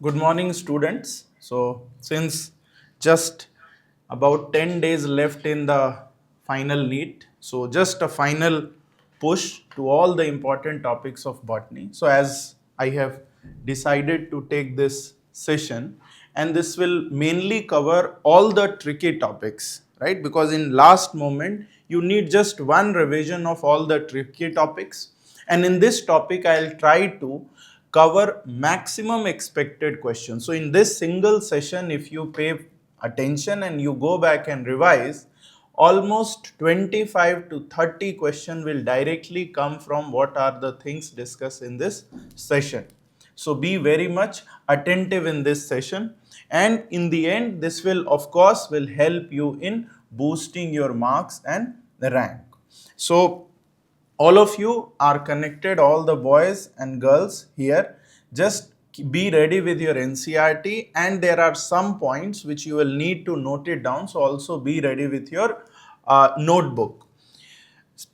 Good morning, students. So, since just about 10 days left in the final NEET, so just a final push to all the important topics of botany. So, as I have decided to take this session, and this will mainly cover all the tricky topics, right? Because in last moment, you need just one revision of all the tricky topics. And in this topic, I'll try to cover maximum expected questions. So in this single session, if you pay attention and you go back and revise, almost 25 to 30 questions will directly come from what are the things discussed in this session. So be very much attentive in this session, and in the end this will of course will help you in boosting your marks and the rank. So all of you are connected, all the boys and girls here, just be ready with your NCERT, and there are some points which you will need to note it down, so also be ready with your notebook.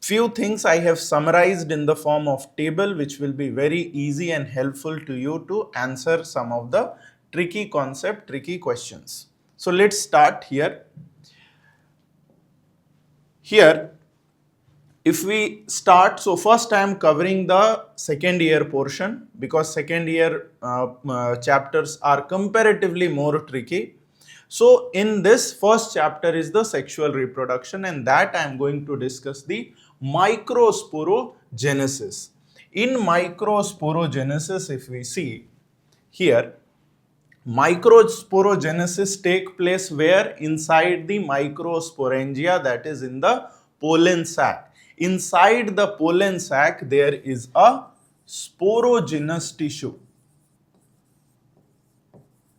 Few things I have summarized in the form of table which will be very easy and helpful to you to answer some of the tricky concept, tricky questions. So let's start here. Here if we start, so first I am covering the second year portion because second year chapters are comparatively more tricky. So in this first chapter is the sexual reproduction, and that I am going to discuss the microsporogenesis. In microsporogenesis, if we see here, microsporogenesis take place where? Inside the microsporangia, that is in the pollen sac. Inside the pollen sac there is a sporogenous tissue.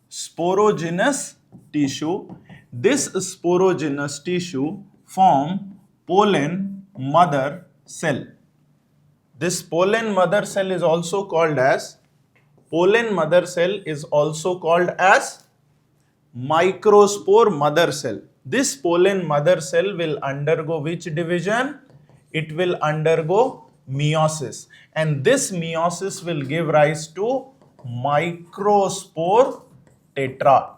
Sporogenous tissue. This sporogenous tissue form pollen mother cell. This pollen mother cell is also called as microspore mother cell. This pollen mother cell will undergo which division? It will undergo meiosis, and this meiosis will give rise to microspore tetrad.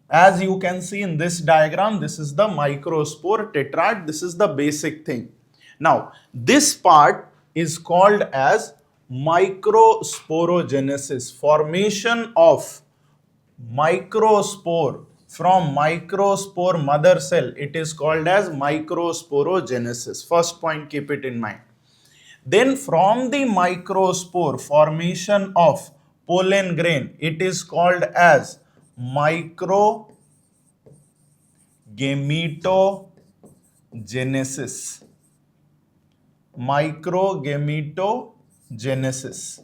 As you can see in this diagram, this is the microspore tetrad. This is the basic thing. Now, this part is called as microsporogenesis, formation of microspore from microspore mother cell. It is called as microsporogenesis. First point, keep it in mind. Then from the microspore, formation of pollen grain, it is called as microgametogenesis. Microgametogenesis.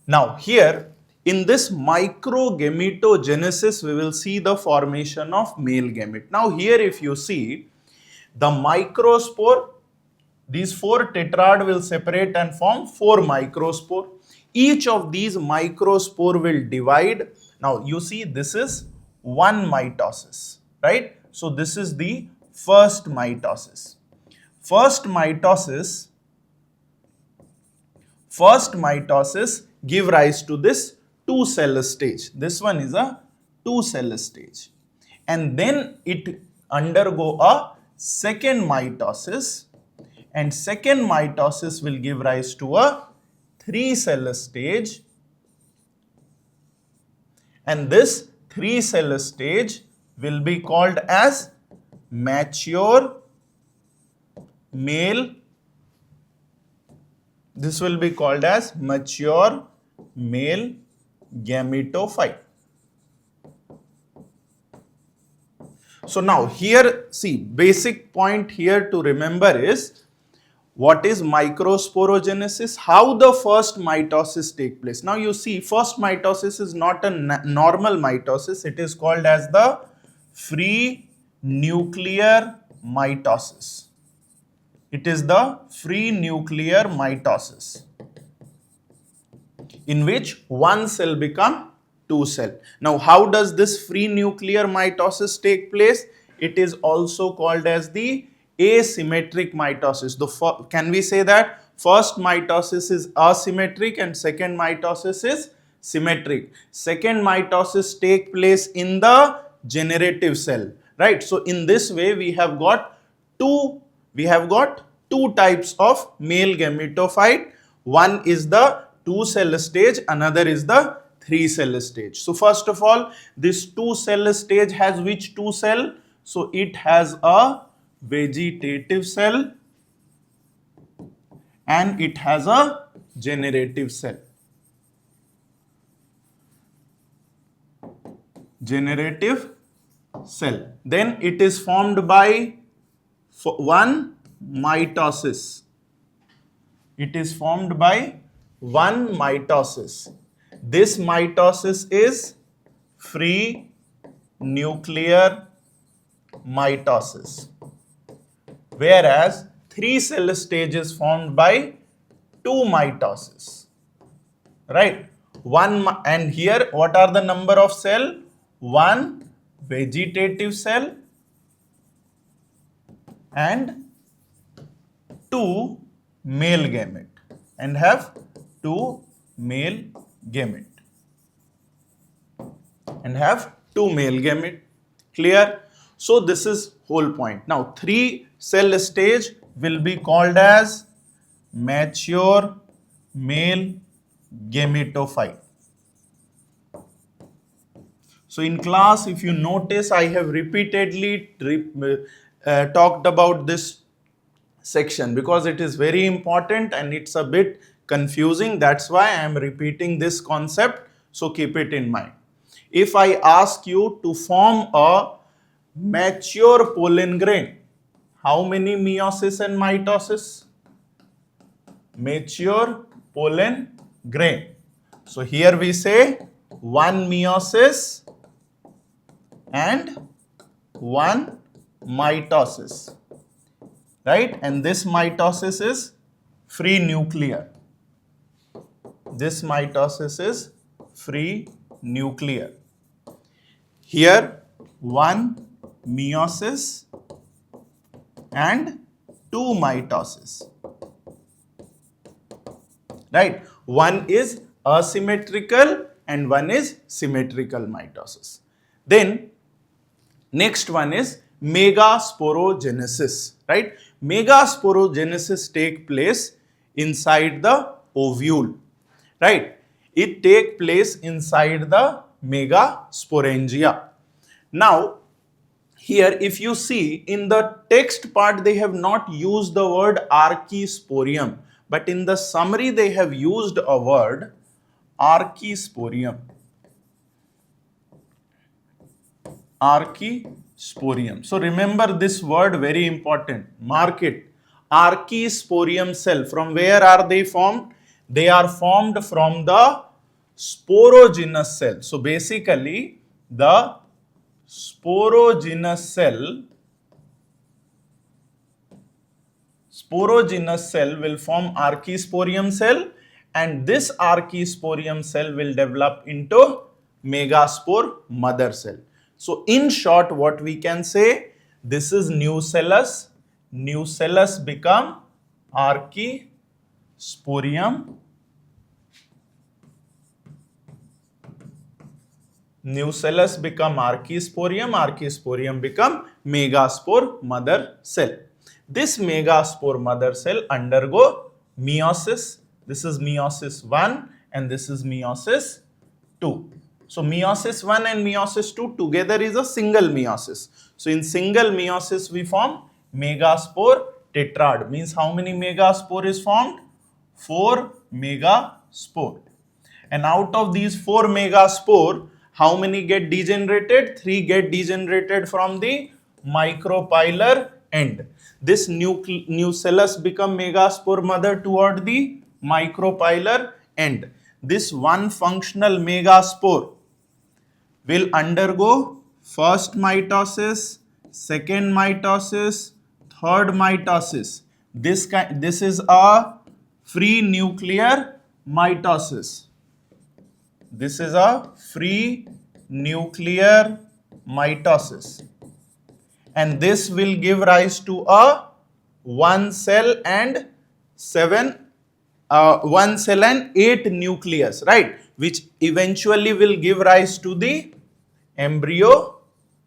Now here in this microgametogenesis, we will see the formation of male gamete. Now here if you see the microspore, these 4 tetrad will separate and form 4 microspore. Each of these microspore will divide. Now you see this is one mitosis, right? So this is the first mitosis. First mitosis give rise to this 2-cell stage. This one is a 2-cell stage, and then it undergo a second mitosis, and second mitosis will give rise to a 3-cell stage, and this 3-cell stage will be called as mature male. This will be called as mature male gametophyte. So now here see, basic point here to remember is what is microsporogenesis, how the first mitosis take place. Now you see, first mitosis is not a normal mitosis, it is called as the free nuclear mitosis. It is the free nuclear mitosis, in which one cell become 2 cell. Now how does this free nuclear mitosis take place? It is also called as the asymmetric mitosis. Can we say that First mitosis is asymmetric and second mitosis is symmetric. Second mitosis take place in the generative cell, right? So in this way we have got two types of male gametophyte. One is the 2-cell stage, another is the 3-cell stage. So first of all, this 2-cell stage has which 2 cell? So it has a vegetative cell and it has a generative cell. Generative cell. Then it is formed by one mitosis. It is formed by one mitosis. This mitosis is free nuclear mitosis, whereas 3-cell stage is formed by 2 mitoses, right? And here what are the number of cell? 1 vegetative cell and 2 male gamete, and have 2 male gamete and have 2 male gamete. Clear? So this is whole point. Now 3-cell stage will be called as mature male gametophyte. So in class, if you notice, I have repeatedly talked about this section because it is very important and it's a bit confusing. That's why I am repeating this concept. So keep it in mind. If I ask you to form a mature pollen grain, how many meiosis and mitosis? Mature pollen grain. So here we say 1 meiosis and 1 mitosis, right? And this mitosis is free nuclear. This mitosis is free nuclear. Here 1 meiosis and 2 mitosis, right? One is asymmetrical and one is symmetrical mitosis. Then next one is Megasporogenesis, right? Megasporogenesis take place inside the ovule, right? It take place inside the megasporangia. Now here if you see in the text part, they have not used the word archisporium, but in the summary they have used a word archisporium. Archisporium. So remember this word, very important. Mark it. Archisporium cell. From where are they formed? They are formed from the sporogenous cell. So basically the sporogenous cell will form archisporium cell, and this archisporium cell will develop into megaspore mother cell. So in short, what we can say, this is nucellus. Nucellus become archisporium. Nucellus become archisporium. Archisporium become megaspore mother cell. This megaspore mother cell undergo meiosis. This is meiosis 1 and this is meiosis 2. So meiosis 1 and meiosis 2 together is a single meiosis. So in single meiosis we form megaspore tetrad. Means how many megaspore is formed? 4 megaspore. And out of these 4 megaspore, how many get degenerated? 3 get degenerated from the micropylar end. This nucellus become megaspore mother toward the micropylar end. This one functional megaspore will undergo first mitosis, second mitosis, third mitosis. This is a free nuclear mitosis. This is a free nuclear mitosis. And this will give rise to a 1 cell and 7 one cell and 8 nucleus, right? Which eventually will give rise to the embryo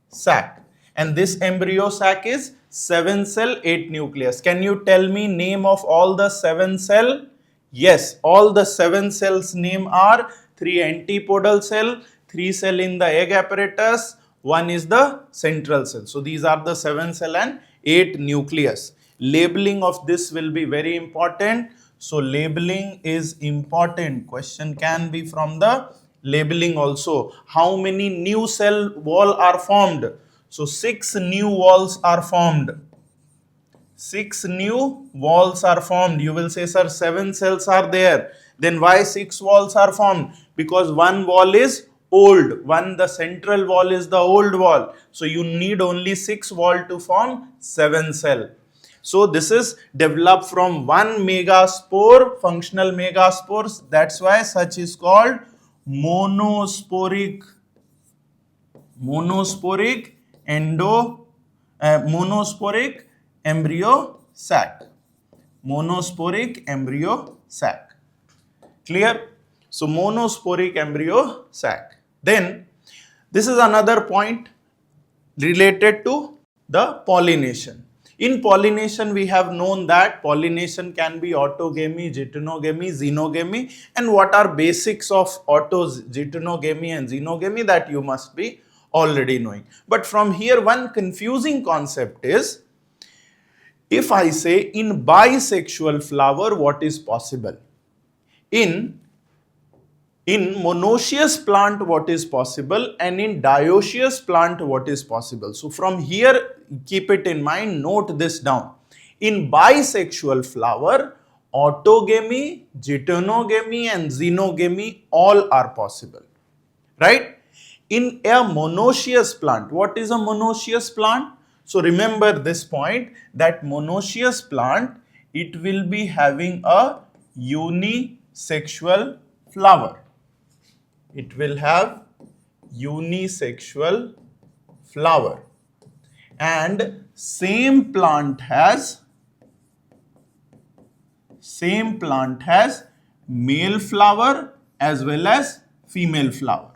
sac. And this embryo sac is 7 cell, 8 nucleus. Can you tell me name of all the 7 cell? Yes, all the 7 cells name are 3 antipodal cell, 3 cell in the egg apparatus, 1 is the central cell. So these are the 7 cell and 8 nucleus. Labeling of this will be very important. So labeling is important. Question can be from the labeling also. How many new cell wall are formed? So 6 new walls are formed. 6 new walls are formed. You will say, sir, 7 cells are there. Then why 6 walls are formed? Because one wall is old. The central wall is the old wall. So you need only 6 wall to form 7 cell. So this is developed from one megaspore, functional megaspores. That's why such is called monosporic monosporic embryo sac. Monosporic embryo sac. Clear? So monosporic embryo sac. Then this is another point related to the pollination. In pollination, we have known that pollination can be autogamy, geitonogamy, xenogamy, and what are basics of geitonogamy and xenogamy that you must be already knowing. But from here, one confusing concept is, if I say in bisexual flower, what is possible? In monoecious plant, what is possible, and in dioecious plant, what is possible? So from here, keep it in mind, note this down. In bisexual flower, autogamy, geitonogamy and xenogamy all are possible, right? In a monoecious plant, what is a monoecious plant? So remember this point, that monoecious plant, it will be having a unisexual flower. It will have unisexual flower, and same plant has male flower as well as female flower.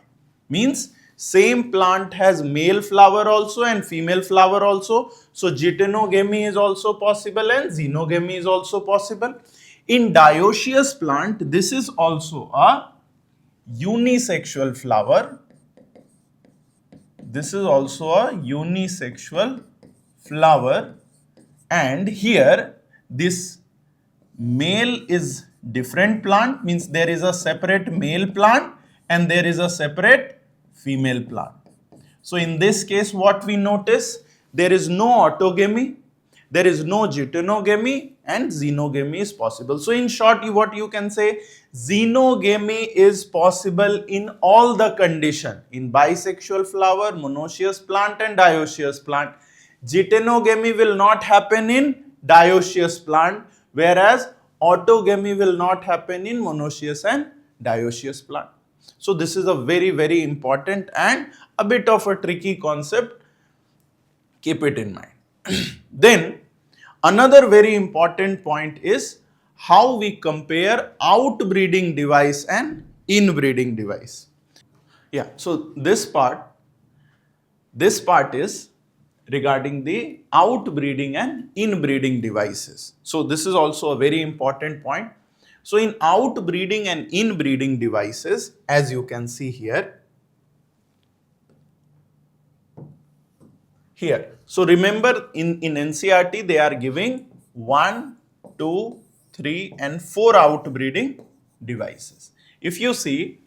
Means same plant has male flower also and female flower also. So geitonogamy is also possible and xenogamy is also possible. In dioecious plant, this is also a unisexual flower. This is also a unisexual flower, and here this male is different plant, means there is a separate male plant and there is a separate female plant. So in this case, what we notice, there is no autogamy, there is no geitonogamy, and xenogamy is possible. So in short, what you can say, xenogamy is possible in all the condition, in bisexual flower, monoecious plant and dioecious plant. Geitonogamy will not happen in dioecious plant, whereas autogamy will not happen in monoecious and dioecious plant. So this is a very, very important and a bit of a tricky concept. Keep it in mind. Then another very important point is how we compare outbreeding device and inbreeding device. Yeah, so this part is regarding the outbreeding and inbreeding devices. So this is also a very important point. So in outbreeding and inbreeding devices, as you can see here. So remember in NCERT they are giving 1, 2, 3 and 4 outbreeding devices. If you see,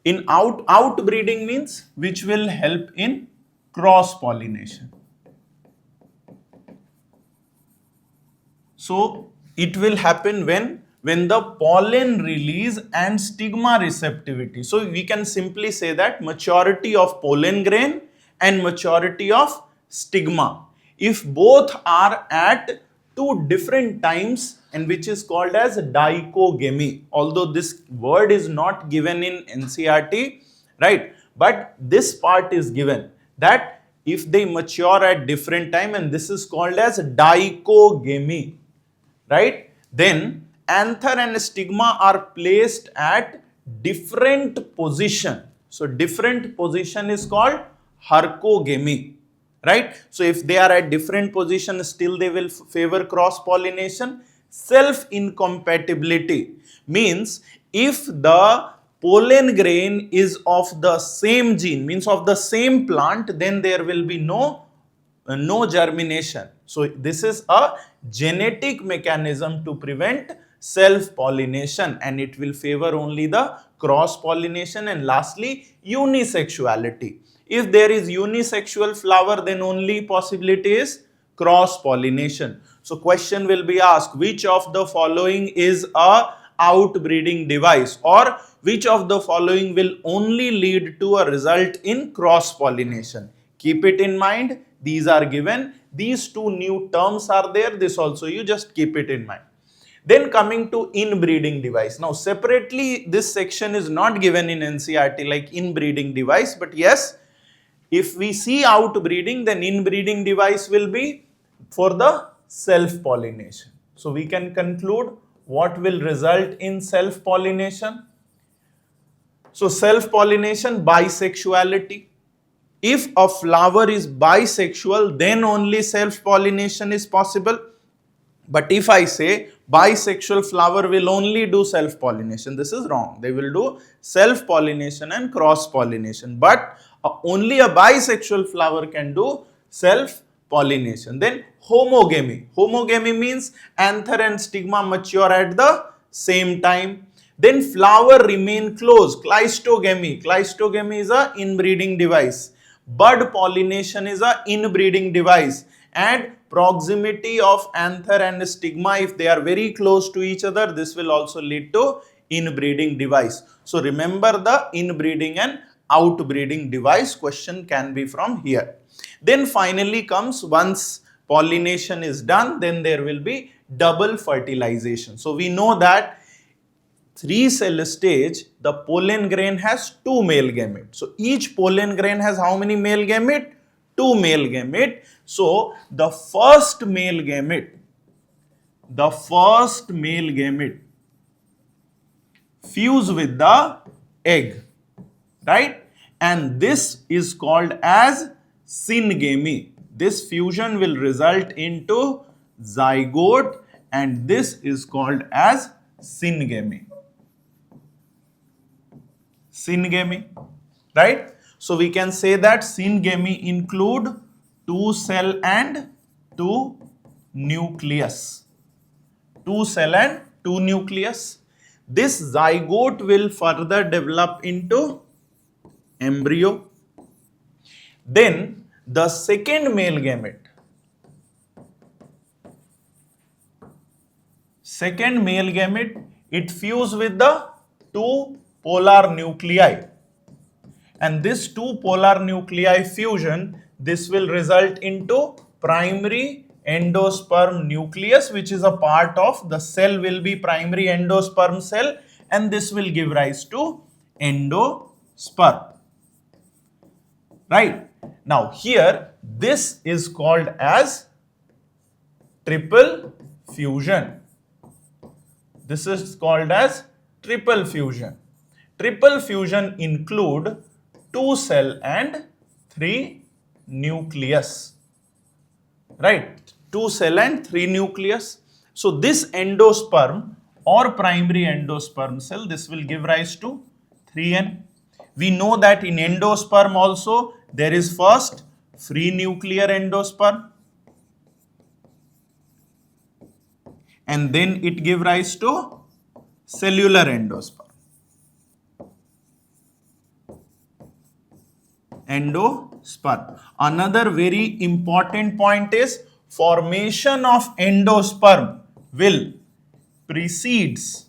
in outbreeding means which will help in cross pollination. So it will happen when the pollen release and stigma receptivity. So we can simply say that maturity of pollen grain and maturity of stigma, if both are at 2 different times, and which is called as dichogamy, although this word is not given in NCERT, right? But this part is given, that if they mature at different time, and this is called as dichogamy, right? Then anther and stigma are placed at different position. So different position is called hercogamy, right? So if they are at different position, still they will favor cross pollination. Self incompatibility means if the pollen grain is of the same gene, means of the same plant, then there will be no germination. So this is a genetic mechanism to prevent self pollination, and it will favor only the cross pollination. And lastly, unisexuality. If there is unisexual flower, then only possibility is cross pollination. So question will be asked, which of the following is a outbreeding device, or which of the following will only lead to a result in cross pollination? Keep it in mind, these are given, these two new terms are there, this also you just keep it in mind. Then coming to inbreeding device. Now separately this section is not given in NCERT like inbreeding device, but yes, if we see outbreeding, then inbreeding device will be for the self-pollination. So we can conclude what will result in self-pollination. So self-pollination, bisexuality. If a flower is bisexual, then only self-pollination is possible. But if I say bisexual flower will only do self-pollination, this is wrong. They will do self-pollination and cross-pollination. But only a bisexual flower can do self-pollination. Then homogamy. Homogamy means anther and stigma mature at the same time. Then flower remain closed. Cleistogamy. Cleistogamy is a inbreeding device. Bud pollination is a inbreeding device. And proximity of anther and stigma, if they are very close to each other, this will also lead to inbreeding device. So remember the inbreeding and outbreeding device question can be from here. Then finally comes, once pollination is done, then there will be double fertilization. So we know that 3-cell stage, the pollen grain has 2 male gametes. So each pollen grain has how many male gametes? 2 male gametes. So the first male gamete fuse with the egg, right? And this is called as syngamy. This fusion will result into zygote, and this is called as syngamy. Syngamy, right? So we can say that syngamy include 2 cell and 2 nucleus. 2 cell and 2 nucleus. This zygote will further develop into embryo. Then the second male gamete. It fuse with the 2 polar nuclei. And this 2 polar nuclei fusion, this will result into primary endosperm nucleus, which is a part of the cell will be primary endosperm cell, and this will give rise to endosperm. Right? Now here this is called as triple fusion. This is called as triple fusion. Triple fusion include 2 cell and 3 nucleus, right? 2 cell and 3 nucleus. So this endosperm or primary endosperm cell, this will give rise to 3N. We know that in endosperm also there is first free nuclear endosperm, and then it give rise to cellular endosperm. Endosperm. Another very important point is formation of endosperm will precedes,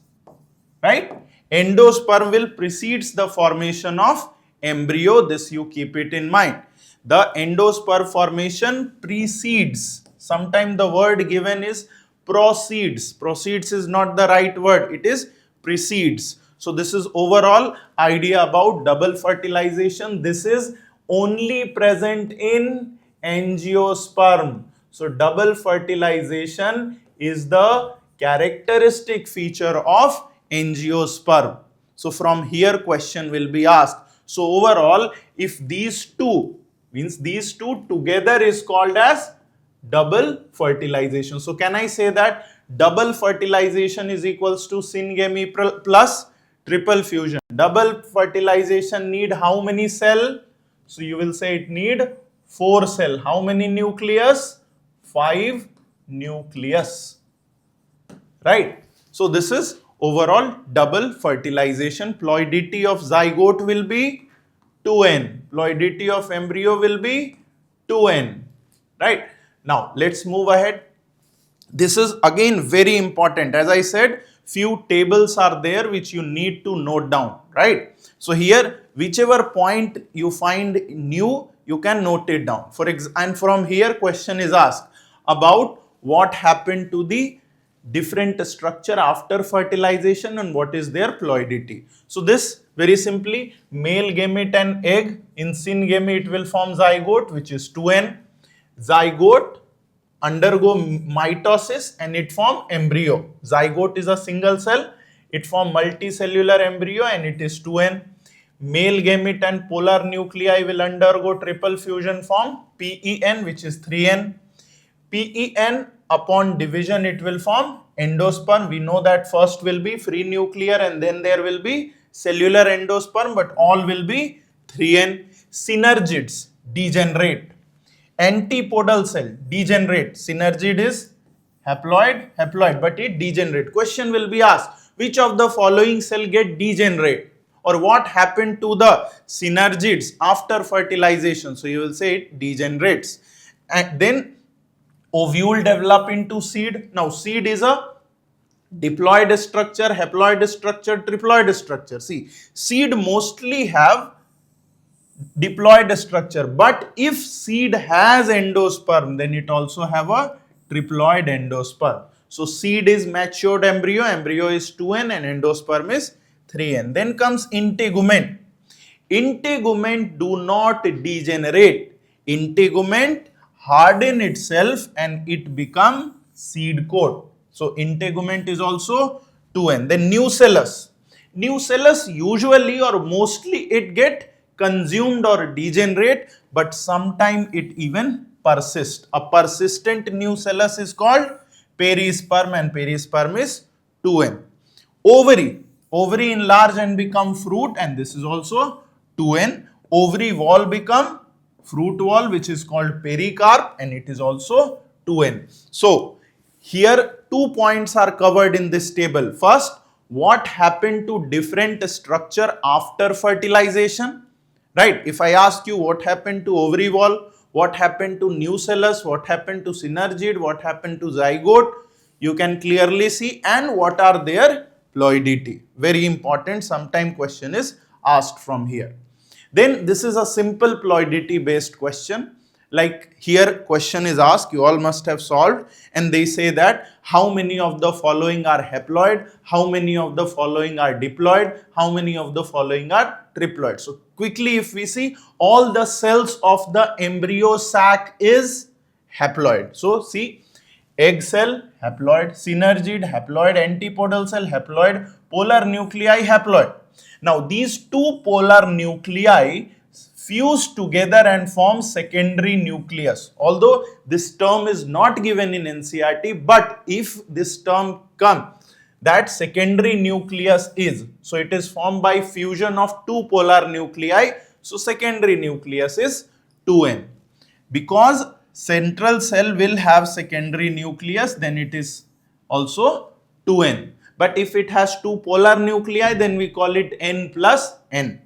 right? Endosperm will precedes the formation of embryo. This you keep it in mind. The endosperm formation precedes. Sometimes the word given is proceeds. Proceeds is not the right word. It is precedes. So this is overall idea about double fertilization. This is only present in angiosperm. So double fertilization is the characteristic feature of angiosperm. So from here question will be asked. So overall, if these two, means these two together is called as double fertilization. So can I say that double fertilization is equals to syngamy plus triple fusion? Double fertilization need how many cell? So you will say it need 4 cell. How many nucleus? 5 nucleus. Right? So this is overall double fertilization. Ploidity of zygote will be 2n. Ploidity of embryo will be 2n. Right? Now let's move ahead. This is again very important. As I said, few tables are there which you need to note down. Right? So here, whichever point you find new, you can note it down. And from here question is asked about what happened to the different structure after fertilization and what is their ploidity. So this very simply, male gamete and egg, in syngamy it will form zygote, which is 2n. Zygote undergo mitosis and it form embryo. Zygote is a single cell, it form multicellular embryo and it is 2n. Male gamete and polar nuclei will undergo triple fusion form PEN, which is 3n. PEN upon division it will form endosperm. We know that first will be free nuclear and then there will be cellular endosperm, but all will be 3n. Synergids degenerate. Antipodal cell degenerate. Synergid is haploid, but it degenerate. Question will be asked, which of the following cell get degenerate, or what happened to the synergids after fertilization? So you will say it degenerates. And then ovule develop into seed. Now seed is a diploid structure, haploid structure, triploid structure. See, seed mostly have diploid structure, but if seed has endosperm, then it also have a triploid endosperm. So seed is matured embryo, embryo is 2n and endosperm is 3n. Then comes integument. Integument do not degenerate. Integument harden itself and it become seed coat. So integument is also 2n. Then nucellus. Nucellus usually or mostly it get consumed or degenerate, but sometime it even persists. A persistent nucellus is called perisperm and perisperm is 2n. Ovary. Ovary enlarge and become fruit and this is also 2n. Ovary wall become fruit wall, which is called pericarp and it is also 2n. So here 2 points are covered in this table. First, what happened to different structure after fertilization? Right? If I ask you what happened to ovary wall, what happened to nucellus, what happened to synergid, what happened to zygote, you can clearly see, and what are their ploidity. Very important, sometime question is asked from here. Then this is a simple ploidity based question. Like here question is asked, you all must have solved, and they say that how many of the following are haploid, how many of the following are diploid, how many of the following are triploid. So quickly if we see, all the cells of the embryo sac is haploid. So see, egg cell haploid, synergid haploid, antipodal cell haploid, polar nuclei haploid. Now these two polar nuclei fuse together and form secondary nucleus. Although this term is not given in NCERT, but if this term comes, that secondary nucleus is, so it is formed by fusion of two polar nuclei. So secondary nucleus is 2n. Because central cell will have secondary nucleus, then it is also 2n. But if it has two polar nuclei, then we call it n plus n.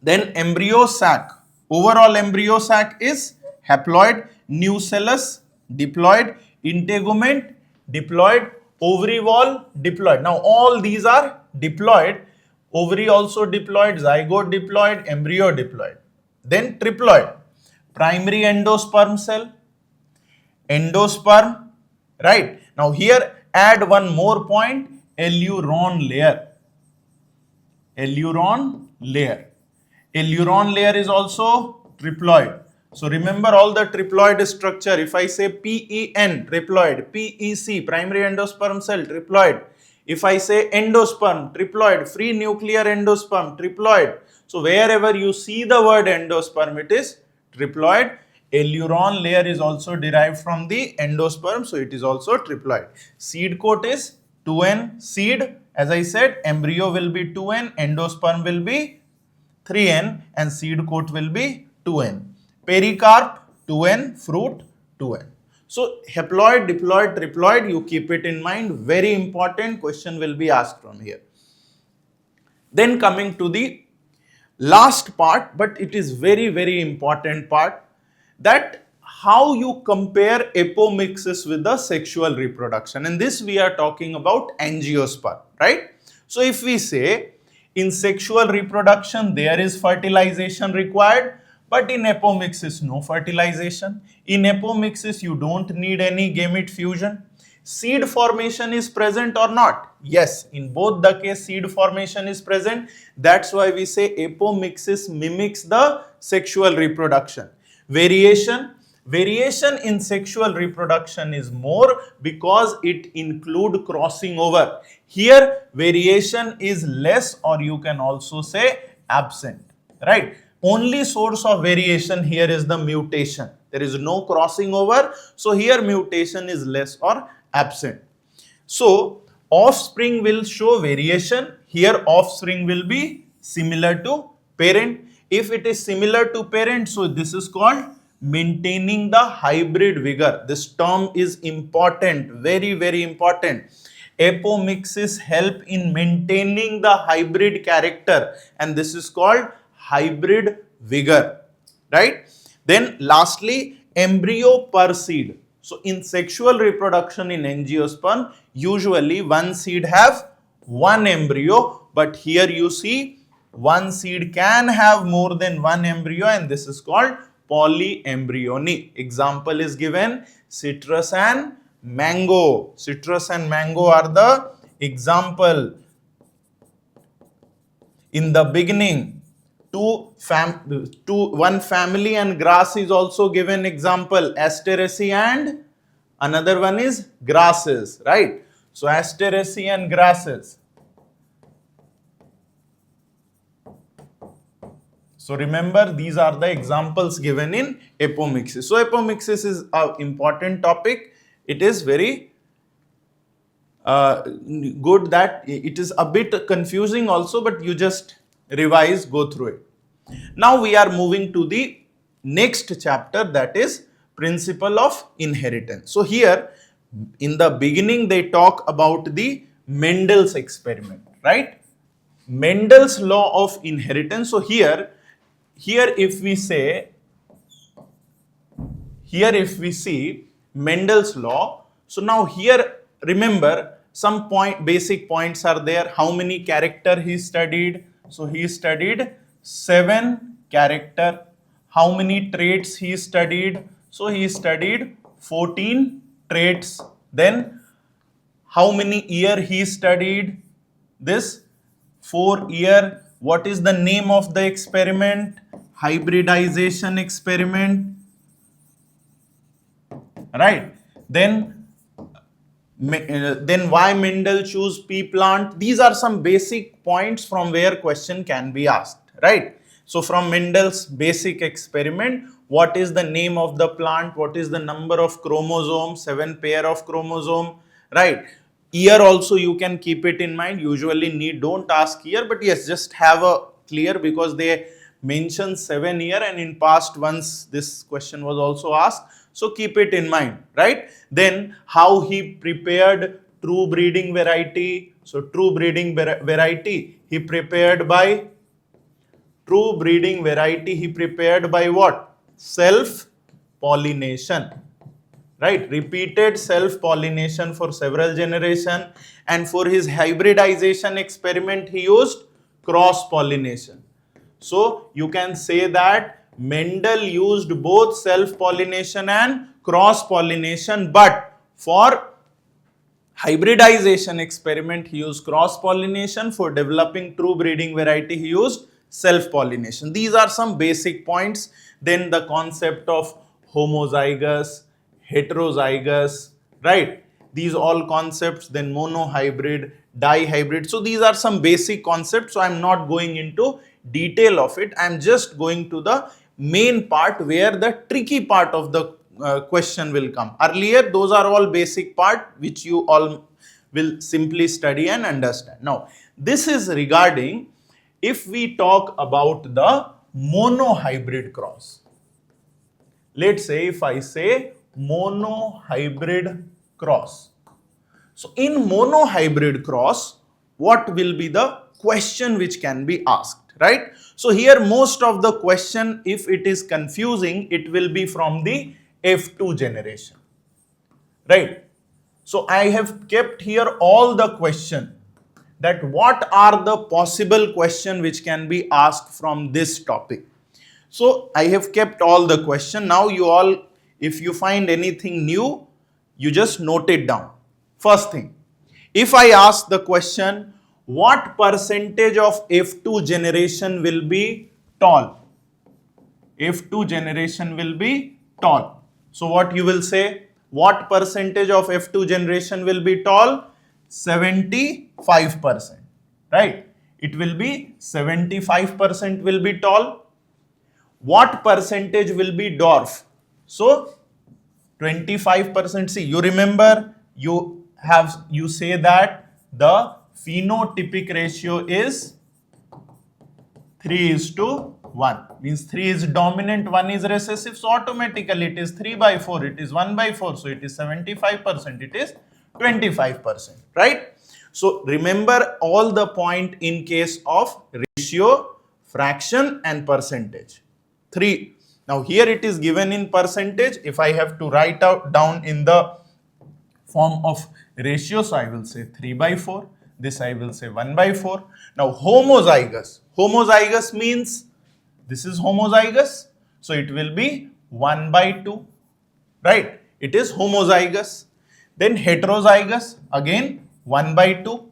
Then embryo sac. Overall embryo sac is haploid, nucellus diploid, integument diploid, ovary wall diploid. Now all these are diploid. Ovary also diploid, zygote diploid, embryo diploid. Then triploid. Primary endosperm cell, endosperm, right? Now here add one more point, aleurone layer. Aleurone layer. Aleurone layer is also triploid. So remember all the triploid structure. If I say PEN, triploid, PEC, primary endosperm cell, triploid. If I say endosperm, triploid, free nuclear endosperm, triploid. So wherever you see the word endosperm, it is triploid. Aileron layer is also derived from the endosperm, so it is also triploid. Seed coat is 2n, seed, as I said, embryo will be 2n, endosperm will be 3n, and seed coat will be 2n. Pericarp 2n, fruit 2n. So haploid, diploid, triploid, you keep it in mind. Very important question will be asked from here. Then coming to the last part, but it is very important part, that how you compare apomixis with the sexual reproduction. And this we are talking about angiosperm, right? So if we say in sexual reproduction there is fertilization required, but in apomixis no fertilization. In apomixis you don't need any gamete fusion. Seed formation is present or not? Yes, in both the case seed formation is present. That's why we say apomixis mimics the sexual reproduction. Variation in sexual reproduction is more because it include crossing over. Here variation is less, or you can also say absent, right? Only source of variation here is the mutation. There is no crossing over, so here mutation is less or absent. So offspring will show variation. Here offspring will be similar to parent. If it is similar to parent, so this is called maintaining the hybrid vigor. This term is important, very important. Apomixis help in maintaining the hybrid character, and this is called hybrid vigor, right? Then lastly, embryo per seed. So in sexual reproduction in angiosperm, usually one seed have one embryo, but here you see one seed can have more than one embryo, and this is called polyembryony. Example is given, citrus and mango. Citrus and mango are the example. In the beginning, one family and grass is also given example, Asteraceae and another one is grasses, right? So Asteraceae and grasses. So remember, these are the examples given in apomixis. So apomixis is an important topic. It is very good that it is a bit confusing also, but you just revise, go through it. Now we are moving to the next chapter, that is principle of inheritance. So here in the beginning they talk about the Mendel's experiment, right? Mendel's law of inheritance. So here if we see Mendel's law, so now here remember some basic points are there. How many character he studied? So he studied 7 character. How many traits he studied? So he studied 14 traits. Then how many year he studied? This 4 year. What is the name of the experiment? Hybridization experiment, right? Then why Mendel choose pea plant? These are some basic points from where question can be asked, right? So from Mendel's basic experiment, what is the name of the plant? What is the number of chromosomes? 7 pair of chromosome, right? Year also you can keep it in mind. Usually don't ask year, but yes, just have a clear, because they mention 7 year, and in past once this question was also asked, so keep it in mind, right? Then how he prepared true breeding variety. So true breeding variety he prepared by what? Self pollination, right? Repeated self pollination for several generations, and for his hybridization experiment he used cross pollination. So you can say that Mendel used both self-pollination and cross-pollination, but for hybridization experiment he used cross-pollination. For developing true breeding variety he used self-pollination. These are some basic points. Then the concept of homozygous, heterozygous, right? These all concepts, then monohybrid, dihybrid. So these are some basic concepts. So I'm not going into detail of it. I'm just going to the main part where the tricky part of the question will come. Earlier, those are all basic part which you all will simply study and understand. Now, this is regarding if we talk about the monohybrid cross. Let's say if I say monohybrid cross. So in monohybrid cross, what will be the question which can be asked, right? So here most of the question, if it is confusing, it will be from the F2 generation, right? So I have kept here all the question that what are the possible question which can be asked from this topic. So I have kept all the question. Now you all, if you find anything new, you just note it down. First thing, if I ask the question, what percentage of F2 generation will be tall? F2 generation will be tall. So what you will say? What percentage of F2 generation will be tall? 75%, right? It will be 75% will be tall. What percentage will be dwarf? So 25%. See, you remember you say that the phenotypic ratio is 3:1. Means 3 is dominant, 1 is recessive. So automatically it is 3/4. It is 1/4. So it is 75%. It is 25%, right? So remember all the point in case of ratio, fraction and percentage. 3. Now here it is given in percentage. If I have to write out down in the form of ratio, so I will say 3/4. This I will say 1/4. Now homozygous. Homozygous means this is homozygous. So it will be 1/2, right? It is homozygous. Then heterozygous, again 1/2.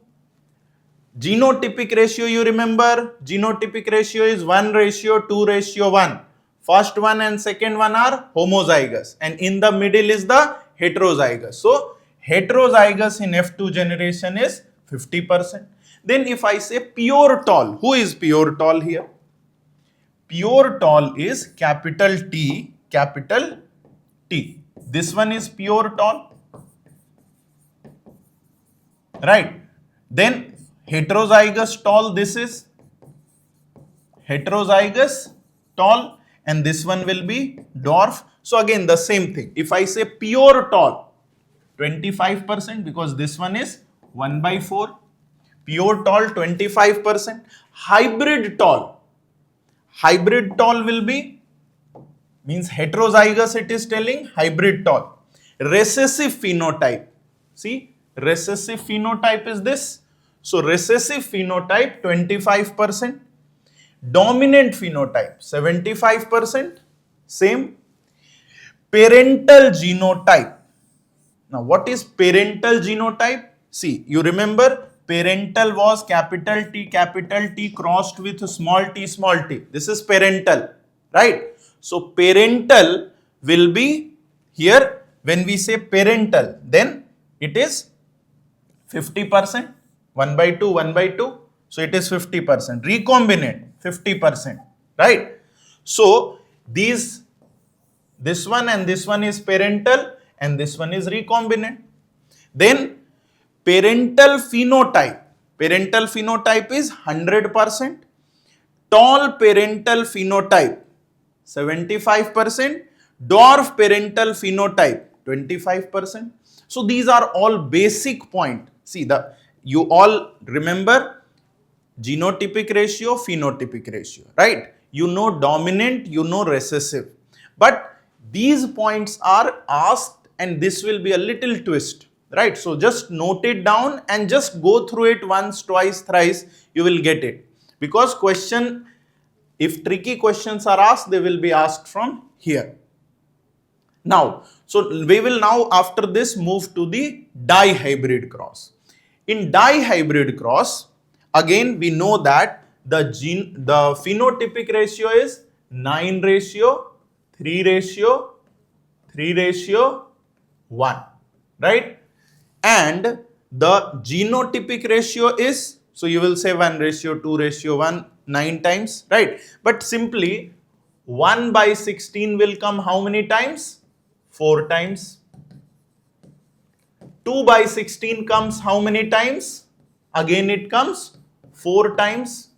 Genotypic ratio, you remember, genotypic ratio is 1:2:1. First one and second one are homozygous and in the middle is the heterozygous. So heterozygous in F2 generation is 50%. Then if I say pure tall, who is pure tall here? Pure tall is capital T, capital T. This one is pure tall, right? Then heterozygous tall, this is heterozygous tall and this one will be dwarf. So again the same thing. If I say pure tall, 25% because this one is 1/4. Pure tall 25%. Hybrid tall. Hybrid tall will be, means heterozygous it is telling, hybrid tall. Recessive phenotype. See, recessive phenotype is this. So recessive phenotype 25%. Dominant phenotype 75%. Same. Parental genotype. Now what is parental genotype? See, you remember parental was capital T crossed with small t. This is parental, right? So parental will be here, when we say parental, then it is 50%, 1/2. So it is 50%. Recombinant 50%, right? So this one and this one is parental and this one is recombinant. Then parental phenotype. Parental phenotype is 100%. Tall parental phenotype 75%. Dwarf parental phenotype 25%. So these are all basic point. See, you all remember genotypic ratio, phenotypic ratio, right? You know dominant, you know recessive. But these points are asked and this will be a little twist, right? So just note it down and just go through it once, twice, thrice, you will get it. Because question, if tricky questions are asked, they will be asked from here. Now, so we will now after this move to the dihybrid cross. In dihybrid cross, again we know that the phenotypic ratio is 9 ratio 3 ratio 3 ratio 1, right? And the genotypic ratio is, so you will say 1 ratio 2 ratio 1 9 times, right? But simply 1 by 16 will come how many times? 4 times. 2 by 16 comes how many times? Again it comes 4 times.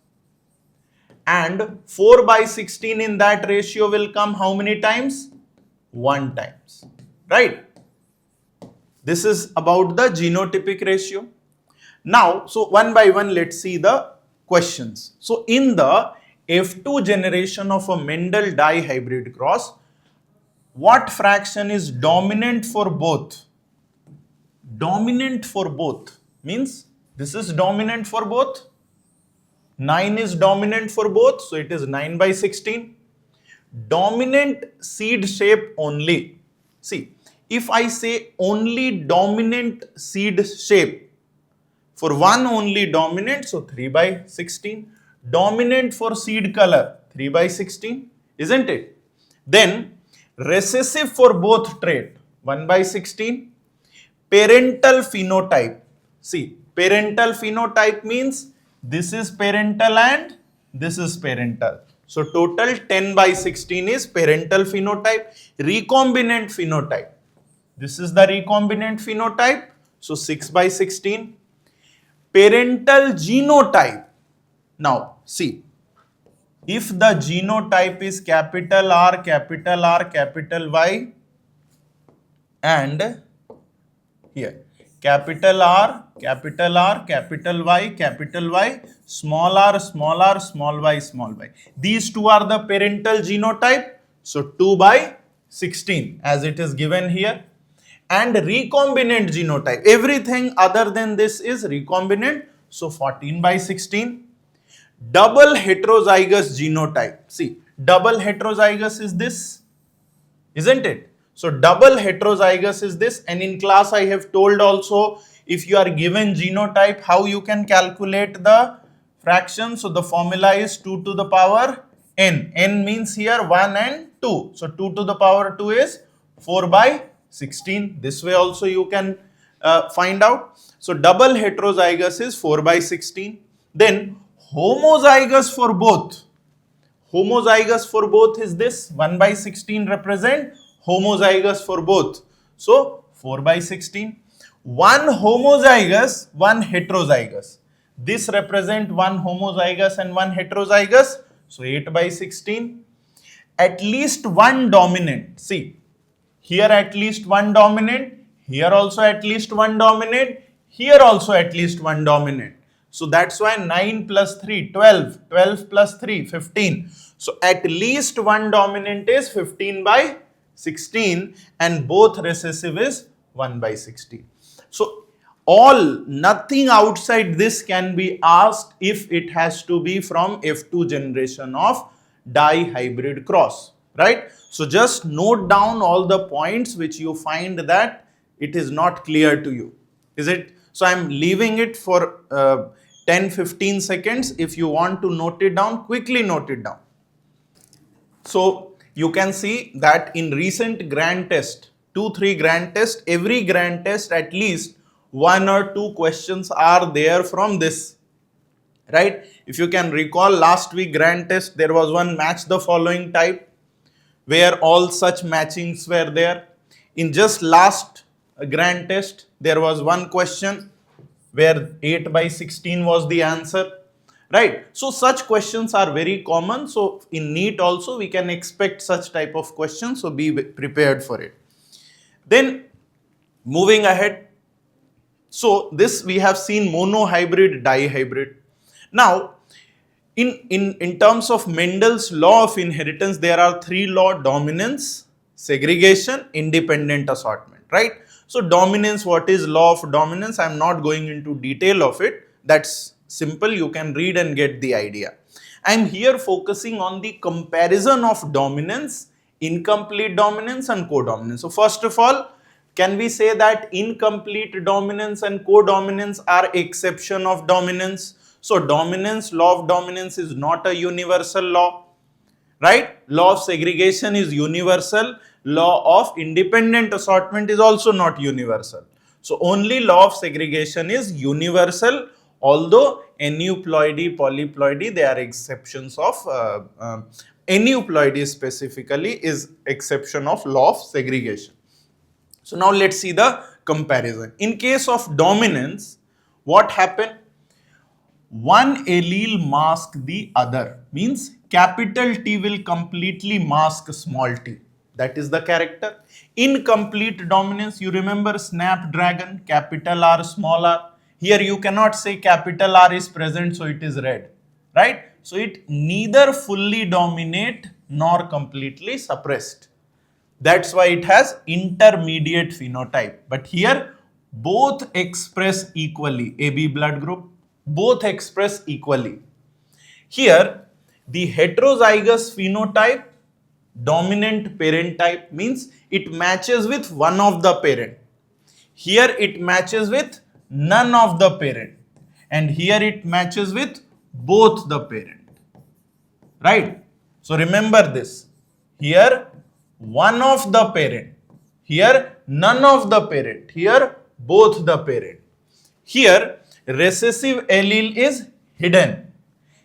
And 4 by 16 in that ratio will come how many times? 1 times, right? This is about the genotypic ratio. Now, so one by one, let's see the questions. So, in the F2 generation of a Mendel dihybrid cross, what fraction is dominant for both? Dominant for both means this is dominant for both. 9 is dominant for both, so it is 9 by 16. Dominant seed shape only. See, if I say only dominant seed shape, for one only dominant, so 3 by 16. Dominant for seed color, 3 by 16, isn't it? Then recessive for both trait, 1 by 16. Parental phenotype. See, parental phenotype means this is parental and this is parental. So total 10 by 16 is parental phenotype. Recombinant phenotype. This is the recombinant phenotype. So 6 by 16. Parental genotype. Now see, if the genotype is capital R, capital R, capital Y, and here capital R, capital R, capital Y, small r, small r, small y, small y. These two are the parental genotype. So 2 by 16 as it is given here. And recombinant genotype. Everything other than this is recombinant. So 14 by 16. Double heterozygous genotype. See, double heterozygous is this, isn't it? So double heterozygous is this, and in class I have told also, if you are given genotype, how you can calculate the fraction. So the formula is 2 to the power n. N means here 1 and 2. So 2 to the power 2 is 4 by 16. This way also you can find out. So double heterozygous is 4 by 16. Then homozygous for both. Homozygous for both is this, 1 by 16 represent homozygous for both. So 4 by 16. One homozygous, one heterozygous. This represent one homozygous and one heterozygous. So 8 by 16. At least one dominant. See, here at least one dominant. Here also at least one dominant. Here also at least one dominant. So that's why 9 plus 3, 12. 12 plus 3, 15. So at least one dominant is 15 by 16 and both recessive is 1 by 16. So nothing outside this can be asked if it has to be from F2 generation of dihybrid cross, right? So just note down all the points which you find that it is not clear to you, is it? So I am leaving it for 10-15 seconds. If you want to note it down, quickly note it down. So you can see that in recent grand test, 2-3 grand test, every grand test at least 1 or 2 questions are there from this, right? If you can recall last week grand test, there was one match the following type where all such matchings were there. In just last grand test, there was one question where 8 by 16 was the answer, right? So such questions are very common. So in NEET also we can expect such type of questions. So be prepared for it. Then moving ahead. So this we have seen monohybrid, dihybrid. Now in terms of Mendel's law of inheritance, there are 3 laws: dominance, segregation, independent assortment, right? So dominance, what is law of dominance? I am not going into detail of it. That's simple. You can read and get the idea. I am here focusing on the comparison of dominance, incomplete dominance and codominance. So first of all, can we say that incomplete dominance and codominance are exception of dominance? So law of dominance is not a universal law, right? Law of segregation is universal. Law of independent assortment is also not universal. So only law of segregation is universal, although aneuploidy, polyploidy, they are exceptions of aneuploidy specifically is exception of law of segregation. So now let's see the comparison. In case of dominance, what happened? One allele mask the other, means capital T will completely mask small t. That is the character. Incomplete dominance, you remember Snapdragon, capital R, small r. Here you cannot say capital R is present, so it is red, right? So it neither fully dominate nor completely suppressed. That's why it has intermediate phenotype. But here both express equally. AB blood group, both express equally. Here the heterozygous phenotype, dominant parent type, means it matches with one of the parent. Here it matches with none of the parent. And here it matches with both the parent. Right? So remember this. Here one of the parent. Here none of the parent. Here both the parent. Here recessive allele is hidden.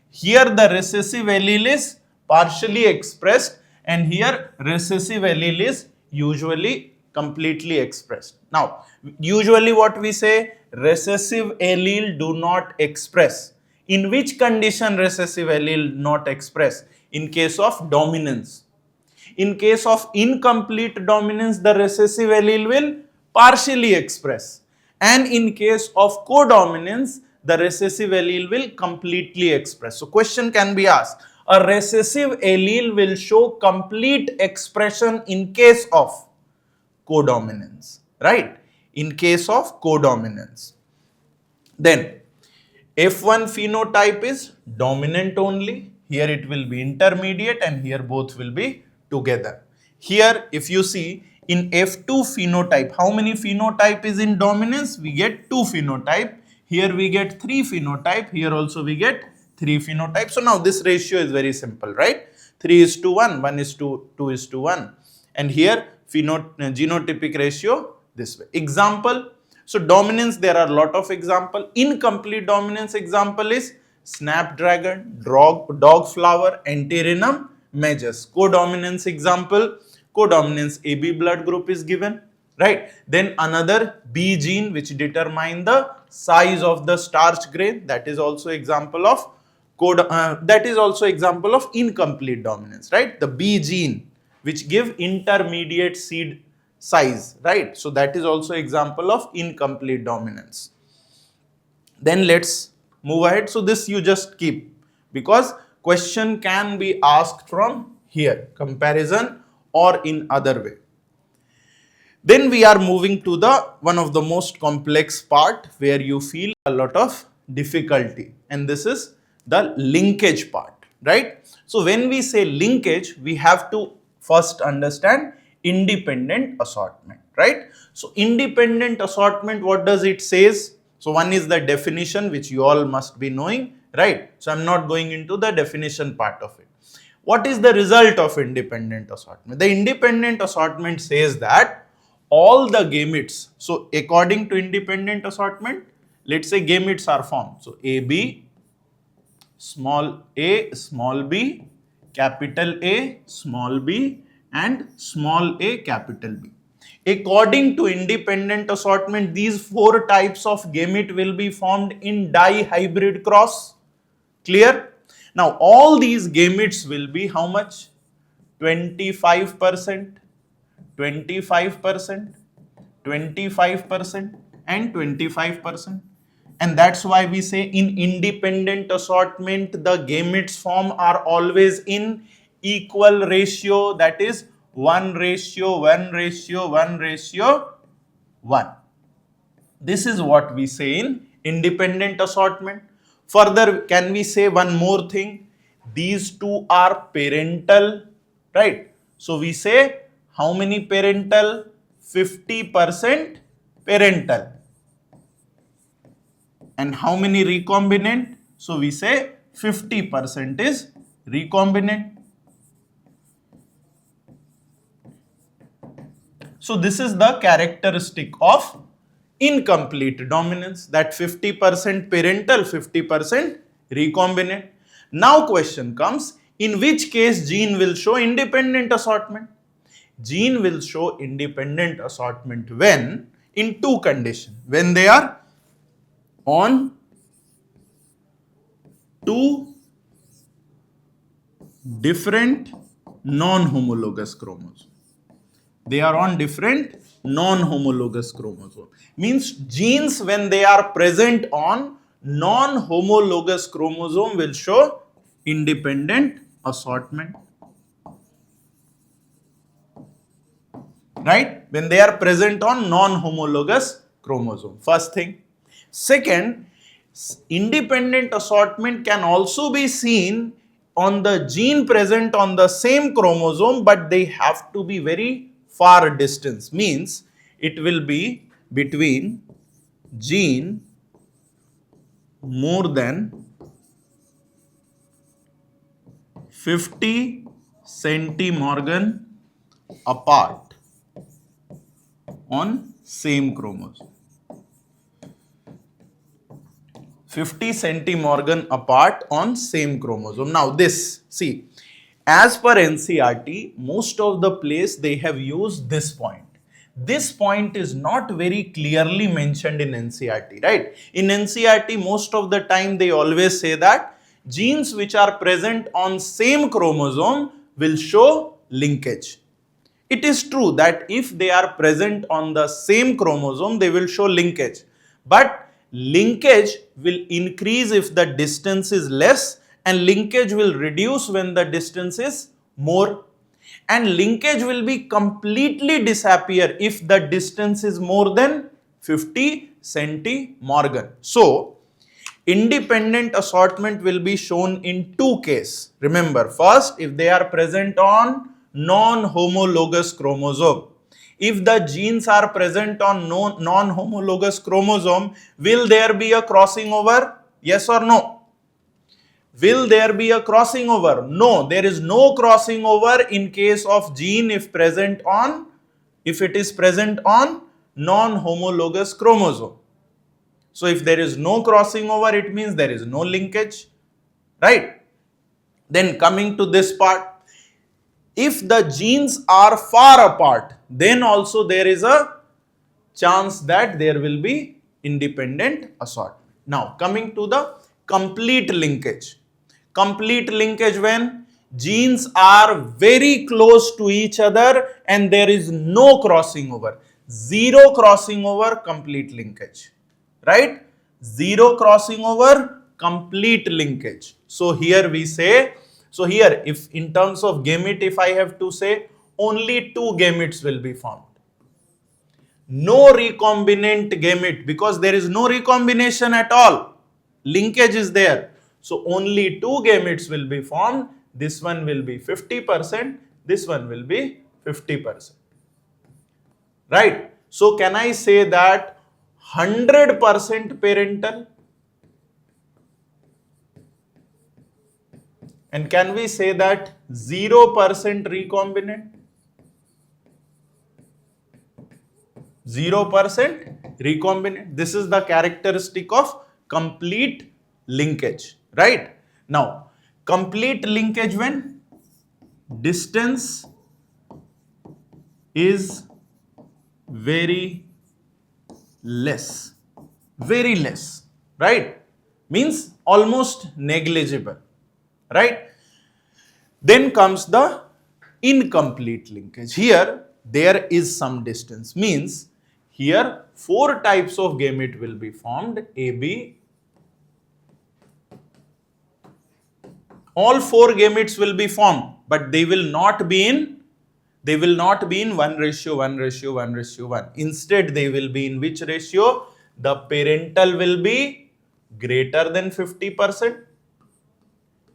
Here the recessive allele is partially expressed, and here recessive allele is usually completely expressed. Now, usually what we say, recessive allele do not express. In which condition recessive allele not express? In case of dominance. In case of incomplete dominance, the recessive allele will partially express. And in case of codominance, the recessive allele will completely express. So question can be asked, a recessive allele will show complete expression in case of codominance, right? In case of codominance. Then F1 phenotype is dominant only. Here it will be intermediate, and here both will be together. Here if you see in F2 phenotype, how many phenotype is in dominance? We get 2 phenotype. Here we get 3 phenotype. Here also we get 3 phenotype. So now this ratio is very simple, right? 3:1, 1:2:1. And here genotypic ratio this way. Example. So dominance, there are a lot of example. Incomplete dominance example is Snapdragon, dog flower, Antirrhinum majus. Codominance example, codominance AB blood group is given, right? Then another B gene which determine the size of the starch grain, that is also example of incomplete dominance, right? The B gene which give intermediate seed size, right? So that is also example of incomplete dominance. Then let's move ahead. So this you just keep, because question can be asked from here, comparison or in other way. Then we are moving to the one of the most complex part where you feel a lot of difficulty, and this is the linkage part, right? So when we say linkage, we have to first understand independent assortment, right? So independent assortment, what does it says? So one is the definition, which you all must be knowing, right? So I'm not going into the definition part of it. What is the result of independent assortment? The independent assortment says that all the gametes, so according to independent assortment, let's say gametes are formed. So AB, small a, small b, capital A, small b, and small a, capital B. According to independent assortment, these 4 types of gamete will be formed in dihybrid cross. Clear? Now, all these gametes will be how much? 25%, 25%, 25%, and 25%. And that's why we say in independent assortment, the gametes form are always in equal ratio, that is 1:1:1:1:1. This is what we say in independent assortment. Further, can we say one more thing? These two are parental, right? So we say how many parental? 50% parental. And how many recombinant? So we say 50% is recombinant. So this is the characteristic of incomplete dominance, that 50% parental, 50% recombinant. Now question comes, in which case gene will show independent assortment? Gene will show independent assortment when, in two conditions, when they are on two different non-homologous chromosomes. They are on different non-homologous chromosomes. Means genes, when they are present on non-homologous chromosome, will show independent assortment. Right? When they are present on non-homologous chromosome. First thing. Second, independent assortment can also be seen on the gene present on the same chromosome, but they have to be very far distance. Means it will be between gene more than 50 centimorgan apart on same chromosome. 50 centimorgan apart on same chromosome. Now this, see, as per NCERT, most of the place they have used this point. This point is not very clearly mentioned in NCERT, right? In NCERT, most of the time they always say that genes which are present on same chromosome will show linkage. It is true that if they are present on the same chromosome, they will show linkage. But linkage will increase if the distance is less, and linkage will reduce when the distance is more. And linkage will be completely disappear if the distance is more than 50 centimorgan. So, independent assortment will be shown in two cases. Remember, first, if they are present on non-homologous chromosome. If the genes are present on non-homologous chromosome, will there be a crossing over? Yes or no? Will there be a crossing over? No, there is no crossing over in case of gene if it is present on non-homologous chromosome. So if there is no crossing over, it means there is no linkage, right? Then coming to this part, if the genes are far apart, then also there is a chance that there will be independent assortment. Now coming to the complete linkage. Complete linkage when genes are very close to each other and there is no crossing over. Zero crossing over, complete linkage. Right? Zero crossing over, complete linkage. So here we say, so here if in terms of gamete, if I have to say, only two gametes will be formed. No recombinant gamete, because there is no recombination at all. Linkage is there. So only two gametes will be formed. This one will be 50%. This one will be 50%. Right? So can I say that 100% parental? And can we say that 0% recombinant? 0% recombinant. This is the characteristic of complete linkage, right? Now, complete linkage when distance is very less, right? Means almost negligible, right? Then comes the incomplete linkage. Here, there is some distance. Means here 4 types of gamete will be formed. AB. All 4 gametes will be formed, but they will not be in 1:1:1:1:1. Instead, they will be in which ratio? The parental will be greater than 50%.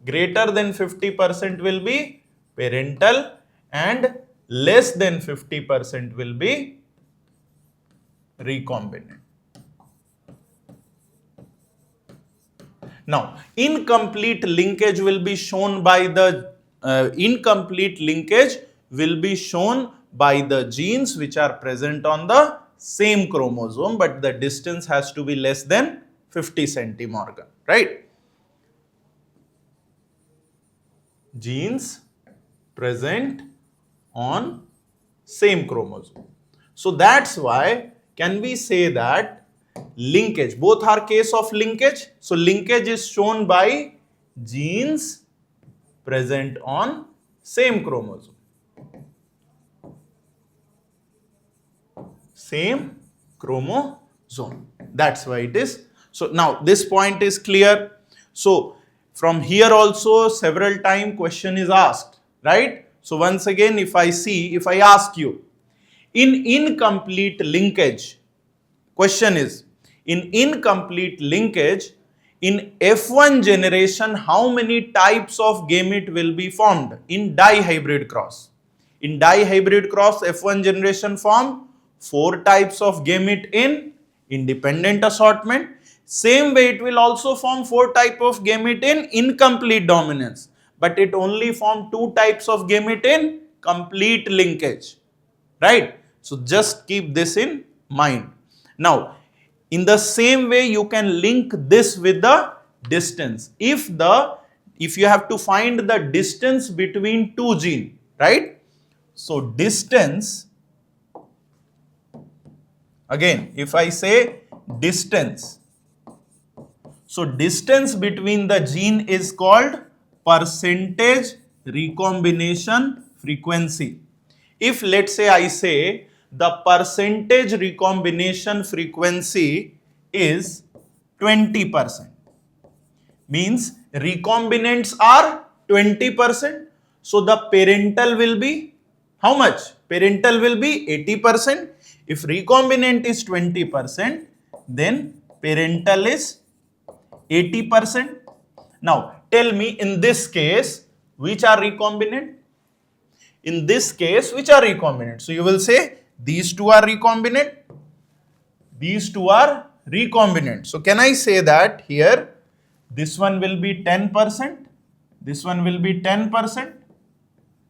Greater than 50% will be parental and less than 50% will be recombinant. Now incomplete linkage will be shown by the genes which are present on the same chromosome, but the distance has to be less than 50 centimorgan, right? Genes present on same chromosome. So that's why can we say that linkage, both are case of linkage. So linkage is shown by genes present on same chromosome. Same chromosome. That's why it is. So now this point is clear. So from here also several times question is asked, right? So once again, if I ask you, in incomplete linkage, question is, in incomplete linkage, in F1 generation, how many types of gamete will be formed in dihybrid cross? In dihybrid cross, F1 generation form 4 types of gamete in independent assortment. Same way it will also form 4 types of gamete in incomplete dominance, but it only form 2 types of gamete in complete linkage, right? So just keep this in mind. Now in the same way you can link this with the distance. If you have to find the distance between 2 genes, right? So distance, again if I say distance, so distance between the gene is called percentage recombination frequency. If let's say I say the percentage recombination frequency is 20%, means recombinants are 20%, so the parental will be how much? Parental will be 80%. If recombinant is 20%, then parental is 80%. Now tell me, in this case which are recombinant? In this case which are recombinant? So you will say these 2 are recombinant, these 2 are recombinant. So can I say that here this one will be 10%, this one will be 10%,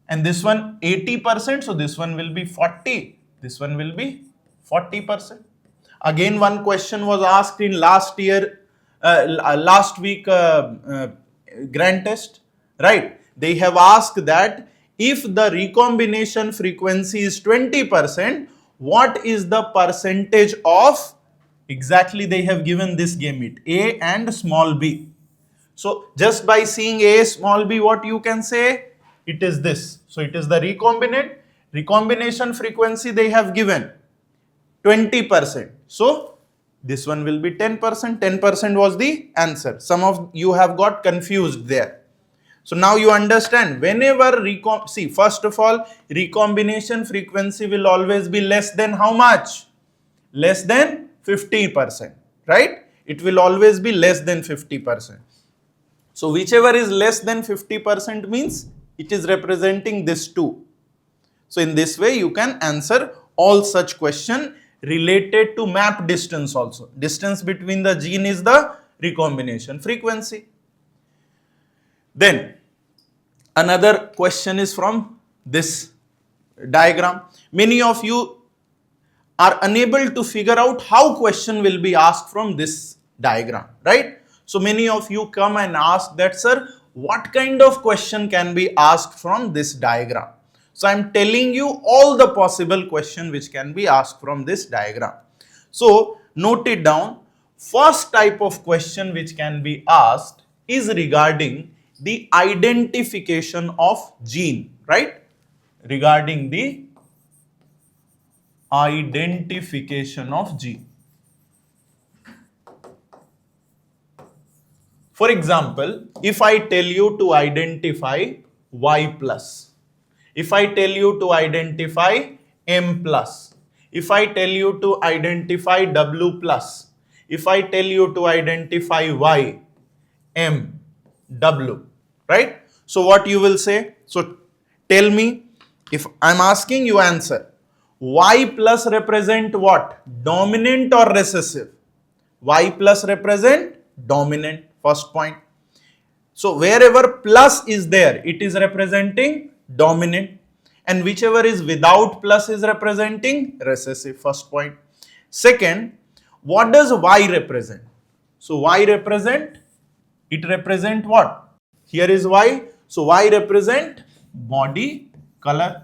and this one 80%, so this one will be 40, this one will be 40%. Again one question was asked in last week grand test, right? They have asked that if the recombination frequency is 20%, what is the percentage of, exactly they have given this gamete A and small b. So just by seeing A small b, what you can say? It is this. So it is the recombination frequency they have given 20%. So this one will be 10%. 10% was the answer. Some of you have got confused there. So now you understand, whenever see, first of all, recombination frequency will always be less than how much? Less than 50%, right? It will always be less than 50%. So whichever is less than 50% means it is representing this 2. So in this way you can answer all such question related to map distance also. Distance between the gene is the recombination frequency. Then another question is from this diagram. Many of you are unable to figure out how question will be asked from this diagram, right? So many of you come and ask that, sir, what kind of question can be asked from this diagram? So I am telling you all the possible question which can be asked from this diagram. So note it down. First type of question which can be asked is regarding the identification of gene, right? Regarding the identification of gene. For example, if I tell you to identify Y plus, if I tell you to identify M plus, if I tell you to identify W plus, if I tell you to identify Y, M, W, right? So what you will say? So tell me, if I'm asking you answer. Y plus represent what? Dominant or recessive? Y plus represent dominant. First point. So wherever plus is there, it is representing dominant, and whichever is without plus is representing recessive. First point. Second, what does Y represent? So Y represent, it represent what? Here is Y. So Y represent body color.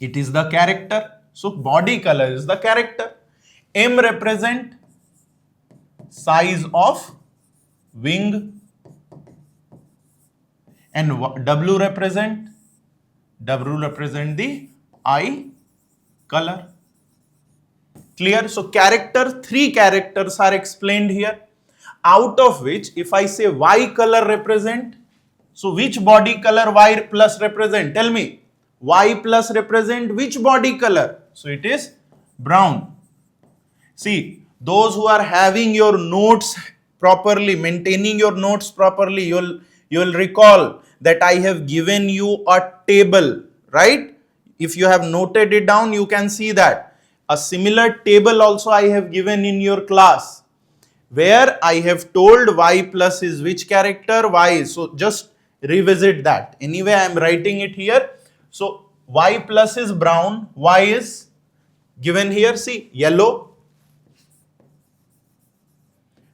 It is the character. So body color is the character. M represent size of wing, and W represent the eye color. Clear? So character, 3 characters are explained here, out of which if I say Y color represent, so which body color Y plus represent? Tell me. Y plus represent which body color? So it is brown. See, those who are having your notes properly, maintaining your notes properly, you'll recall that I have given you a table, right? If you have noted it down, you can see that. A similar table also I have given in your class, where I have told Y plus is which character, Y is. So just revisit that. Anyway, I am writing it here. So Y plus is brown, Y is given here, see, yellow.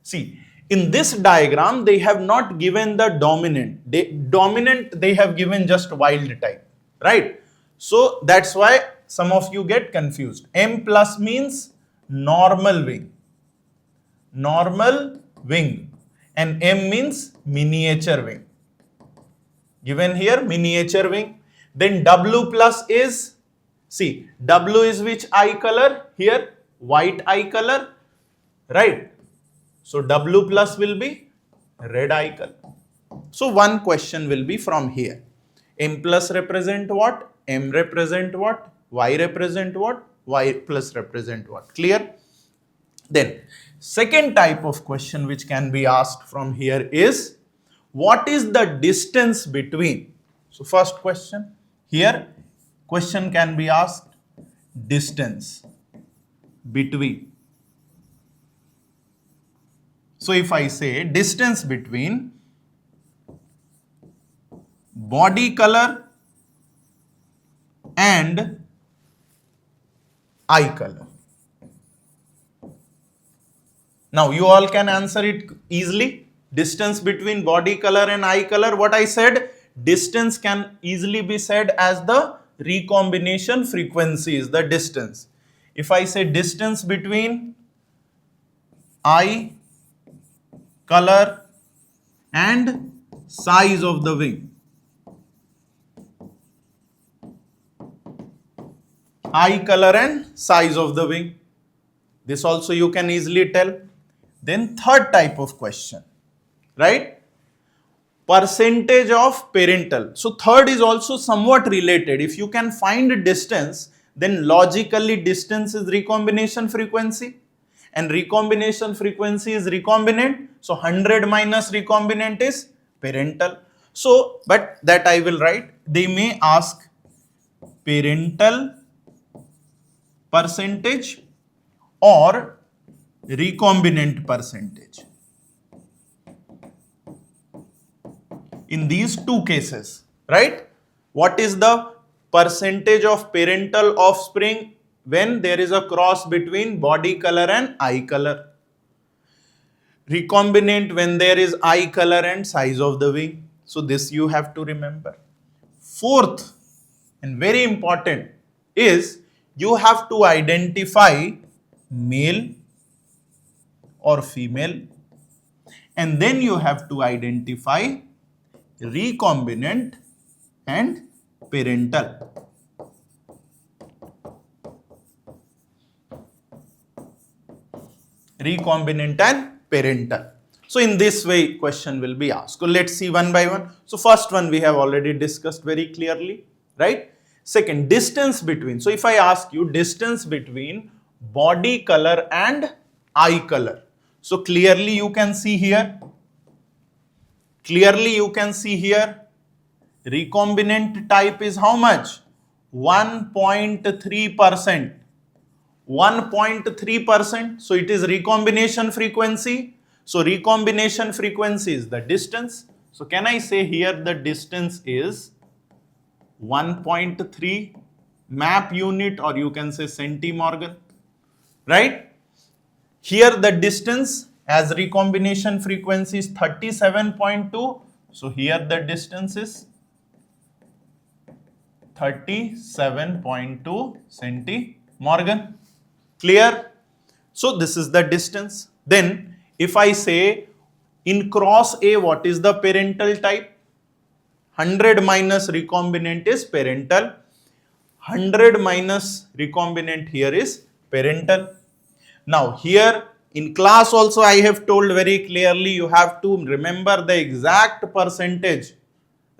See, in this diagram, they have not given the dominant. They have given just wild type, right? So that's why some of you get confused. M plus means normal wing. Normal wing. And M means miniature wing. Given here, miniature wing. Then W plus is, see, W is which eye color? Here, white eye color, right? So W plus will be red eye color. So one question will be from here. M plus represent what? M represent what? Y represent what? Y plus represent what? Clear? Then second type of question which can be asked from here is, what is the distance between? So first question, here question can be asked, distance between. So if I say distance between body color and eye color. Now you all can answer it easily. Distance between body color and eye color. What I said, distance can easily be said as the recombination frequency is the distance. If I say distance between eye color and size of the wing. Eye color and size of the wing. This also you can easily tell. Then third type of question, right? Percentage of parental. So third is also somewhat related. If you can find distance, then logically distance is recombination frequency. And recombination frequency is recombinant. So 100 minus recombinant is parental. So, but that I will write. They may ask parental percentage or recombinant percentage. In these two cases, right? What is the percentage of parental offspring when there is a cross between body color and eye color? Recombinant when there is eye color and size of the wing. So this you have to remember. Fourth and very important is you have to identify male or female, and then you have to identify recombinant and parental. Recombinant and parental. So in this way question will be asked. So let's see one by one. So first one we have already discussed very clearly, right? Second, distance between. So if I ask you distance between body color and eye color. So clearly you can see here. Clearly you can see here. Recombinant type is how much? 1.3%. 1.3%. So it is recombination frequency. So recombination frequency is the distance. So can I say here the distance is 1.3 map unit, or you can say centimorgan, right? Here the distance as recombination frequency is 37.2. So here the distance is 37.2 centimorgan. Clear? So this is the distance. Then if I say in cross A, what is the parental type? 100 minus recombinant is parental. 100 minus recombinant here is parental. Now here in class also I have told very clearly, you have to remember the exact percentage,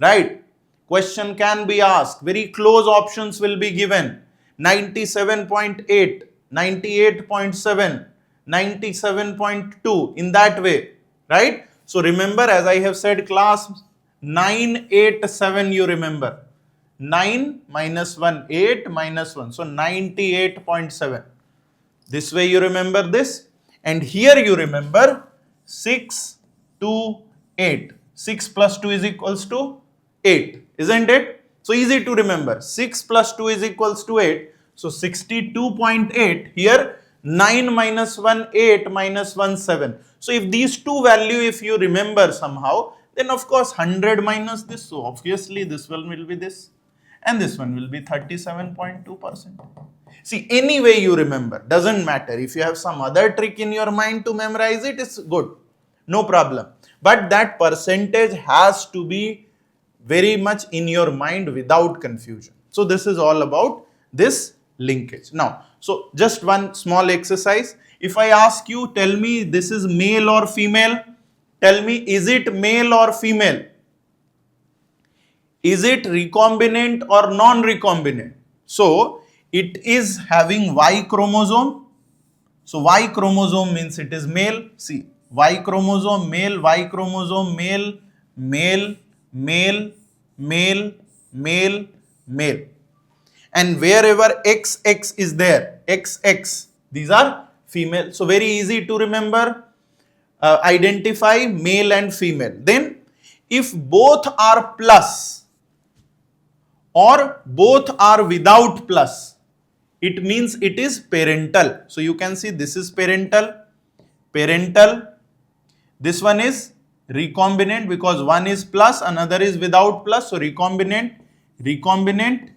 right? Question can be asked, very close options will be given, 97.8, 98.7, 97.2, in that way, right? So remember, as I have said, class 987 you remember, 9 minus 1, 8 minus 1, so 98.7. This way you remember this, and here you remember 6 to 8. 6 plus 2 is equals to 8, isn't it? So easy to remember. 6 plus 2 is equals to 8. So 62.8. Here 9 minus 1, 8 minus 1, 7. So if these two value, if you remember somehow, then of course 100 minus this. So obviously this one will be this, and this one will be 37.2%. See, any way you remember, doesn't matter. If you have some other trick in your mind to memorize it, it's good, no problem. But that percentage has to be very much in your mind without confusion. So this is all about this linkage. Now, so just one small exercise. If I ask you, tell me this is male or female, tell me, is it male or female? Is it recombinant or non-recombinant? So it is having Y chromosome. So Y chromosome means it is male. See, Y chromosome male, Y chromosome male, male, male, male, male, male. And wherever XX is there, XX, these are female. So very easy to remember, identify male and female. Then if both are plus or both are without plus, it means it is parental. So you can see this is parental, parental. This one is recombinant because one is plus, another is without plus. So recombinant, recombinant,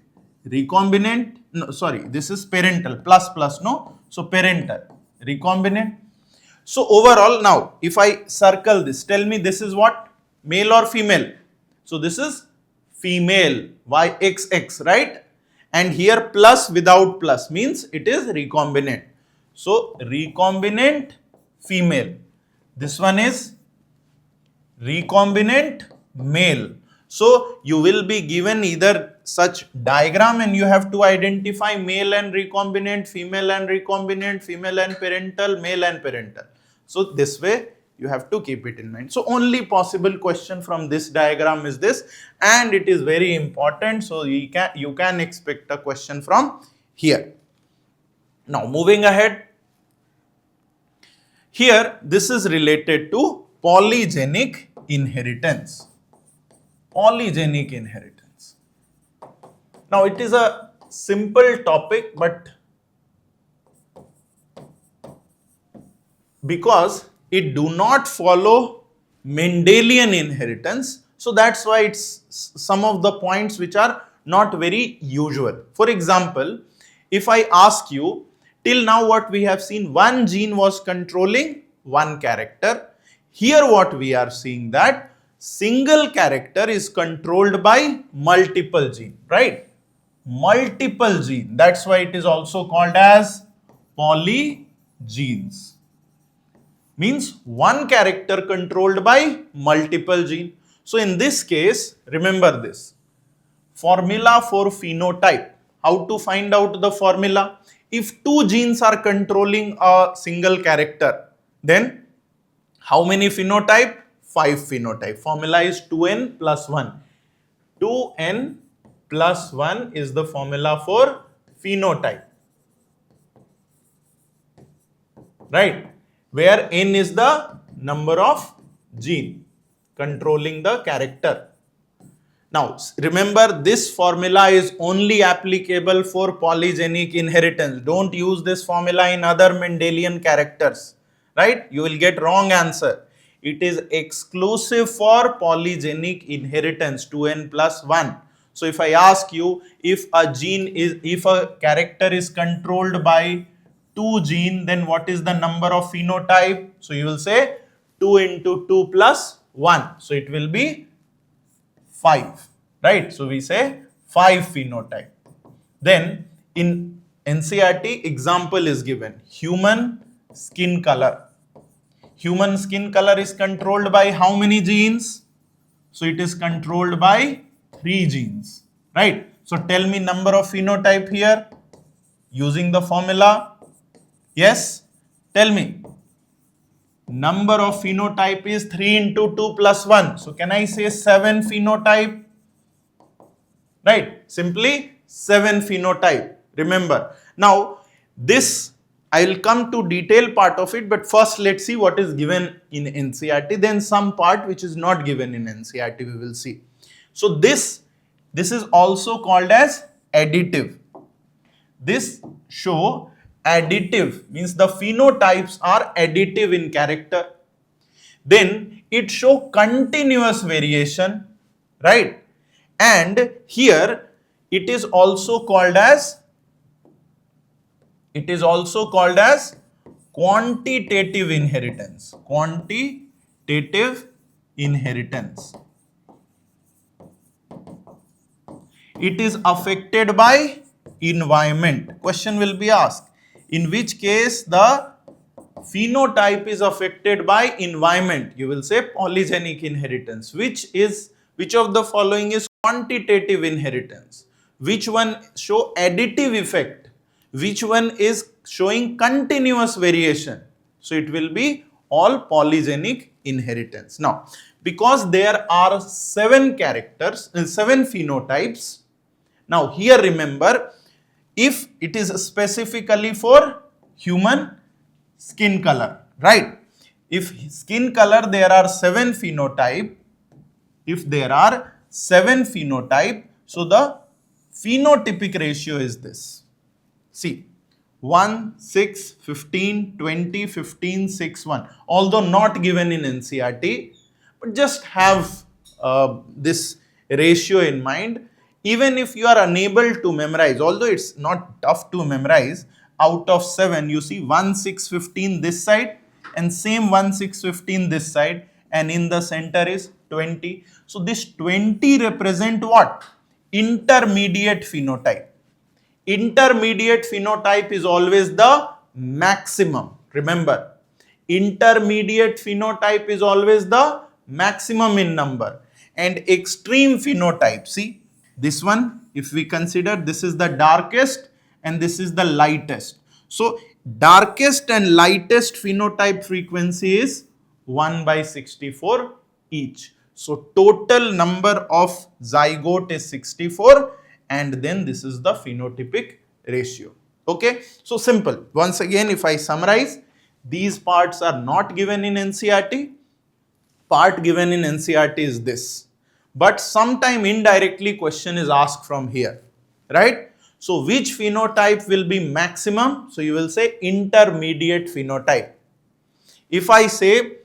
recombinant. No, sorry, this is parental, plus plus, no. So parental, recombinant. So overall, now if I circle this, tell me this is what? Male or female? So this is female, YXX, right? And here plus without plus means it is recombinant. So recombinant female. This one is recombinant male. So you will be given either such diagram and you have to identify male and recombinant, female and recombinant, female and parental, male and parental. So this way you have to keep it in mind. So only possible question from this diagram is this, and it is very important. So you can expect a question from here. Now moving ahead. Here this is related to polygenic inheritance. Polygenic inheritance. Now it is a simple topic, but because it do not follow Mendelian inheritance, so that's why it's some of the points which are not very usual. For example, if I ask you, till now what we have seen, one gene was controlling one character. Here what we are seeing, that single character is controlled by multiple gene, right? Multiple gene. That's why it is also called as polygenes. Means one character controlled by multiple gene. So in this case, remember this formula for phenotype. How to find out the formula? If two genes are controlling a single character, then how many phenotype? 5 phenotype. Formula is 2n plus 1. 2n plus 1 is the formula for phenotype. Right? Where n is the number of gene controlling the character. Now, remember, this formula is only applicable for polygenic inheritance. Don't use this formula in other Mendelian characters, right? You will get wrong answer. It is exclusive for polygenic inheritance, 2n plus 1. So, if I ask you if a character is controlled by 2 gene, then what is the number of phenotype? So, you will say 2 into 2 plus 1. So, it will be 5, right? So we say 5 phenotype. Then in NCERT example is given, human skin color. Human skin color is controlled by how many genes? So it is controlled by 3 genes, right? So tell me number of phenotype here using the formula. Yes, tell me. Number of phenotype is 3 into 2 plus 1. So can I say 7 phenotype? Right, simply 7 phenotype. Remember. Now this I will come to detail part of it, but first let's see what is given in NCERT, then some part which is not given in NCERT we will see. So this is also called as additive. This show additive, means the phenotypes are additive in character. Then it show continuous variation, right? And here it is also called as quantitative inheritance. Quantitative inheritance. It is affected by environment. Question will be asked, in which case the phenotype is affected by environment. You will say polygenic inheritance. Which of the following is quantitative inheritance? Which one show additive effect? Which one is showing continuous variation? So it will be all polygenic inheritance. Now, because there are 7 phenotypes. Now here remember, if it is specifically for human skin color, right? If skin color there are 7 phenotype, so the phenotypic ratio is this. See, 1, 6, 15, 20, 15, 6, 1. Although not given in NCERT, but just have this ratio in mind. Even if you are unable to memorize, although it's not tough to memorize, out of 7 you see 1, 6, 15 this side and same 1, 6, 15 this side, and in the center is 20. So this 20 represent what? Intermediate phenotype. Intermediate phenotype is always the maximum. Remember, intermediate phenotype is always the maximum in number. And extreme phenotype, see, this one, if we consider, this is the darkest and this is the lightest. So darkest and lightest phenotype frequency is 1 by 64 each. So total number of zygote is 64, and then this is the phenotypic ratio. Okay, so simple. Once again, if I summarize, these parts are not given in NCERT. Part given in NCERT is this. But sometime indirectly question is asked from here, right? So which phenotype will be maximum? So you will say intermediate phenotype. If I say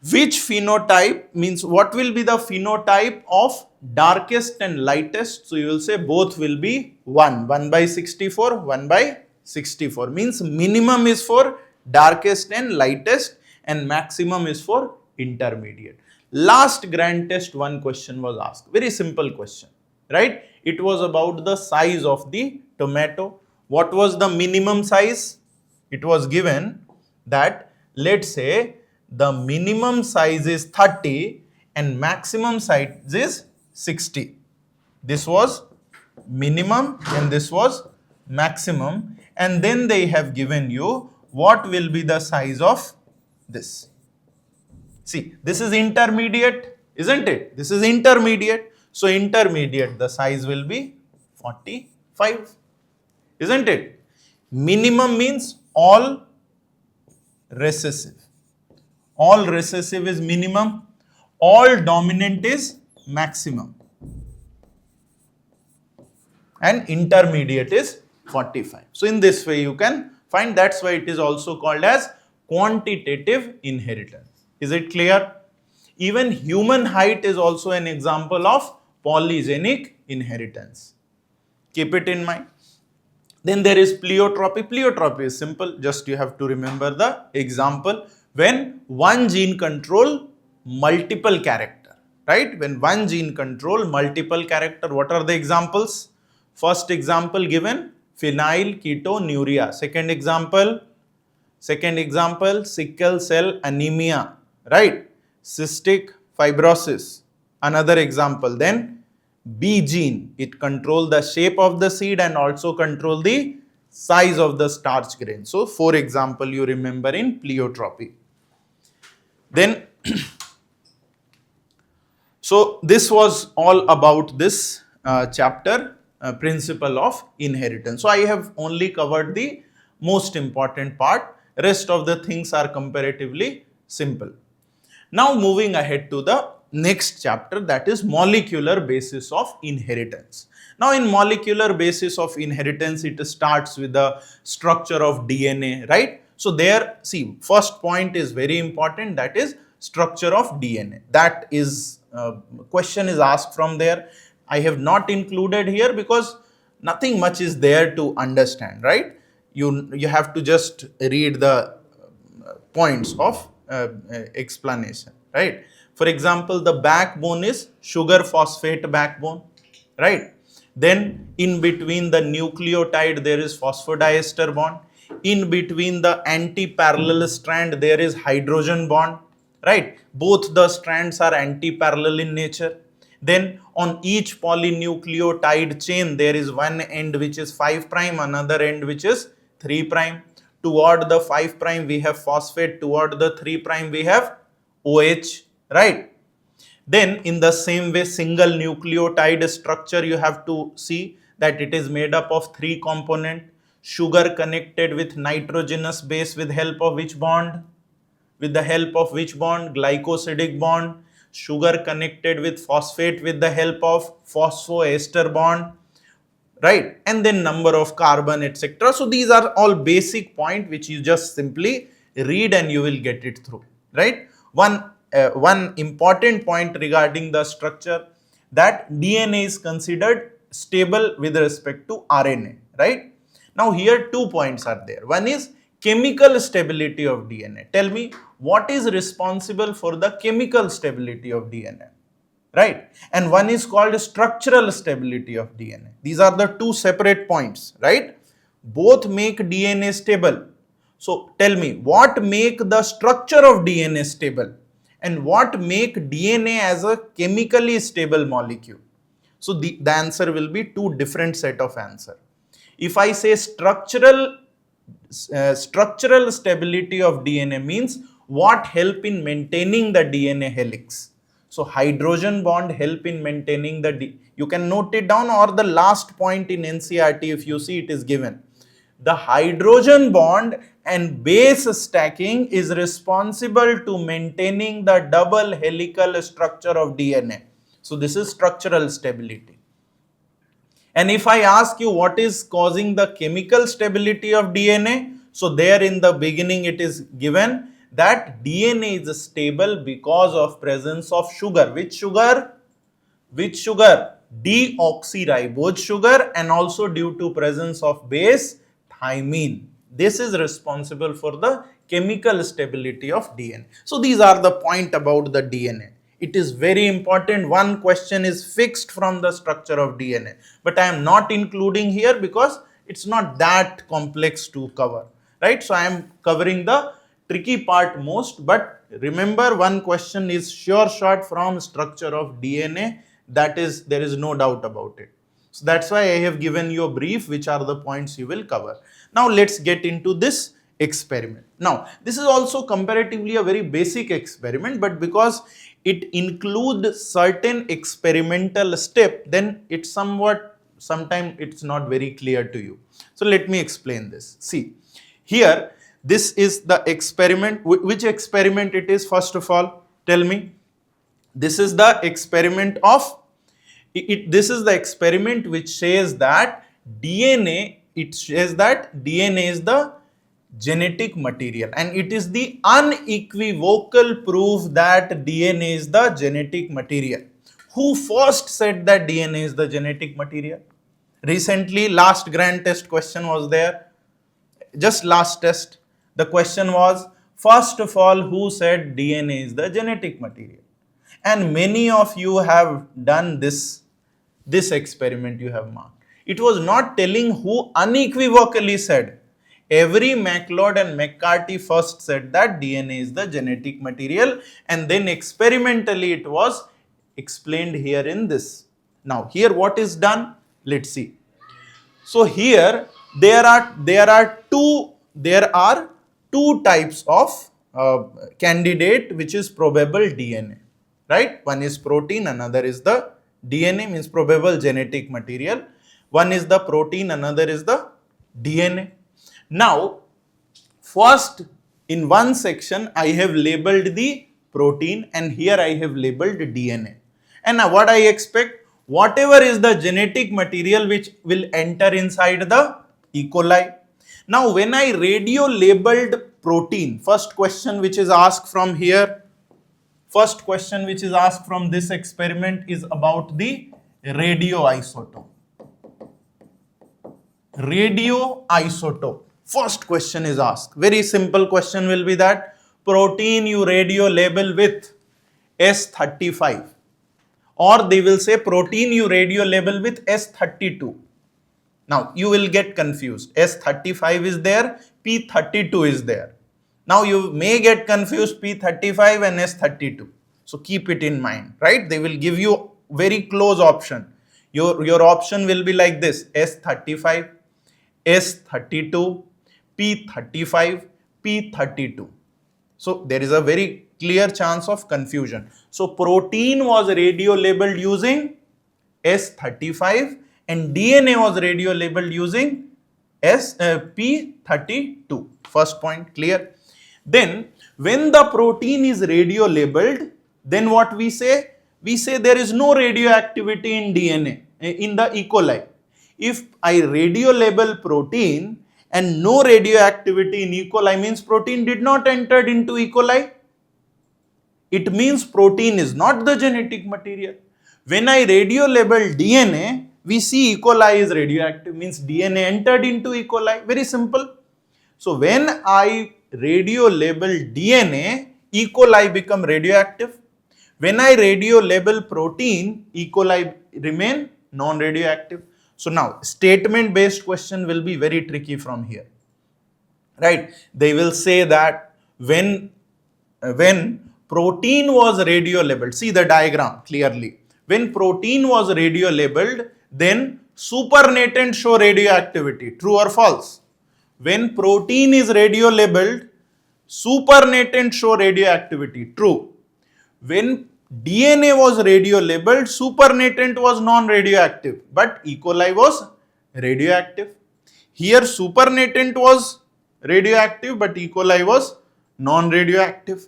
which phenotype, means what will be the phenotype of darkest and lightest? So you will say both will be 1 by 64, 1 by 64. Means minimum is for darkest and lightest and maximum is for intermediate. Last grand test one question was asked, very simple question, right? It was about the size of the tomato. What was the minimum size? It was given that, let's say, the minimum size is 30 and maximum size is 60. This was minimum and this was maximum, and then they have given you what will be the size of this. See, this is intermediate, isn't it? This is intermediate. So intermediate, the size will be 45, isn't it? Minimum means all recessive. all recessive is minimum, all dominant is maximum, and intermediate is 45. So in this way you can find, that's why it is also called as quantitative inheritance. Is it clear? Even human height is also an example of polygenic inheritance. Keep it in mind. Then there is pleiotropy. Pleiotropy is simple, just you have to remember the example when one gene control multiple character, right? When one gene control multiple character, what are the examples? First example given, phenylketonuria. Second example, sickle cell anemia, right? Cystic fibrosis. Another example, then B gene, it control the shape of the seed and also control the size of the starch grain. So, for example, you remember in pleiotropy. Then, so this was all about this chapter, principle of inheritance. So, I have only covered the most important part. Rest of the things are comparatively simple. Now, moving ahead to the next chapter, that is molecular basis of inheritance. Now in molecular basis of inheritance, it starts with the structure of DNA, right? So there, see, first point is very important, that is structure of DNA. That is, question is asked from there. I have not included here because nothing much is there to understand, right? You have to just read the points of explanation, right? For example, the backbone is sugar phosphate backbone, right? Then in between the nucleotide there is phosphodiester bond. In between the anti-parallel strand there is hydrogen bond, right? Both the strands are anti-parallel in nature. Then on each polynucleotide chain there is one end which is 5 prime, another end which is 3 prime. Toward the 5 prime we have phosphate, toward the 3 prime we have OH, right? Then in the same way, single nucleotide structure, you have to see that it is made up of 3 components. Sugar connected with nitrogenous base with help of which bond? With the help of which bond? Glycosidic bond. Sugar connected with phosphate with the help of phosphoester bond, right? And then number of carbon, etc. So these are all basic points which you just simply read and you will get it through, right? One important point regarding the structure, that DNA is considered stable with respect to RNA, right? Now here 2 points are there. One is chemical stability of DNA. Tell me what is responsible for the chemical stability of DNA, right? And one is called structural stability of DNA. These are the 2 separate points, right? Both make DNA stable. So tell me what make the structure of DNA stable and what make DNA as a chemically stable molecule. So the answer will be 2 different set of answer. If I say structural stability of DNA means what help in maintaining the DNA helix. So hydrogen bond help in maintaining the, you can note it down, or the last point in NCERT if you see it is given. The hydrogen bond and base stacking is responsible to maintaining the double helical structure of DNA. So this is structural stability. And if I ask you what is causing the chemical stability of DNA, so there in the beginning it is given that DNA is stable because of presence of sugar. Which sugar? Which sugar? Deoxyribose sugar, and also due to presence of base thymine. This is responsible for the chemical stability of DNA. So these are the point about the DNA. It is very important. One question is fixed from the structure of DNA, but I am not including here because it's not that complex to cover, right? So I am covering the tricky part most, but remember one question is sure shot from structure of DNA. That is, there is no doubt about it. So that's why I have given you a brief which are the points you will cover. Now let's get into this experiment. Now this is also comparatively a very basic experiment, but because it includes certain experimental step, then it's sometimes it's not very clear to you. So let me explain this. See, here This is the experiment. Which experiment it is, first of all? Tell me. This is the experiment of, this is the experiment which says that DNA, it says that DNA is the genetic material, and it is the unequivocal proof that DNA is the genetic material. Who first said that DNA is the genetic material? Recently, last grand test question was there. Just last test, the question was, first of all, who said DNA is the genetic material? And many of you have done this experiment you have marked. It was not telling who unequivocally said. Every MacLeod and McCarthy first said that DNA is the genetic material, and then experimentally it was explained here in this. Now here what is done? Let's see. So here there are two types of candidate which is probable DNA, right? One is protein, another is the DNA, means probable genetic material. One is the protein, another is the DNA. Now, first in one section I have labeled the protein, and here I have labeled DNA. And now what I expect, whatever is the genetic material which will enter inside the E. coli. Now when I radio labeled protein, first question which is asked from here, first question which is asked from this experiment is about the radioisotope. Radioisotope. First question is asked. Very simple question will be that protein you radio label with S35, or they will say protein you radio label with S32. Now you will get confused. S35 is there, P32 is there. Now you may get confused P35 and S32. So keep it in mind, right? They will give you very close option. Your option will be like this: S35, S32, P35, P32. So there is a very clear chance of confusion. So protein was radio labeled using S35 and DNA was radio labeled using P32. First point clear. Then when the protein is radio labeled, then what we say? We say there is no radioactivity in DNA, in the E. coli. If I radio label protein and no radioactivity in E. coli, means protein did not enter into E. coli. It means protein is not the genetic material. When I radio label DNA, we see E. coli is radioactive, means DNA entered into E. coli. Very simple. So when I radio label DNA, E. coli become radioactive. When I radio label protein, E. coli remain non-radioactive. So now statement based question will be very tricky from here, right? They will say that when protein was radio labeled, see the diagram clearly. When protein was radio labeled, then supernatant show radioactivity. True or false? When protein is radio labeled, supernatant show radioactivity. True. When DNA was radio labeled, supernatant was non-radioactive, but E. coli was radioactive. Here supernatant was radioactive, but E. coli was non-radioactive.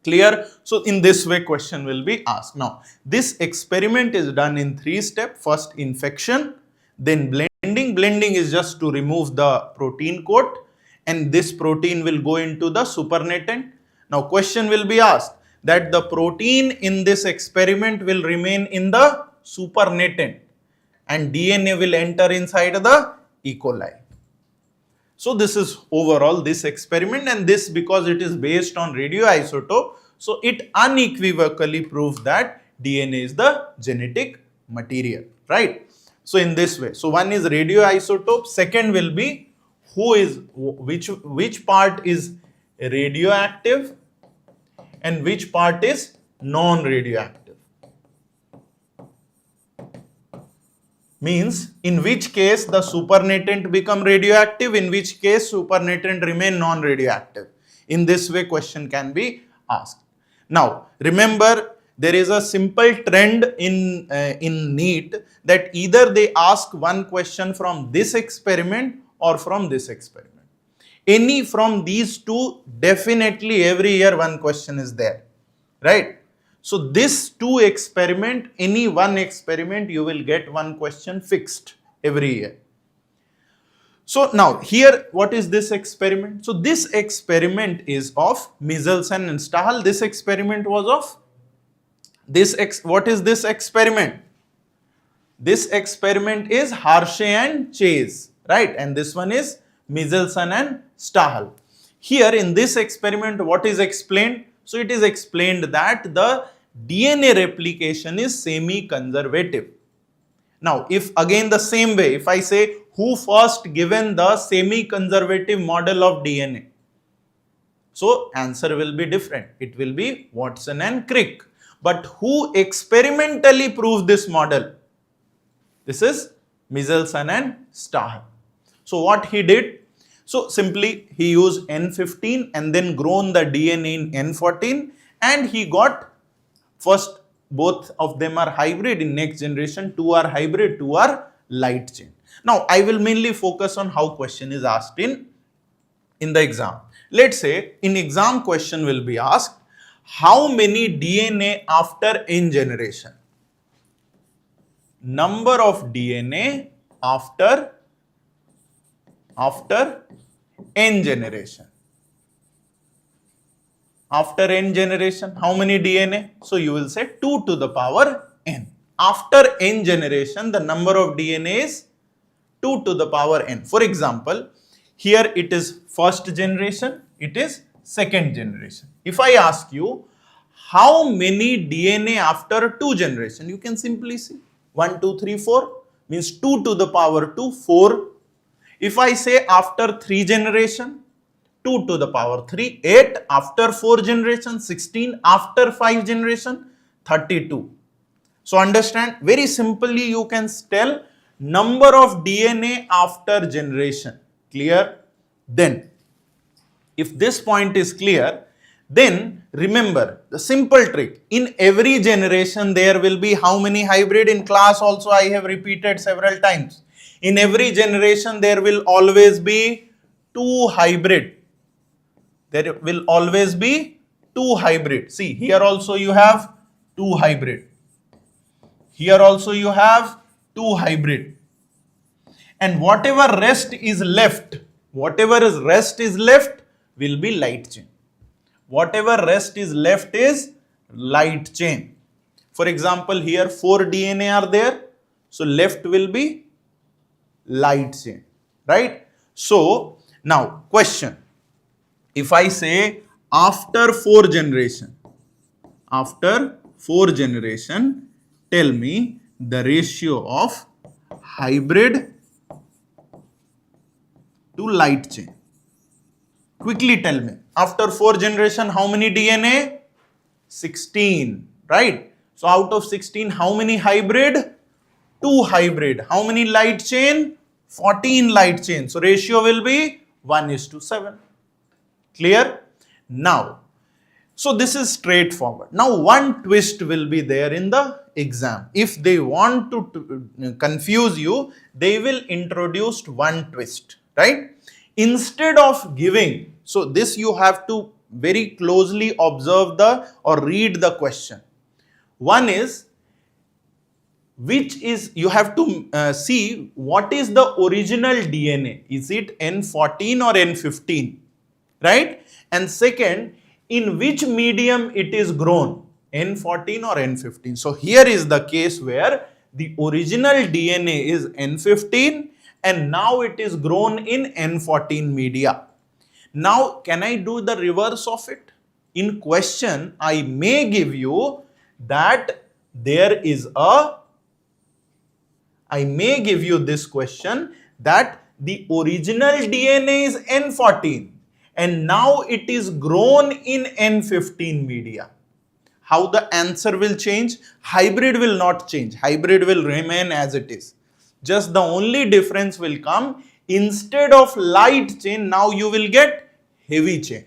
Clear? So in this way question will be asked. Now this experiment is done in 3 steps. First infection, then blending. Blending is just to remove the protein coat, and this protein will go into the supernatant. Now question will be asked that the protein in this experiment will remain in the supernatant and DNA will enter inside the E. coli. So this is overall this experiment, and this because it is based on radioisotope, so it unequivocally proves that DNA is the genetic material, right? So in this way, so one is radioisotope, second will be which part is radioactive and which part is non-radioactive. Means in which case the supernatant become radioactive, in which case supernatant remain non-radioactive. In this way question can be asked. Now remember, there is a simple trend in NEET that either they ask one question from this experiment or from this experiment. any from these two, definitely every year one question is there, right? So this two experiment, any one experiment, you will get one question fixed every year. So now here, what is this experiment? So this experiment is of Michelson and Stahl. This experiment was of what is this experiment? This experiment is Hershey and Chase, right? And this one is Michelson and Stahl. Here in this experiment, what is explained? So it is explained that the DNA replication is semi-conservative. Now, if again the same way, if I say who first given the semi-conservative model of DNA, so answer will be different. It will be Watson and Crick. But who experimentally proved this model? This is Michelson and Stahl. So what he did? So simply he used N15 and then grown the DNA in N14, and he got first both of them are hybrid. In next generation 2 are hybrid, 2 are light chain. Now I will mainly focus on how question is asked in the exam. Let's say in exam question will be asked, how many DNA after n generation? Number of DNA after n generation. After n generation, how many DNA? So you will say 2 to the power n. After n generation, the number of DNA is 2 to the power n. For example, here it is first generation, it is second generation. If I ask you, how many DNA after 2 generation? You can simply see 1, 2, 3, 4 means 2 to the power 2, 4. If I say after 3 generation, 2 to the power 3, 8, after 4 generation, 16, after 5 generation, 32. So understand, very simply you can tell number of DNA after generation. Clear? Then, if this point is clear, then remember the simple trick. In every generation there will be how many hybrid? In class also I have repeated several times. In every generation there will always be 2 hybrid. There will always be 2 hybrid. See, here also you have 2 hybrid. Here also you have 2 hybrid. And whatever rest is left will be light chain. Whatever rest is left is light chain. For example, here 4 DNA are there. So left will be light chain, right? So now question. If I say after 4 generation, tell me the ratio of hybrid to light chain. Quickly tell me, after 4 generation, how many DNA? 16, right? So out of 16, how many hybrid? 2 hybrid. How many light chain? 14 light chain. So ratio will be 1:7. Clear? Now, so this is straightforward. Now one twist will be there in the exam. If they want to confuse you, they will introduce one twist, right? Instead of giving, so this you have to very closely observe or read the question. One is, you have to see what is the original DNA. Is it N14 or N15, right? And second, in which medium it is grown, N14 or N15. So here is the case where the original DNA is N15 and now it is grown in N14 media. Now, can I do the reverse of it? In question, I may give you that I may give you this question that the original DNA is N14 and now it is grown in N15 media. How the answer will change? Hybrid will not change. Hybrid will remain as it is. Just the only difference will come, instead of light chain, now you will get heavy chain.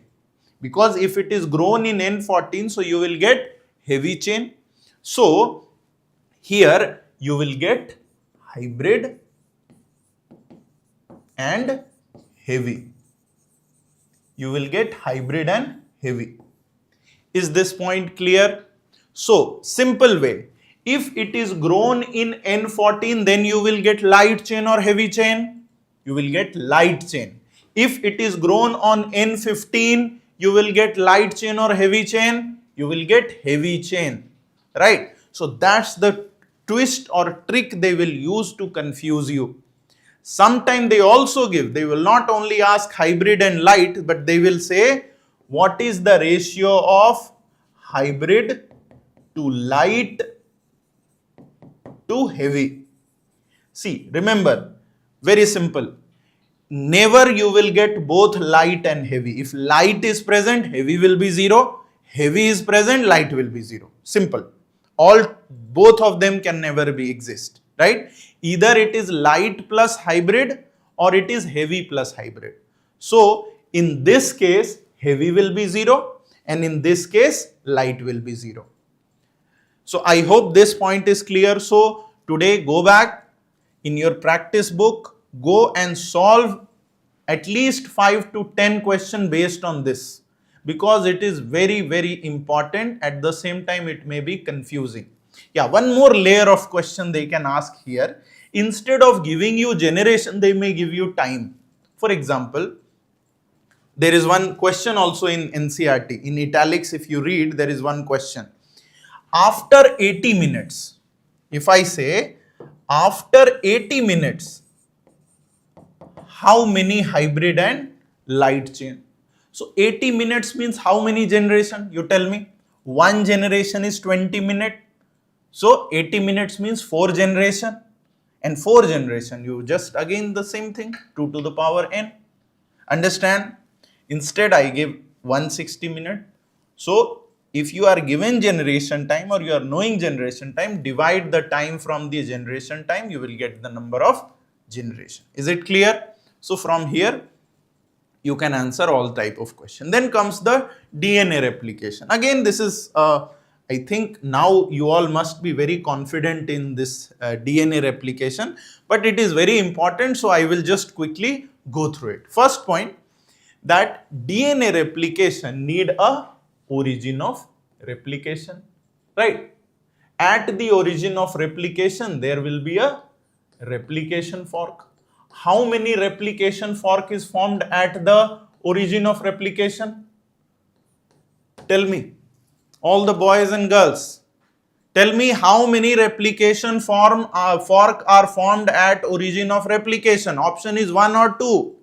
Because if it is grown in N14, so you will get heavy chain. So here you will get hybrid and heavy. you will get hybrid and heavy. Is this point clear? So, simple way. If it is grown in N14, then you will get light chain or heavy chain? You will get light chain. If it is grown on N15, you will get light chain or heavy chain? You will get heavy chain, right? So, that's the twist or trick they will use to confuse you. Sometimes they also give, they will not only ask hybrid and light, but they will say, what is the ratio of hybrid to light to heavy? See, remember, very simple. Never you will get both light and heavy. If light is present, heavy will be 0. Heavy is present, light will be 0. Simple. Both of them can never be exist, right? Either it is light plus hybrid or it is heavy plus hybrid. So, in this case, heavy will be 0 and in this case, light will be 0. So, I hope this point is clear. So, today go back in your practice book, go and solve at least 5 to 10 questions based on this, because it is very, very important. At the same time, it may be confusing. Yeah, one more layer of question they can ask here. Instead of giving you generation, they may give you time. For example, there is one question also in NCERT. In italics, if you read, there is one question. After 80 minutes, if I say, after 80 minutes, how many hybrid and light chain? So 80 minutes means how many generation? You tell me. One generation is 20 minutes. So 80 minutes means 4 generation. And 4 generation, you just again the same thing, 2 to the power n. Understand? Instead I give 160 minutes. So if you are given generation time or you are knowing generation time, divide the time from the generation time, you will get the number of generation. Is it clear? So from here, you can answer all type of question. Then comes the DNA replication. Again, this is, I think now you all must be very confident in this DNA replication, but it is very important. So I will just quickly go through it. First point, that DNA replication need a origin of replication, right? At the origin of replication, there will be a replication fork. How many replication fork is formed at the origin of replication? Tell me, all the boys and girls, tell me how many replication fork are formed at origin of replication. Option is 1 or 2.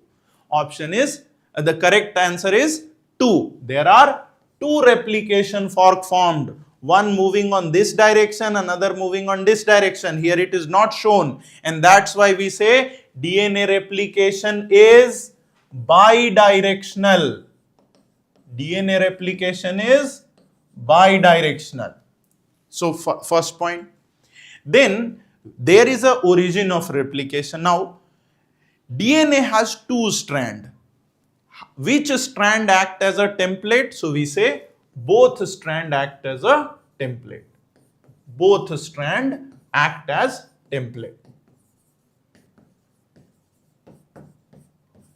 Option is, the correct answer is 2. There are 2 replication fork formed. One moving on this direction, another moving on this direction. Here it is not shown, and that's why we say DNA replication is bidirectional. DNA replication is bidirectional. So first point. Then there is a origin of replication. Now DNA has 2 strands. Which strand act as a template? So we say both strand act as a template. Both strand act as template.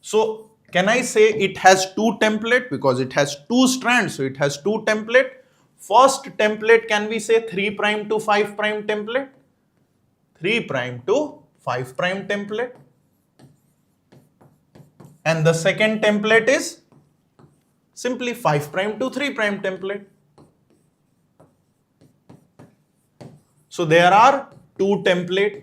So can I say it has 2 template? Because it has 2 strands, so it has 2 template. First template, can we say 3' to 5' template? 3' to 5' template. And the second template is simply 5' to 3' template. So there are 2 templates.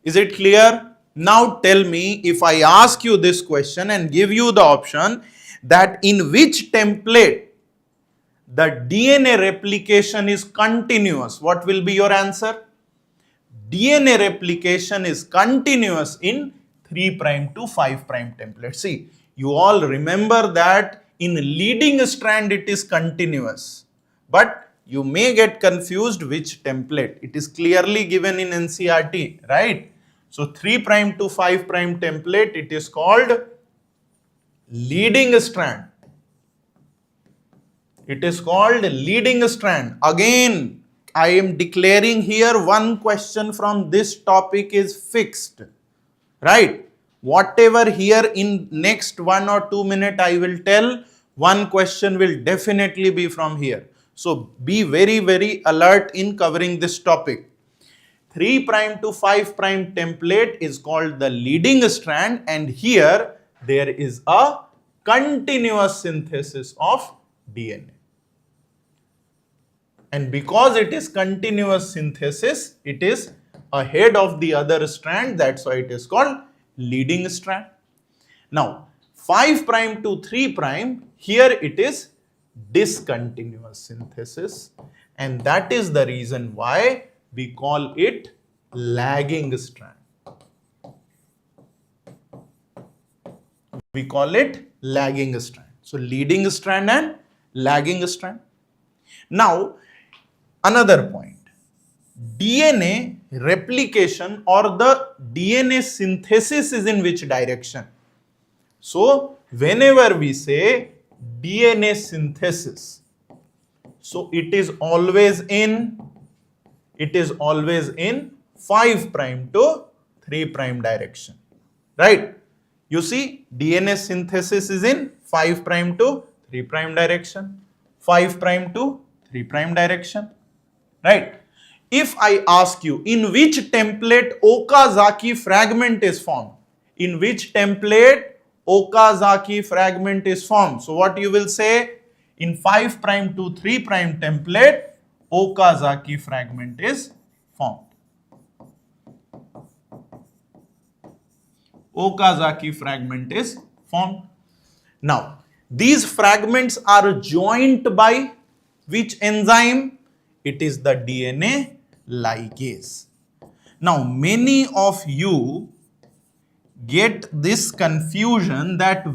Is it clear? Now tell me, if I ask you this question and give you the option that in which template the DNA replication is continuous, what will be your answer? DNA replication is continuous in 3' to 5' template. See, you all remember that in leading strand it is continuous, but you may get confused which template. It is clearly given in NCERT, right? So 3' to 5' template, it is called leading strand. It is called leading strand. Again, I am declaring here one question from this topic is fixed, right? Whatever here in next 1 or 2 minutes I will tell, one question will definitely be from here. So be very, very alert in covering this topic. 3' to 5' template is called the leading strand, and here there is a continuous synthesis of DNA. And because it is continuous synthesis, it is ahead of the other strand, that's why it is called leading strand. Now 5' to 3', here it is discontinuous synthesis, and that is the reason why we call it lagging strand. We call it lagging strand. So leading strand and lagging strand. Now another point, DNA replication or the DNA synthesis is in which direction? So whenever we say DNA synthesis, so it is always in 5' to 3' direction, right? You see, DNA synthesis is in 5' to 3' direction, 5' to 3' direction, right? If I ask you in which template Okazaki fragment is formed, in which template Okazaki fragment is formed, so what you will say? In 5' to 3' template, Okazaki fragment is formed. Okazaki fragment is formed. Now, these fragments are joined by which enzyme? It is the DNA ligase. Now, many of you get this confusion that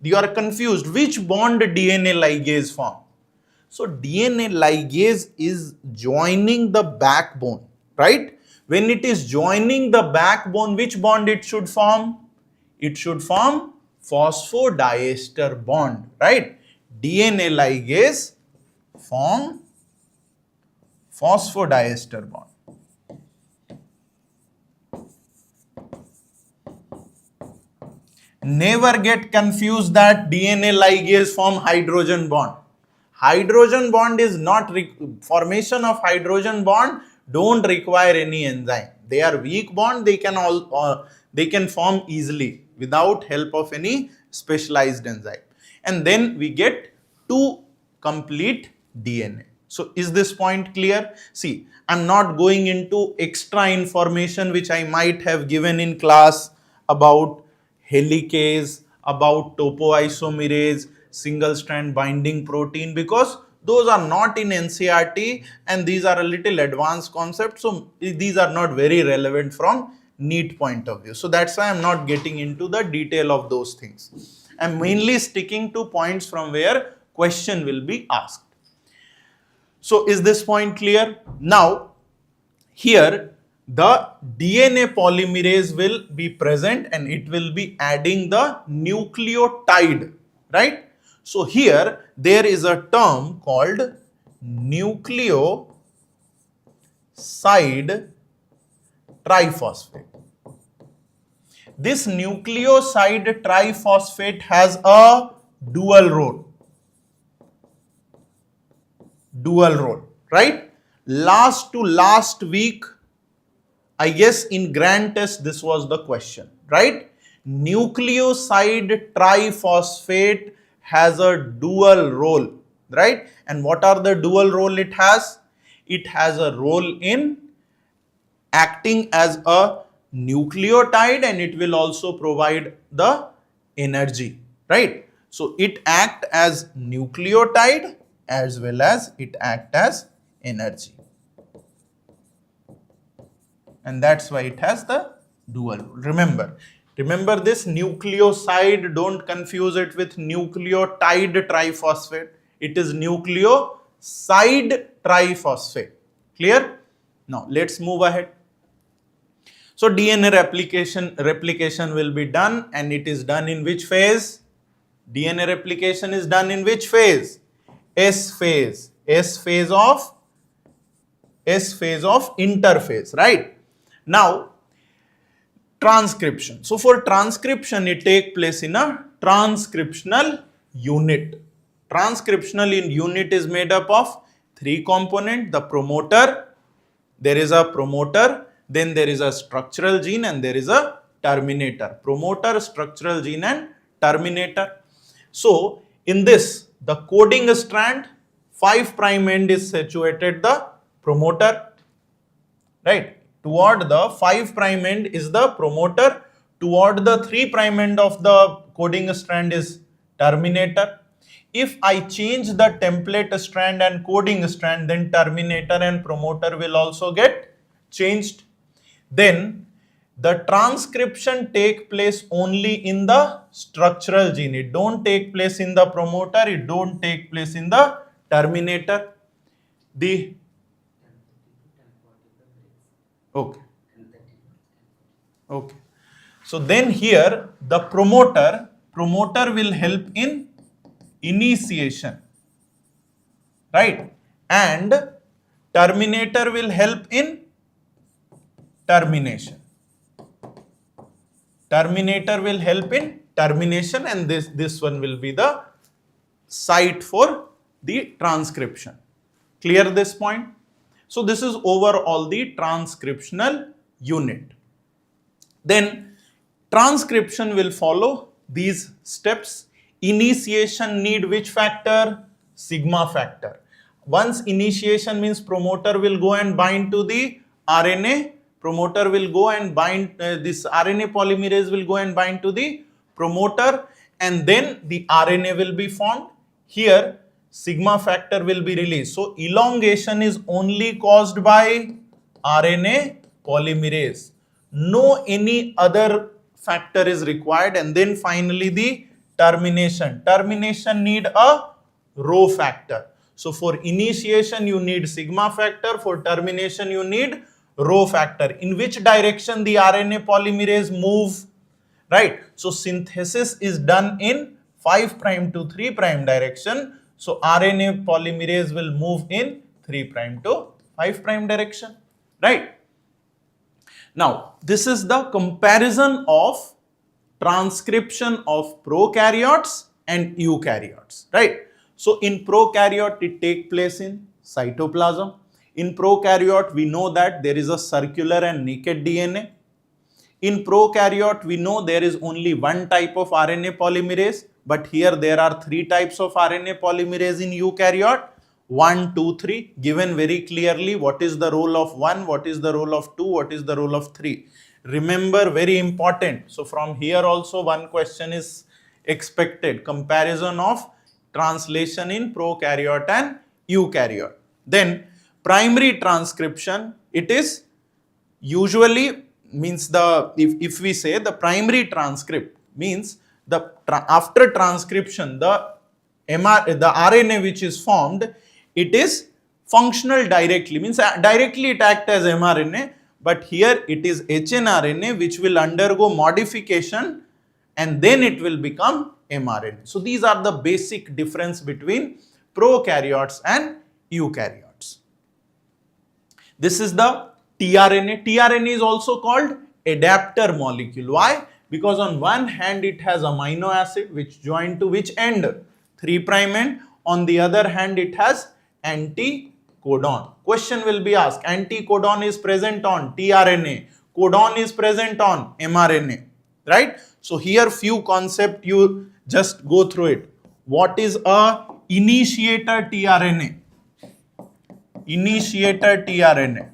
you are confused, which bond DNA ligase form? So DNA ligase is joining the backbone, right? When it is joining the backbone, which bond it should form? It should form phosphodiester bond, right? DNA ligase form phosphodiester bond. Never get confused that DNA ligase form hydrogen bond. Hydrogen bond is not, formation of hydrogen bond don't require any enzyme. They are weak bond, they can form easily without help of any specialized enzyme. And then we get 2 complete DNA. So is this point clear? See, I'm not going into extra information which I might have given in class about helicase, about topoisomerase, single strand binding protein, because those are not in NCERT and these are a little advanced concepts. So these are not very relevant from NEET point of view. So that's why I'm not getting into the detail of those things. I'm mainly sticking to points from where question will be asked. So is this point clear? Now here the DNA polymerase will be present and it will be adding the nucleotide, right? So here there is a term called nucleoside triphosphate. This nucleoside triphosphate has a dual role, right? Last week, I guess in grand test this was the question, right? Nucleoside triphosphate has a dual role, right? And what are the dual role it has? It has a role in acting as a nucleotide and it will also provide the energy, right? So it acts as nucleotide as well as it acts as energy. And that's why it has the dual role. Remember this nucleoside, don't confuse it with nucleotide triphosphate. It is nucleoside triphosphate. Clear? Now let's move ahead. So DNA replication will be done, and it is done in which phase? DNA replication is done in which phase? S phase. S phase of interphase, right? Now Transcription. So for transcription, it takes place in a transcriptional unit. Transcriptional unit is made up of three components: the promoter, there is a promoter, then there is a structural gene, and there is a terminator. Promoter, structural gene, and terminator. So in this, the coding strand 5' end is situated the promoter, right? Toward the 5' end is the promoter, toward the 3' end of the coding strand is terminator. If I change the template strand and coding strand, then terminator and promoter will also get changed. Then the transcription take place only in the structural gene. It don't take place in the promoter, it don't take place in the terminator. The okay. Okay. So then here the promoter will help in initiation, right? And terminator will help in termination. Terminator will help in termination, and this one will be the site for the transcription. Clear this point? So this is overall the transcriptional unit. Then transcription will follow these steps. Initiation need which factor? Sigma factor. Once initiation means promoter will go and bind to the RNA, promoter will go and bind, this RNA polymerase will go and bind to the promoter, and then the RNA will be formed. Here sigma factor will be released. So elongation is only caused by RNA polymerase. No any other factor is required. And then finally the termination. Termination need a rho factor. So for initiation you need sigma factor, for termination you need rho factor. In which direction the RNA polymerase move? Right. So synthesis is done in 5' to 3' direction. So RNA polymerase will move in 3' to 5' direction. Right. Now this is the comparison of transcription of prokaryotes and eukaryotes. Right. So in prokaryote it takes place in cytoplasm. In prokaryote we know that there is a circular and naked DNA. In prokaryote we know there is only one type of RNA polymerase, but here there are three types of RNA polymerase in eukaryote. 1, 2, 3, given very clearly what is the role of 1, what is the role of 2, what is the role of 3. Remember, very important. So from here also one question is expected. Comparison of translation in prokaryote and eukaryote. Then primary transcription, it is usually means if we say the primary transcript means after transcription the RNA which is formed, it is functional directly, means directly it acts as mRNA, but here it is hnRNA which will undergo modification and then it will become mRNA. So these are the basic difference between prokaryotes and eukaryotes. This is the tRNA. tRNA is also called adapter molecule. Why? Because on one hand it has amino acid which join to which end? 3' end. On the other hand it has anticodon. Question will be asked, anticodon is present on tRNA, codon is present on mRNA, right? So here few concept you just go through it. What is a initiator tRNA? Initiator tRNA.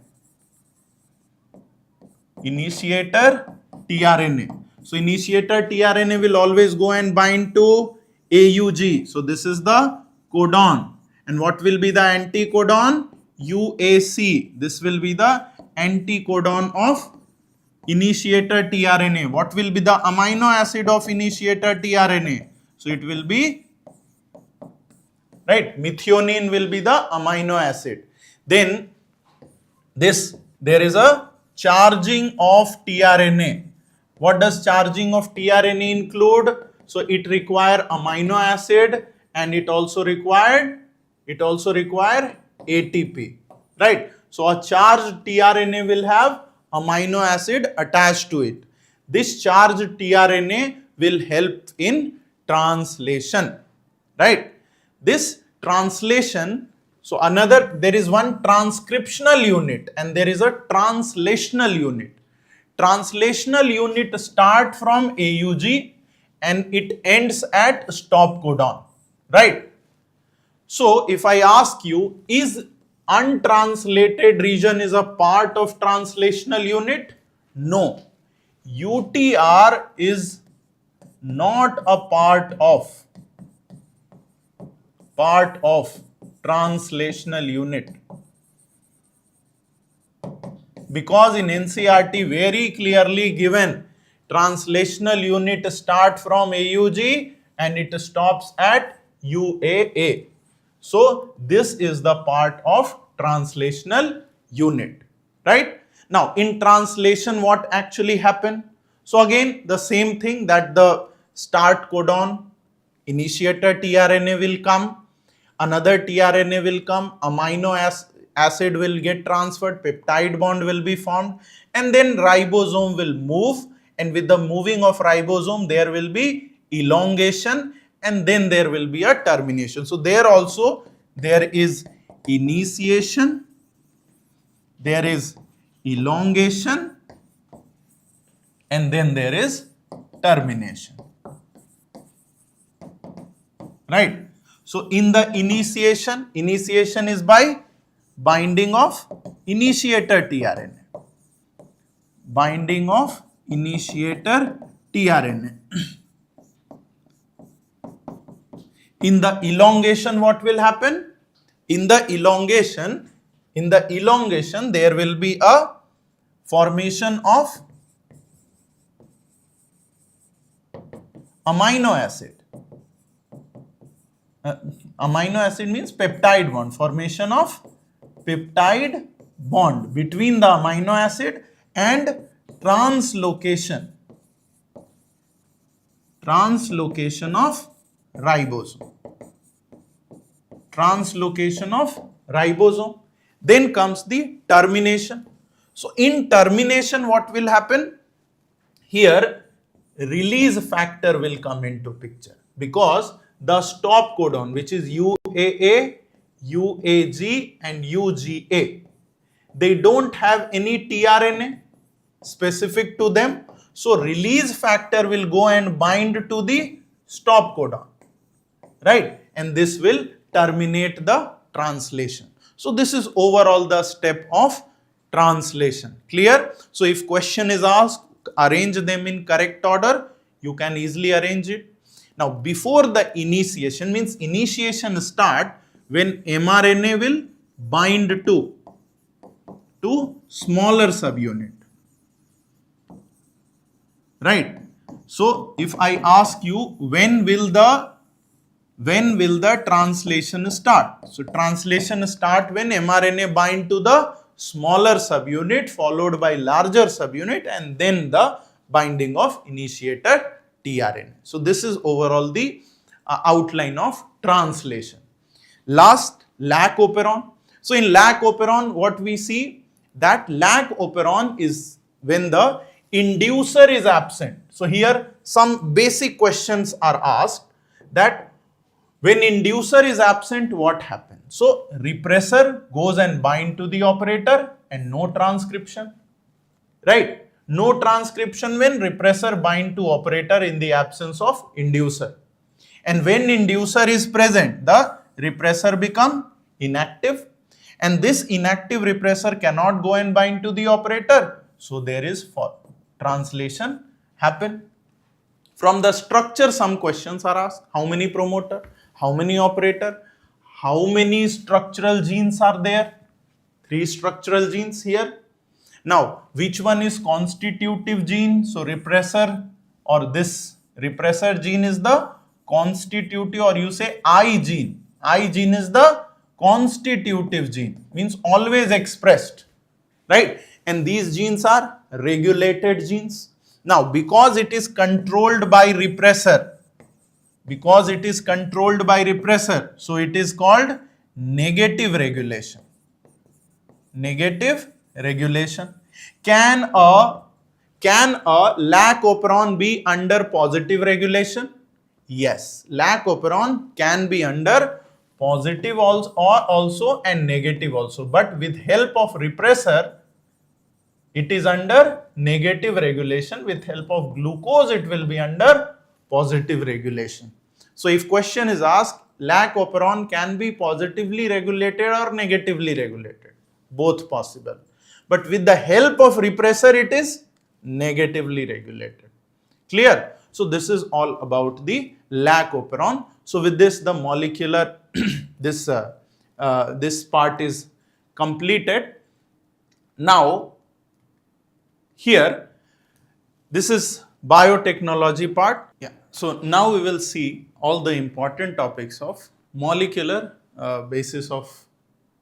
Initiator tRNA. So initiator tRNA will always go and bind to AUG. So this is the codon. And what will be the anticodon? UAC. This will be the anticodon of initiator tRNA. What will be the amino acid of initiator tRNA? So it will be, right, methionine will be the amino acid. Then there is a charging of tRNA. What does charging of tRNA include? So it require amino acid and it also require ATP, right? So a charged tRNA will have amino acid attached to it. this charged tRNA will help in translation, right? This translation, so there is one transcriptional unit and there is a translational unit. Translational unit start from AUG and it ends at stop codon, right? So if I ask you, is untranslated region is a part of translational unit? No. UTR is not a part of translational unit, because in NCERT very clearly given translational unit start from AUG and it stops at UAA. So this is the part of translational unit, right? Now in translation what actually happened? So again the same thing, that the start codon, initiator tRNA will come, another tRNA will come, amino acid will get transferred, peptide bond will be formed, and then ribosome will move, and with the moving of ribosome there will be elongation and then there will be a termination. So there also there is initiation, there is elongation, and then there is termination, right? So in the initiation is by binding of initiator tRNA, binding of initiator tRNA. In the elongation what will happen? In the elongation there will be a formation of amino acid. Amino acid means peptide bond, formation of peptide bond between the amino acid and translocation of ribosome. Translocation of ribosome. Then comes the termination. So in termination what will happen? Here release factor will come into picture, because the stop codon, which is UAA, UAG and UGA, they don't have any tRNA specific to them. So release factor will go and bind to the stop codon, right? And this will terminate the translation. So this is overall the step of translation. Clear? So if question is asked, arrange them in correct order, you can easily arrange it. Now before the initiation, means initiation start when mRNA will bind to smaller subunit, right? So if I ask you, when will the translation start? So translation start when mRNA bind to the smaller subunit followed by larger subunit and then the binding of initiator tRNA. So this is overall the outline of translation. Last, lac operon. So in lac operon what we see, that lac operon is when the inducer is absent. So here some basic questions are asked, that when inducer is absent what happens? So repressor goes and bind to the operator and no transcription, right? No transcription when repressor bind to operator in the absence of inducer. And when inducer is present, the repressor become inactive, and this inactive repressor cannot go and bind to the operator. So there is translation happen. From the structure some questions are asked. How many promoter? How many operator? How many structural genes are there? 3 structural genes here. Now, which one is constitutive gene? So, repressor, or this repressor gene is the constitutive, or you say I gene. I gene is the constitutive gene, means always expressed, right? And these genes are regulated genes. Now, because it is controlled by repressor, so it is called negative regulation. Negative regulation. Can a Can a lac operon be under positive regulation? Yes, lac operon can be under positive also, or also and negative also, but with help of repressor it is under negative regulation. With help of glucose it will be under positive regulation. So if question is asked, lac operon can be positively regulated or negatively regulated, both possible, but with the help of repressor it is negatively regulated. Clear? So this is all about the lac operon. So with this the molecular this part is completed. Now here this is biotechnology part. Yeah. So now we will see all the important topics of molecular basis of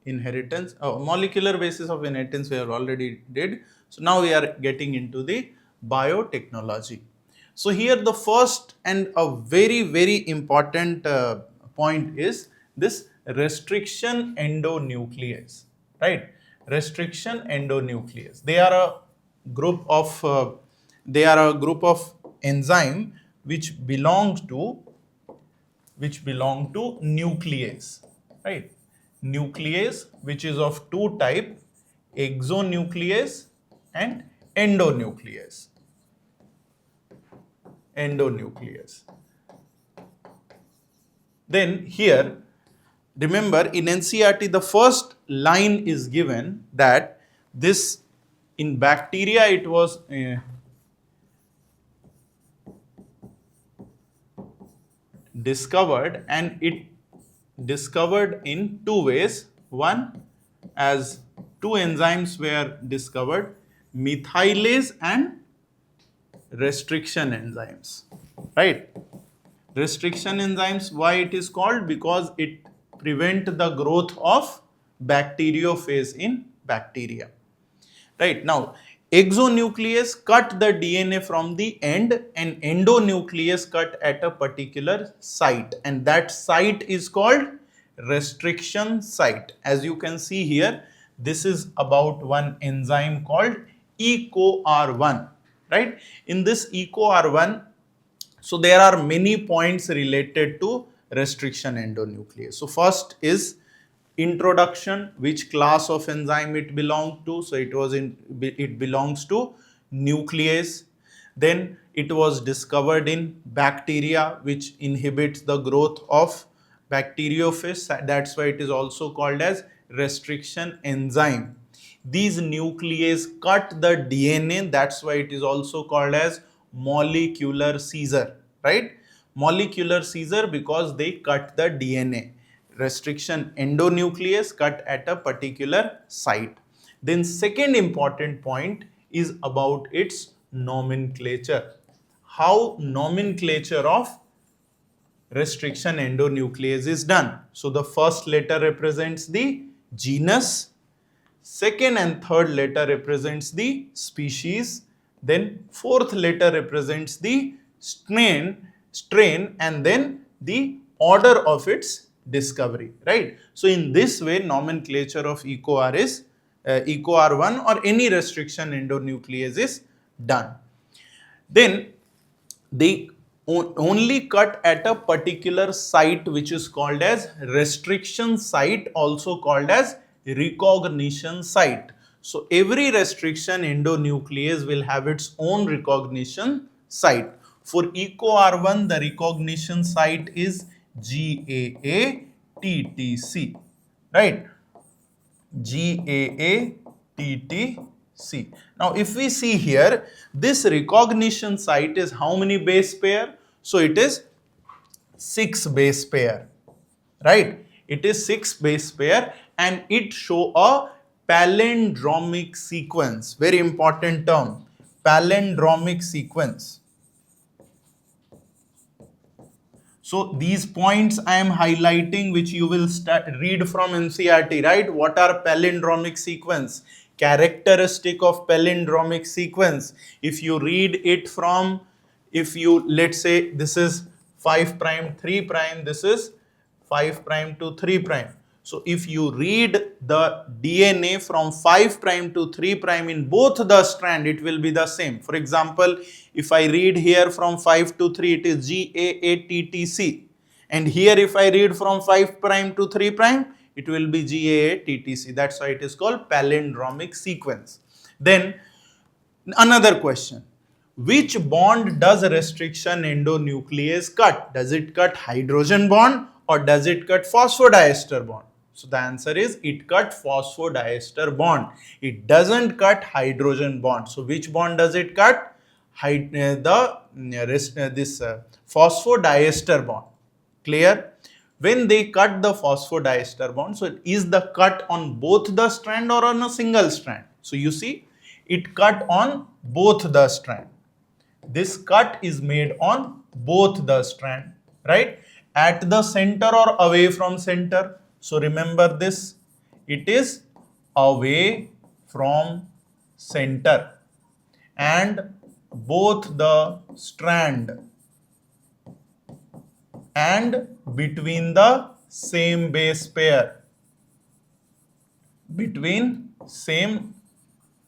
inheritance. Molecular basis of inheritance we have already did. So now we are getting into the biotechnology. So here the first and a very important point is this restriction endonuclease, right? Restriction endonuclease. They are a group of enzyme which belong to nuclease, right? Nuclease which is of two type, exonuclease and endonuclease. Then here remember in NCERT the first line is given that this in bacteria it was discovered, and it discovered in two ways. One, as two enzymes were discovered, methylase and restriction enzymes, right? Restriction enzymes, why it is called? Because it prevent the growth of bacteriophage in bacteria, right? Now exonuclease cut the DNA from the end, and endonuclease cut at a particular site, and that site is called restriction site. As you can see here, this is about one enzyme called EcoR1, right? In this EcoR1, so there are many points related to restriction endonuclease. So first is introduction, which class of enzyme it belonged to. So it belongs to nuclease. Then it was discovered in bacteria, which inhibits the growth of bacteriophage. That's why it is also called as restriction enzyme. These nuclease cut the DNA. That's why it is also called as molecular seizure, right? Molecular seizure because they cut the DNA. Restriction endonuclease cut at a particular site. Then second important point is about its nomenclature. How nomenclature of restriction endonuclease is done. So the first letter represents the genus, second and third letter represents the species, then fourth letter represents the strain, and then the order of its discovery, right? So in this way nomenclature of EcoR is EcoR1 or any restriction endonuclease is done. Then they only cut at a particular site which is called as restriction site, also called as recognition site. So every restriction endonuclease will have its own recognition site. For EcoR1 the recognition site is GAA-TTC, right? GAA-TTC. Now if we see here, this recognition site is how many base pair? So it is 6 base pair, right? It is 6 base pair, and it show a palindromic sequence. Very important term, palindromic sequence. So these points I am highlighting, which you will read from NCERT, right? What are palindromic sequence? Characteristic of palindromic sequence. If you read it from, let's say this is 5 prime 3 prime, this is 5 prime to 3 prime. So if you read the DNA from 5 prime to 3 prime in both the strand, it will be the same. For example, if I read here from 5 to 3, it is GAATTC. And here if I read from 5 prime to 3 prime, it will be GAATTC. That's why it is called palindromic sequence. Then another question. Which bond does restriction endonuclease cut? Does it cut hydrogen bond or does it cut phosphodiester bond? So the answer is it cut phosphodiester bond. It doesn't cut hydrogen bond. So which bond does it cut? Phosphodiester bond. Clear? When they cut the phosphodiester bond, so is the cut on both the strand or on a single strand? So you see, it cut on both the strand. This cut is made on both the strand, right? At the center or away from center. So remember this, it is away from center and both the strand and between the same base pair. Between same,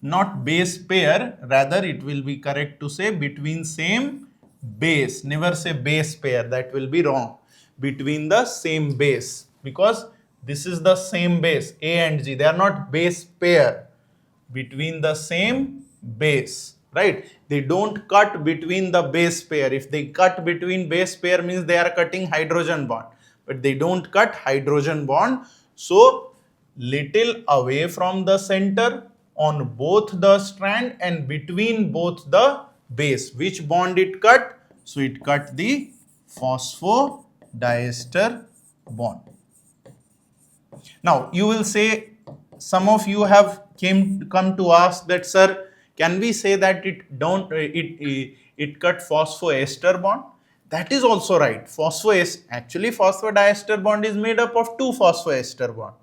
not base pair, rather it will be correct to say between same base. Never say base pair, that will be wrong. Between the same base, because this is the same base, A and G, they are not base pair. Between the same base, right? They don't cut between the base pair. If they cut between base pair, means they are cutting hydrogen bond, but they don't cut hydrogen bond. So little away from the center, on both the strand and between both the base. Which bond it cut? So it cut the phosphodiester bond. Now you will say, some of you have come to ask that, sir, can we say that it cut phosphoester bond? That is also right. Actually phosphodiester bond is made up of 2 phosphoester bond.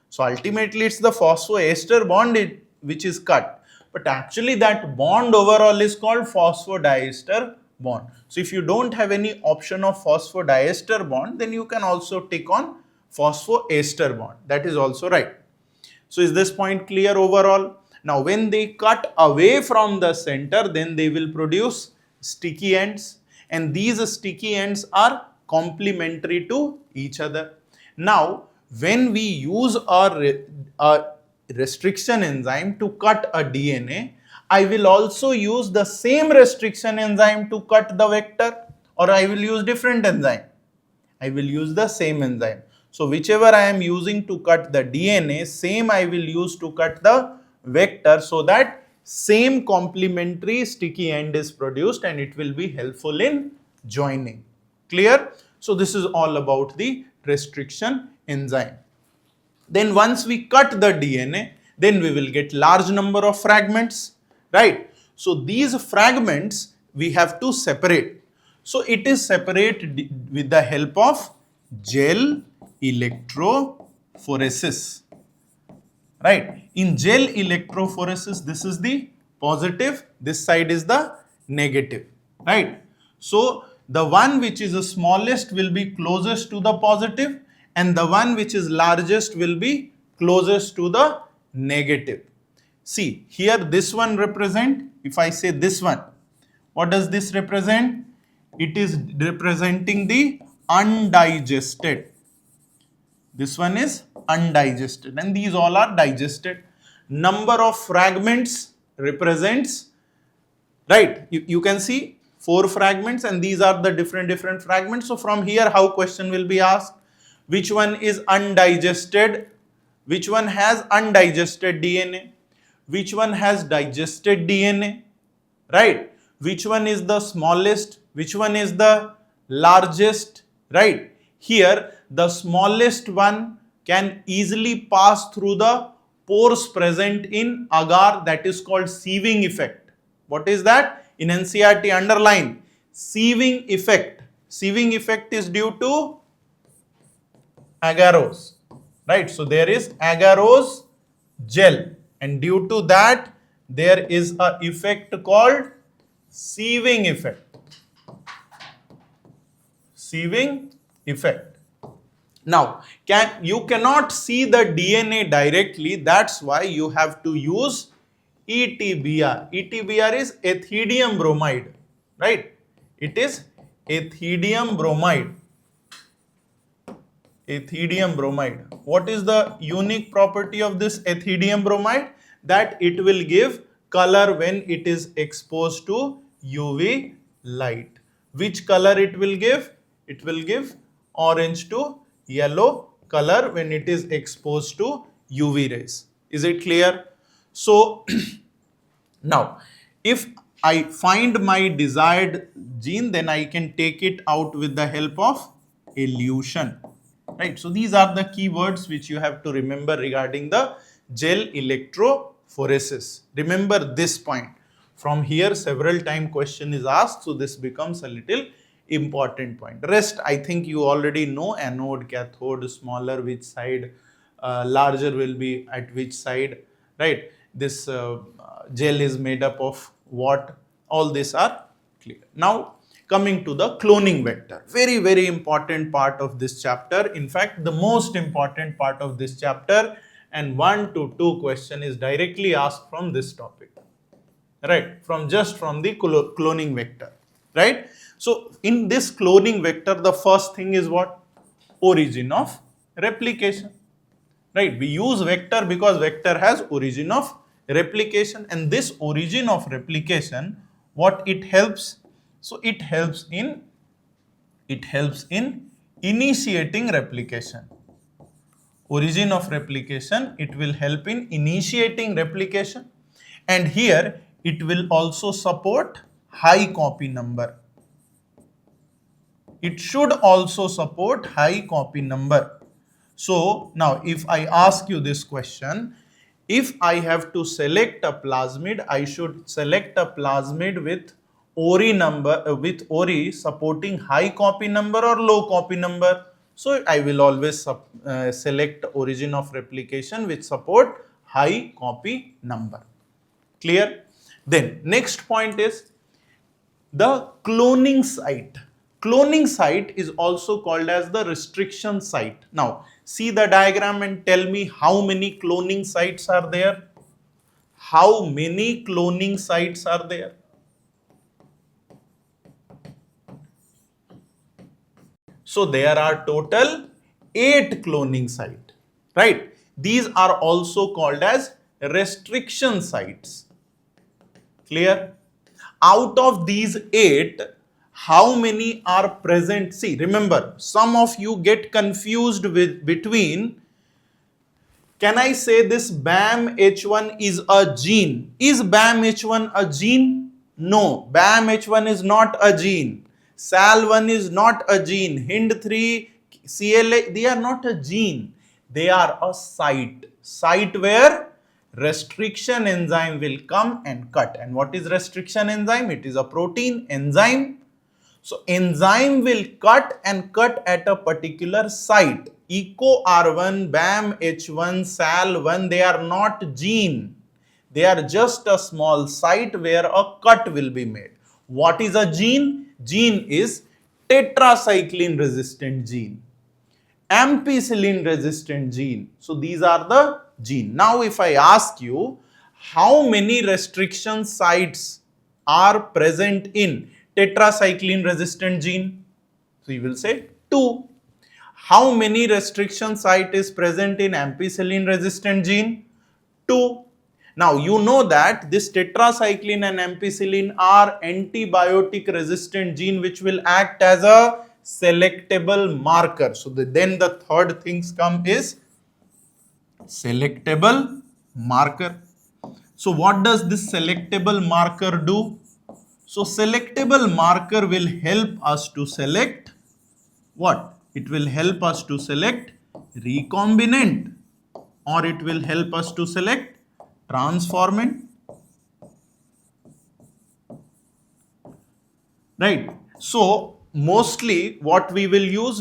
So ultimately it's the phosphoester bond which is cut, but actually that bond overall is called phosphodiester bond. So if you don't have any option of phosphodiester bond, then you can also take on phosphoester bond. That is also right. So is this point clear overall? Now when they cut away from the center, then they will produce sticky ends, and these sticky ends are complementary to each other. Now when we use a restriction enzyme to cut a DNA, I will also use the same restriction enzyme to cut the vector, or I will use different enzyme. I will use the same enzyme. So whichever I am using to cut the DNA, same I will use to cut the vector, so that same complementary sticky end is produced and it will be helpful in joining. Clear? So this is all about the restriction enzyme. Then once we cut the DNA, then we will get large number of fragments, right? So these fragments we have to separate. So it is separated with the help of gel electrophoresis, right? In gel electrophoresis, this is the positive, this side is the negative, right? So the one which is the smallest will be closest to the positive, and the one which is largest will be closest to the negative. See, here this one represent, if I say this one, what does this represent? It is representing the undigested. This one is undigested and these all are digested. Number of fragments represents, right? You can see 4 fragments and these are the different fragments. So from here how question will be asked? Which one is undigested? Which one has undigested DNA? Which one has digested DNA? Right? Which one is the smallest? Which one is the largest? Right? Here the smallest one can easily pass through the pores present in agar, that is called sieving effect. What is that? In NCERT underline sieving effect. Sieving effect is due to agarose, right? So there is agarose gel and due to that there is a effect called sieving effect. Sieving effect. Now, you cannot see the DNA directly. That's why you have to use ETBR. ETBR is ethidium bromide, right? It is ethidium bromide. Ethidium bromide. What is the unique property of this ethidium bromide? That it will give color when it is exposed to UV light. Which color it will give? It will give orange to yellow color when it is exposed to UV rays. Is it clear? So now, if I find my desired gene, then I can take it out with the help of elution. Right. So these are the keywords which you have to remember regarding the gel electrophoresis. Remember this point. From here, several time question is asked, so this becomes a little important point. Rest, I think you already know: anode, cathode, smaller which side, larger will be at which side, right? This gel is made up of what? All these are clear. Now, coming to the cloning vector, very important part of this chapter. In fact, the most important part of this chapter, and 1 to 2 question is directly asked from this topic, right? From the cloning vector, right? So in this cloning vector, the first thing is what? Origin of replication, right? We use vector because vector has origin of replication, and this origin of replication, what it helps? So it helps in initiating replication. Origin of replication, it will help in initiating replication, and here it will also support high copy number. It should also support high copy number. So now if I ask you this question, if I have to select a plasmid, I should select a plasmid with ORI number, with ORI supporting high copy number or low copy number. So I will always select origin of replication which support high copy number. Clear? Then next point is the cloning site. Cloning site is also called as the restriction site. Now see the diagram and tell me how many cloning sites are there. How many cloning sites are there? So there are total 8 cloning sites, right? These are also called as restriction sites. Clear? Out of these 8, how many are present? See, remember, some of you get confused with between, can I say this BAM H1 is a gene? Is BAM H1 a gene? No, BAM H1 is not a gene. SAL1 is not a gene. HIND3, CLA, they are not a gene. They are a site. Site where restriction enzyme will come and cut. And what is restriction enzyme? It is a protein enzyme. So enzyme will cut and cut at a particular site. ECO R1, BAM H1, SAL1, they are not gene. They are just a small site where a cut will be made. What is a gene? Gene is tetracycline resistant gene, ampicillin resistant gene. So these are the gene. Now if I ask you how many restriction sites are present in tetracycline resistant gene, so you will say 2. How many restriction site is present in ampicillin resistant gene? 2. Now you know that this tetracycline and ampicillin are antibiotic resistant gene which will act as a selectable marker. So then the third things come is selectable marker. So what does this selectable marker do? So selectable marker will help us to select what? It will help us to select recombinant, or it will help us to select transformant, right? So mostly what we will use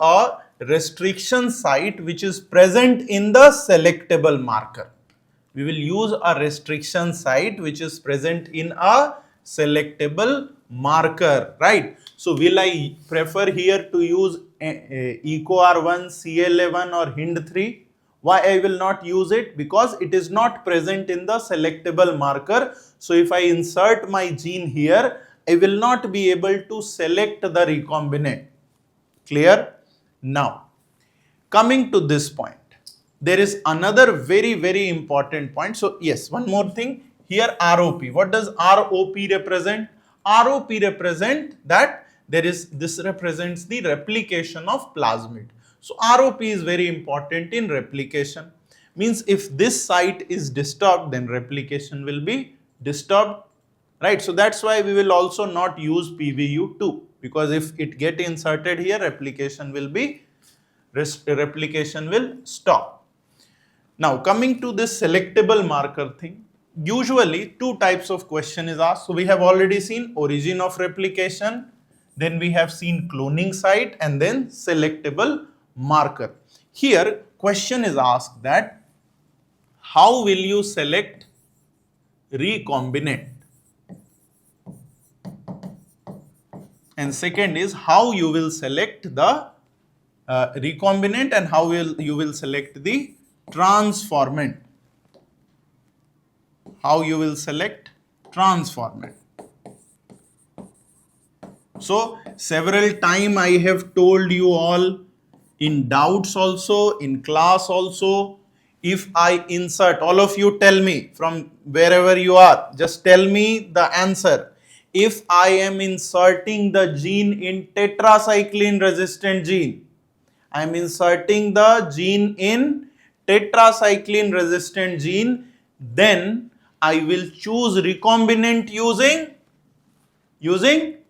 a restriction site which is present in the selectable marker. We will use a restriction site which is present in a selectable marker, right? So will I prefer here to use EcoR1, CLA1 or HIND3? Why I will not use it? Because it is not present in the selectable marker. So if I insert my gene here, I will not be able to select the recombinant. Clear? Now, coming to this point, there is another very important point. So yes, one more thing here, ROP. What does ROP represent? ROP represent that this represents the replication of plasmid. So ROP is very important in replication. Means if this site is disturbed, then replication will be disturbed, right? So that's why we will also not use PVU2, because if it get inserted here, replication will stop. Now coming to this selectable marker thing, usually two types of question is asked. So we have already seen origin of replication, then we have seen cloning site, and then selectable marker. Here question is asked that how will you select recombinant, and second is how you will select the recombinant and how you will select the transformant. How you will select transformant. So several times I have told you all in doubts also, in class also, if I insert, all of you tell me from wherever you are, just tell me the answer. If I am inserting the gene in tetracycline resistant gene, I am inserting the gene in tetracycline resistant gene, then I will choose recombinant using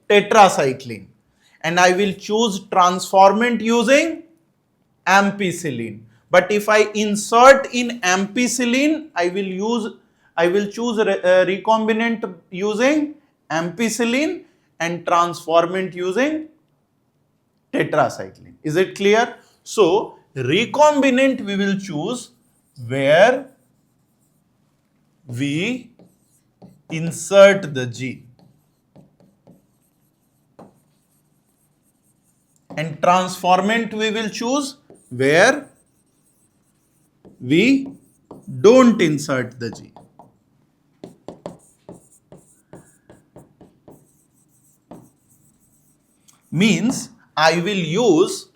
tetracycline, and I will choose transformant using ampicillin. But if I insert in ampicillin, I will choose recombinant using ampicillin and transformant using tetracycline. Is it clear? So recombinant we will choose where we insert the gene, and transformant we will choose where we don't insert the gene. Means I will use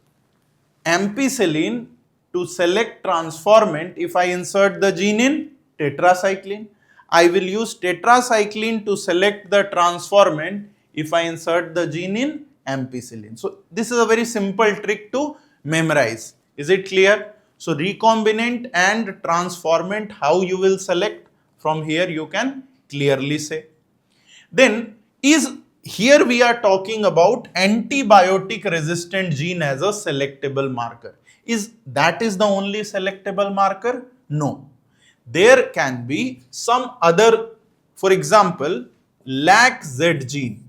ampicillin to select transformant if I insert the gene in tetracycline. I will use tetracycline to select the transformant if I insert the gene in ampicillin. So this is a very simple trick to memorize. Is it clear? So recombinant and transformant, how you will select, from here you can clearly say. Then here we are talking about antibiotic resistant gene as a selectable marker. That is the only selectable marker? No. There can be some other, for example, LAC-Z gene.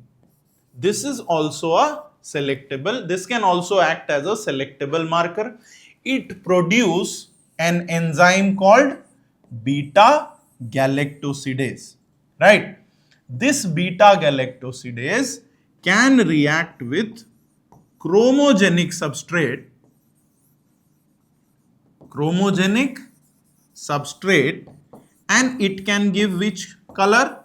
This is also a selectable, this can also act as a selectable marker. It produces an enzyme called beta galactosidase, right? This beta galactosidase can react with chromogenic substrate, and it can give which color?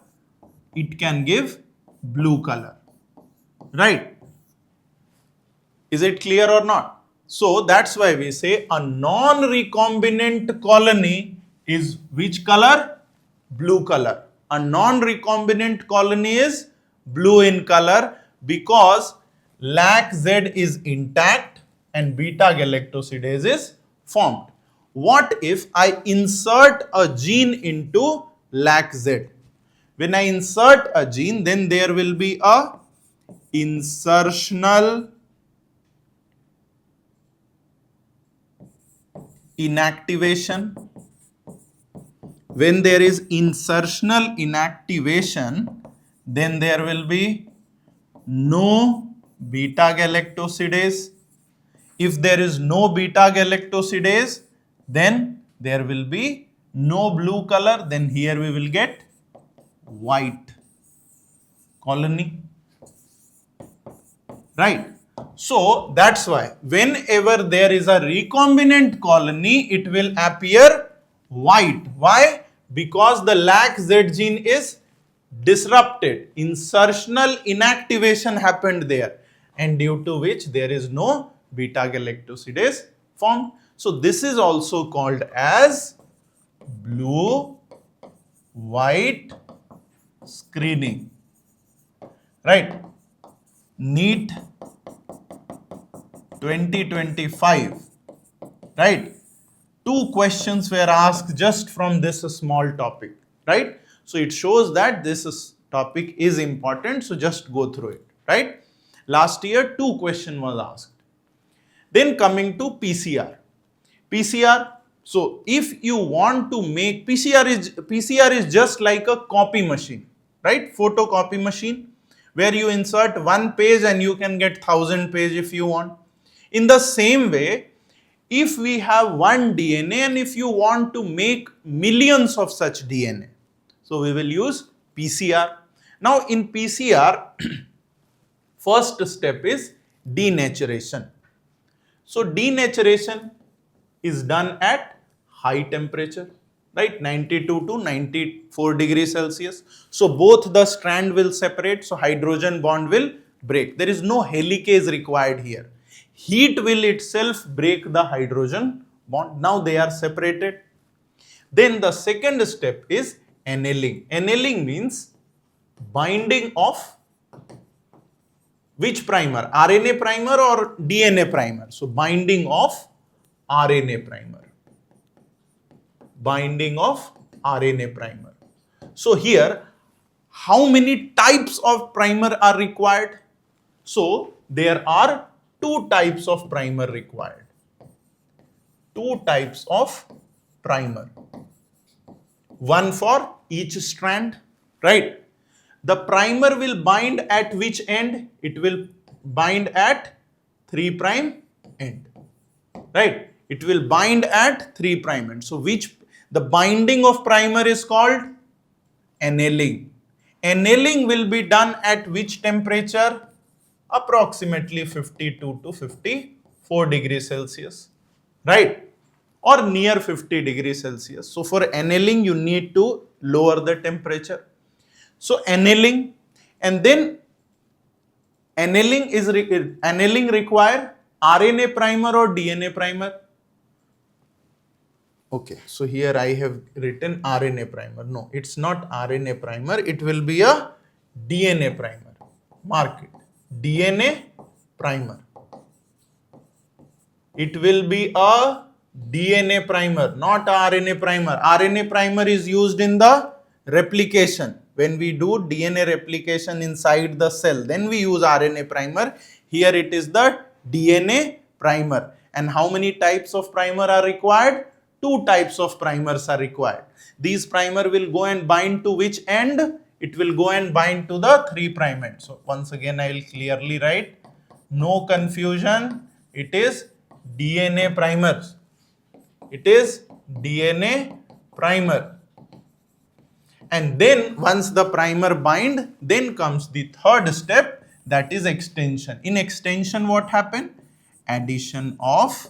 It can give blue color, right? Is it clear or not? So that's why we say a non-recombinant colony is which color? Blue color. A non-recombinant colony is blue in color because LAC-Z is intact and beta galactosidase is formed. What if I insert a gene into LAC-Z? When I insert a gene, then there will be a insertional inactivation. When there is insertional inactivation, then there will be no beta galactosidase. If there is no beta galactosidase, then there will be no blue color. Then here we will get white. colony, right? So that's why whenever there is a recombinant colony, it will appear white. Why? Because the lac Z gene is disrupted. Insertional inactivation happened there, and due to which there is no beta galactosidase formed. So this is also called as blue white screening, right? NEET 2025, right? 2 questions were asked just from this small topic, right? So it shows that this topic is important, so just go through it, right? Last year 2 questions was asked. Then coming to PCR. PCR, so if you want to make PCR is just like a copy machine, right? Photocopy machine, where you insert 1 page and you can get 1000 page if you want. In the same way, if we have one DNA and if you want to make millions of such DNA, so we will use PCR. Now in PCR, first step is denaturation. So denaturation is done at high temperature, right? 92 to 94 degrees Celsius. So both the strand will separate, so hydrogen bond will break. There is no helicase required here. Heat will itself break the hydrogen bond. Now they are separated. Then the second step is annealing. Annealing means binding of which primer? RNA primer or DNA primer? So binding of RNA primer. Binding of RNA primer. So here, how many types of primer are required? So there are 2 types of primer required. 2 types of primer. One for each strand, right? The primer will bind at which end? It will bind at 3' end, right? It will bind at 3' end. So the binding of primer is called annealing. Annealing will be done at which temperature? Approximately 52 to 54 degrees Celsius, right? Or near 50 degrees Celsius. So for annealing, you need to lower the temperature. So annealing, and then annealing require RNA primer or DNA primer? Okay, so here I have written RNA primer. No, it's not RNA primer. It will be a DNA primer. Mark it. DNA primer. It will be a DNA primer, not RNA primer. RNA primer is used in the replication. When we do DNA replication inside the cell, then we use RNA primer. Here it is the DNA primer. And how many types of primer are required? 2 types of primers are required. These primer will go and bind to which end? It will go and bind to the 3' end. So once again I will clearly write, no confusion, it is DNA primers. It is DNA primer. And then once the primer bind, then comes the third step, that is extension. In extension, what happen? Addition of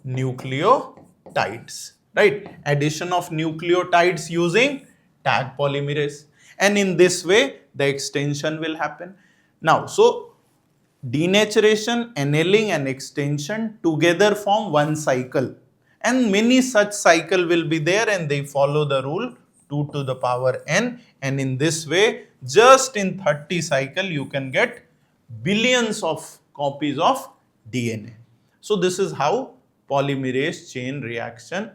nucleotides, right? Addition of nucleotides using tag polymerase. And in this way, the extension will happen. Now, so denaturation, annealing and extension together form one cycle. And many such cycle will be there and they follow the rule 2 to the power n. And in this way, just in 30 cycle, you can get billions of copies of DNA. So this is how polymerase chain reaction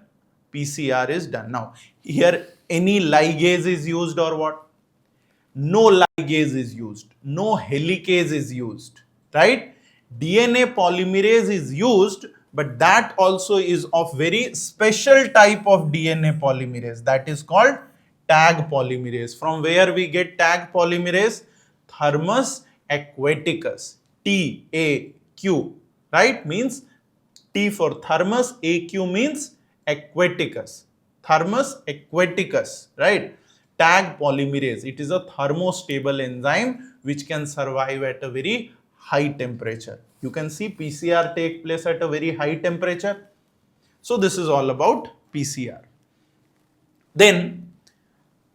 PCR is done. Now, here any ligase is used or what? No ligase is used, no helicase is used, right? DNA polymerase is used, but that also is of very special type of DNA polymerase, that is called tag polymerase. From where we get tag polymerase? Thermus aquaticus, TAQ, right? Means T for thermus, AQ means aquaticus. Thermus aquaticus, right? Tag polymerase. It is a thermostable enzyme which can survive at a very high temperature. You can see PCR take place at a very high temperature. So this is all about PCR. Then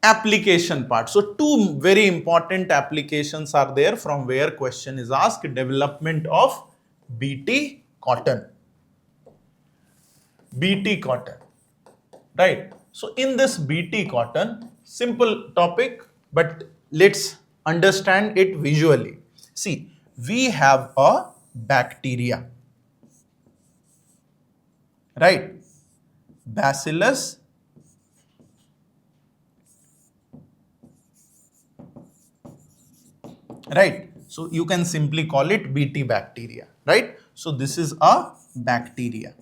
application part. So two very important applications are there from where question is asked. Development of BT cotton. BT cotton, right? So in this BT cotton, simple topic, but let's understand it visually. See, we have a bacteria, right? Bacillus right? So you can simply call it BT bacteria, right? So this is a bacteria,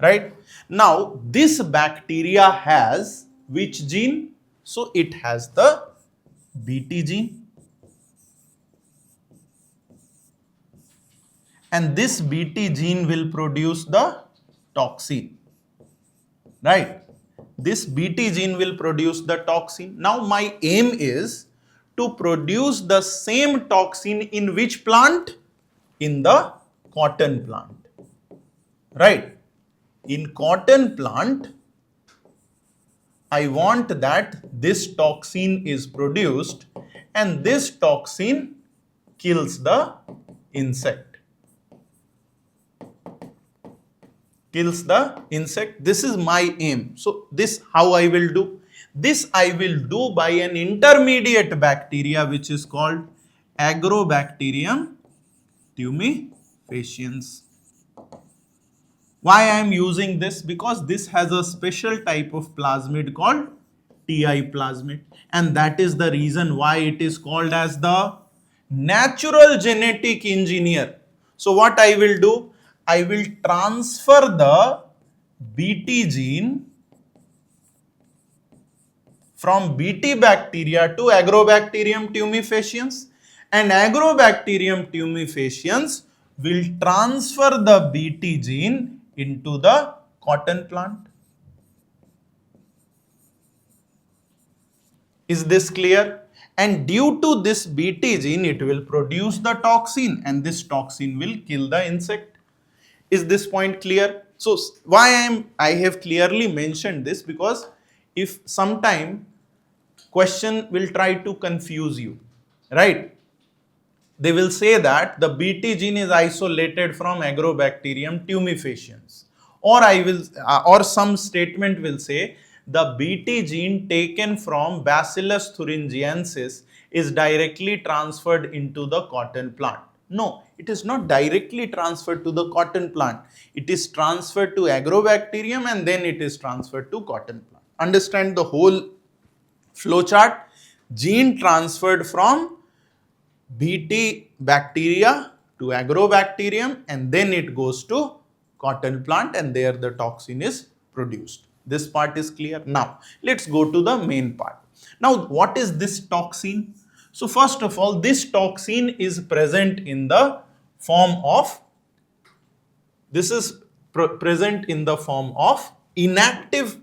right? Now this bacteria has which gene? So it has the BT gene, and this BT gene will produce the toxin, right? This BT gene will produce the toxin. Now my aim is to produce the same toxin in which plant? In the cotton plant, right? In cotton plant, I want that this toxin is produced and this toxin kills the insect. Kills the insect. This is my aim. So this how I will do? This I will do by an intermediate bacteria which is called Agrobacterium tumefaciens. Why I am using this? Because this has a special type of plasmid called Ti plasmid, and that is the reason why it is called as the natural genetic engineer. So what I will do? I will transfer the BT gene from BT bacteria to Agrobacterium tumefaciens, and Agrobacterium tumefaciens will transfer the BT gene into the cotton plant. Is this clear? And due to this BT gene, it will produce the toxin, and this toxin will kill the insect. Is this point clear? So why I have clearly mentioned this, because if sometime question will try to confuse you, right? They will say that the BT gene is isolated from Agrobacterium tumefaciens, or or some statement will say the BT gene taken from Bacillus thuringiensis is directly transferred into the cotton plant. No, it is not directly transferred to the cotton plant. It is transferred to Agrobacterium and then it is transferred to cotton plant. Understand the whole flow chart. Gene transferred from BT bacteria to Agrobacterium and then it goes to cotton plant, and there the toxin is produced. This part is clear. Now let's go to the main part. Now what is this toxin? So first of all, this toxin is present in the form of, inactive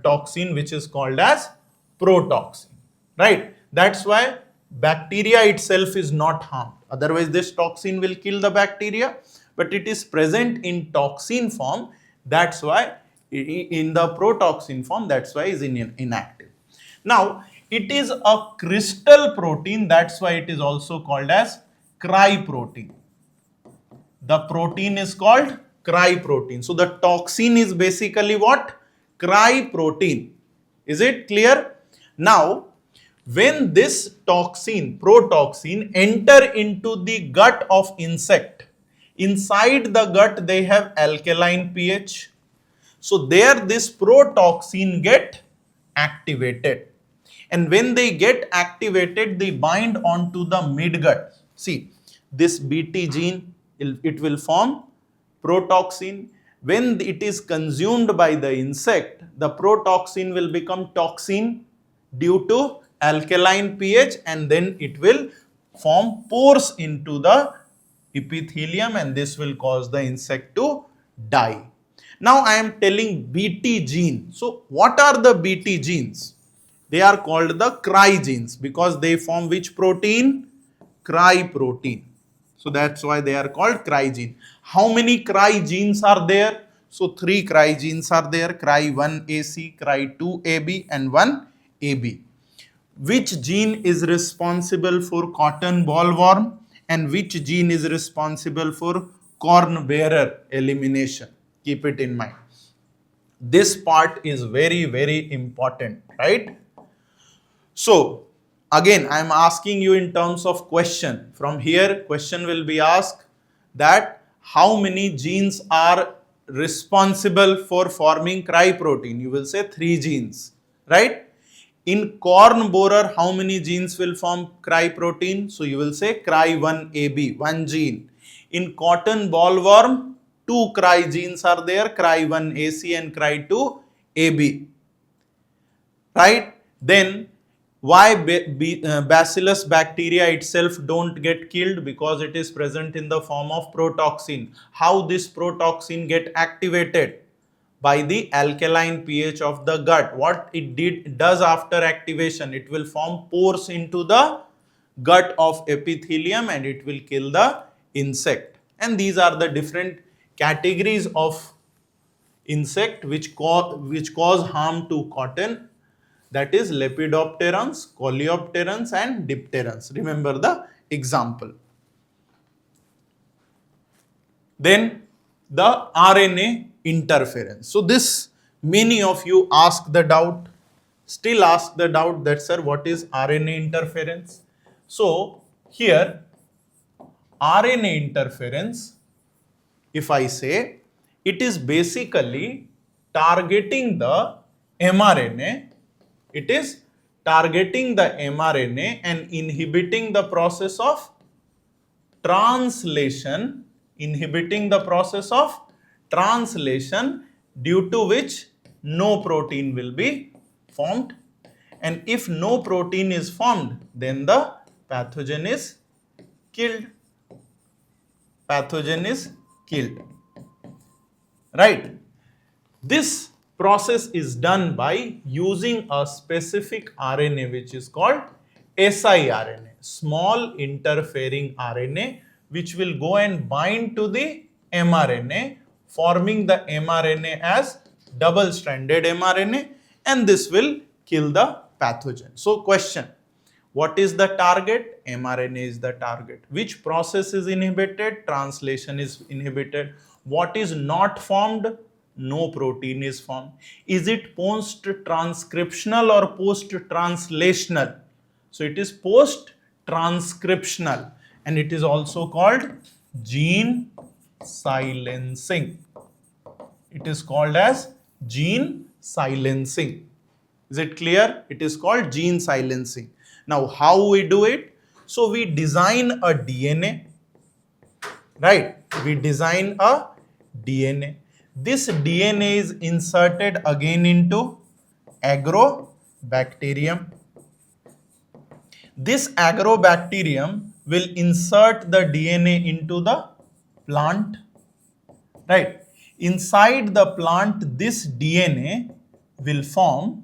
toxin which is called as protoxin, right? That's why bacteria itself is not harmed. Otherwise this toxin will kill the bacteria, but it is present in toxin form. That's why in the protoxin form, that's why is inactive. Now it is a crystal protein, that's why it is also called as cryprotein. The protein is called cryprotein. So the toxin is basically what? Cryprotein. Is it clear? Now when this toxin, protoxin, enter into the gut of insect, inside the gut they have alkaline pH. So there this protoxin get activated, and when they get activated they bind onto the midgut. See, this BT gene, it will form protoxin. When it is consumed by the insect, the protoxin will become toxin due to alkaline pH, and then it will form pores into the epithelium, and this will cause the insect to die. Now I am telling Bt gene. So what are the Bt genes? They are called the cry genes because they form which protein? Cry protein. So that's why they are called cry gene. How many cry genes are there? So 3 cry genes are there: cry1AC, cry2AB and 1AB. Which gene is responsible for cotton bollworm and which gene is responsible for corn bearer elimination? Keep it in mind. This part is very, very important, right? So again, I am asking you in terms of question. From here, question will be asked that how many genes are responsible for forming cry protein? You will say 3 genes, right? In corn borer, how many genes will form cry protein? So you will say cry1AB, 1 gene. In cotton bollworm, 2 cry genes are there, cry1AC and cry2AB, right? Then why bacillus bacteria itself don't get killed? Because it is present in the form of protoxin. How this protoxin get activated? By the alkaline pH of the gut. What it does after activation? It will form pores into the gut of epithelium and it will kill the insect. And these are the different categories of insect which cause harm to cotton. That is Lepidopterans, Coleopterans and Dipterans. Remember the example. Then the RNA interference. So this many of you ask the doubt, still ask the doubt that sir, what is RNA interference? So here RNA interference, if I say, it is basically targeting the mRNA. It is targeting the mRNA and inhibiting the process of translation, due to which no protein will be formed. And if no protein is formed, then the pathogen is killed. Right? This process is done by using a specific RNA which is called siRNA, small interfering RNA, which will go and bind to the mRNA, forming the mRNA as double-stranded mRNA, and this will kill the pathogen. So question, what is the target? mRNA is the target. Which process is inhibited? Translation is inhibited. What is not formed? No protein is formed. Is it post-transcriptional or post-translational? So it is post-transcriptional and it is also called gene silencing. It is called as gene silencing. Is it clear? It is called gene silencing. Now how we do it? So we design a DNA, right? We design a DNA. This DNA is inserted again into agrobacterium. This agrobacterium will insert the DNA into the plant, right? Inside the plant, this DNA will form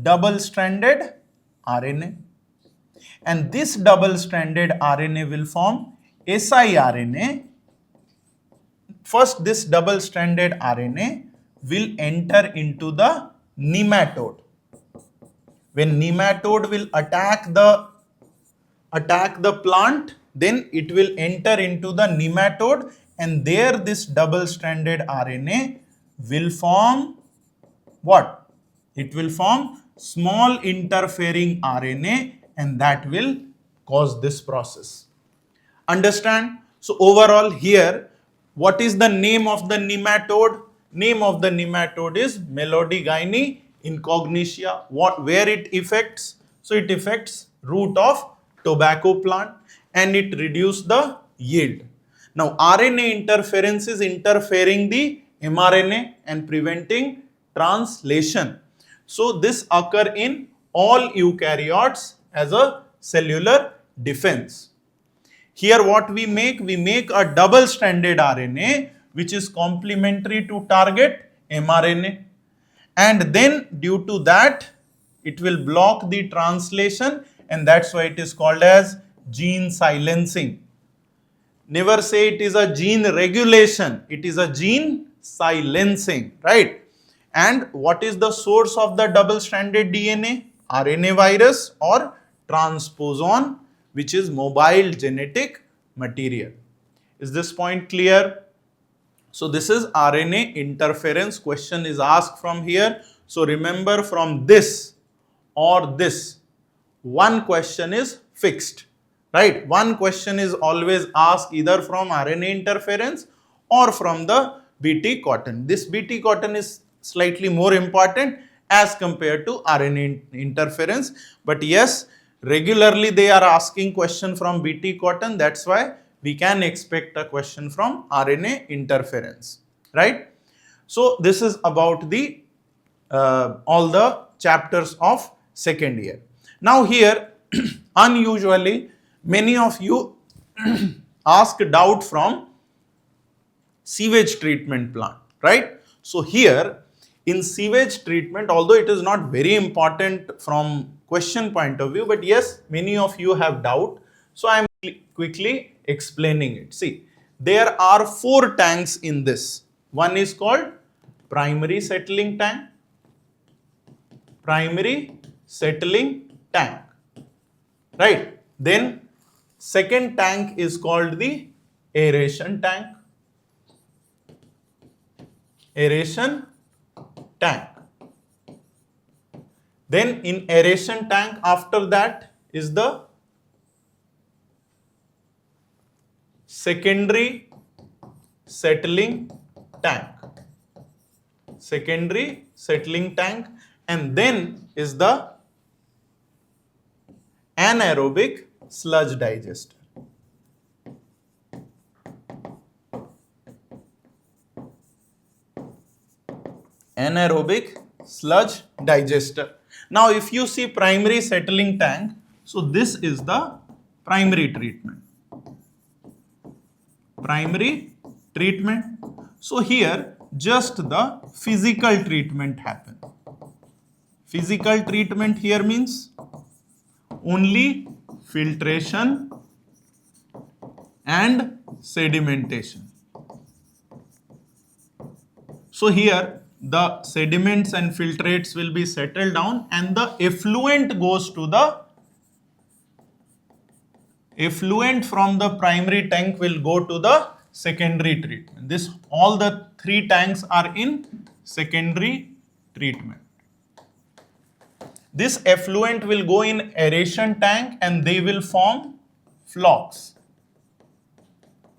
double-stranded RNA. And this double-stranded RNA will form siRNA. First, this double-stranded RNA will enter into the nematode. When nematode will attack the plant, then it will enter into the nematode, and there this double-stranded RNA will form what? It will form small interfering RNA, and that will cause this process. Understand? So overall here, what is the name of the nematode? Name of the nematode is Melodygyne incognitia. Where it affects? So it affects root of tobacco plant and it reduces the yield. Now RNA interference is interfering the mRNA and preventing translation. So this occur in all eukaryotes as a cellular defense. Here what we make? We make a double-stranded RNA which is complementary to target mRNA. And then due to that, it will block the translation, and that's why it is called as gene silencing. Never say it is a gene regulation, it is a gene silencing, right? And what is the source of the double-stranded DNA? RNA virus or transposon, which is mobile genetic material. Is this point clear? So this is RNA interference. Question is asked from here. So remember, from this or this, one question is fixed, right? One question is always asked either from RNA interference or from the Bt cotton. This Bt cotton is slightly more important as compared to RNA interference. But yes, regularly they are asking question from Bt cotton. That's why we can expect a question from RNA interference, right? So this is about the all the chapters of second year. Now here, unusually, many of you ask doubt from sewage treatment plant, right? So here in sewage treatment, although it is not very important from question point of view, but yes, many of you have doubt. So I am quickly explaining it. See, there are 4 tanks in this. One is called primary settling tank, primary settling tank, right? Then second tank is called the aeration tank, aeration tank. Then in aeration tank, after that is the secondary settling tank, secondary settling tank, and then is the anaerobic sludge digester. Anaerobic sludge digester. Now if you see primary settling tank, so this is the primary treatment. Primary treatment. So here just the physical treatment happen. Physical treatment here means only filtration and sedimentation. So here the sediments and filtrates will be settled down, and the effluent goes to the effluent from the primary tank will go to the secondary treatment. This all the 3 tanks are in secondary treatment. This effluent will go in aeration tank and they will form flocks.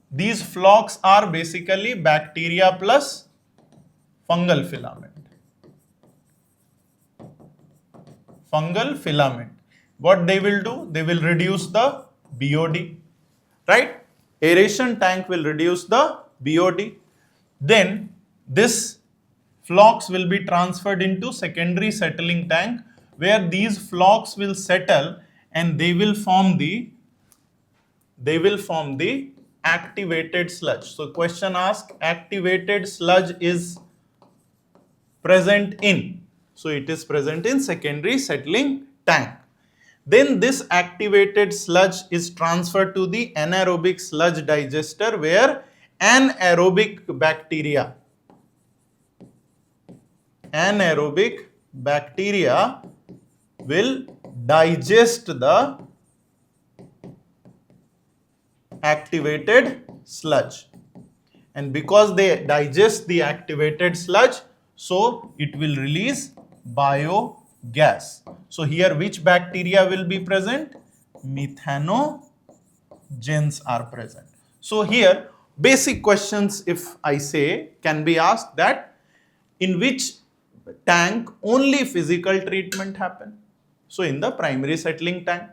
These flocks are basically bacteria plus fungal filament. Fungal filament. What they will do? They will reduce the BOD, right? Aeration tank will reduce the BOD. Then this flocks will be transferred into secondary settling tank, where these flocks will settle and they will form the activated sludge. So question asks, activated sludge is present in, so it is present in secondary settling tank. Then this activated sludge is transferred to the anaerobic sludge digester, where anaerobic bacteria will digest the activated sludge, and because they digest the activated sludge, so it will release biogas. So here which bacteria will be present? Methanogens are present. So here basic questions, if I say, can be asked that in which tank only physical treatment happen? So in the primary settling tank,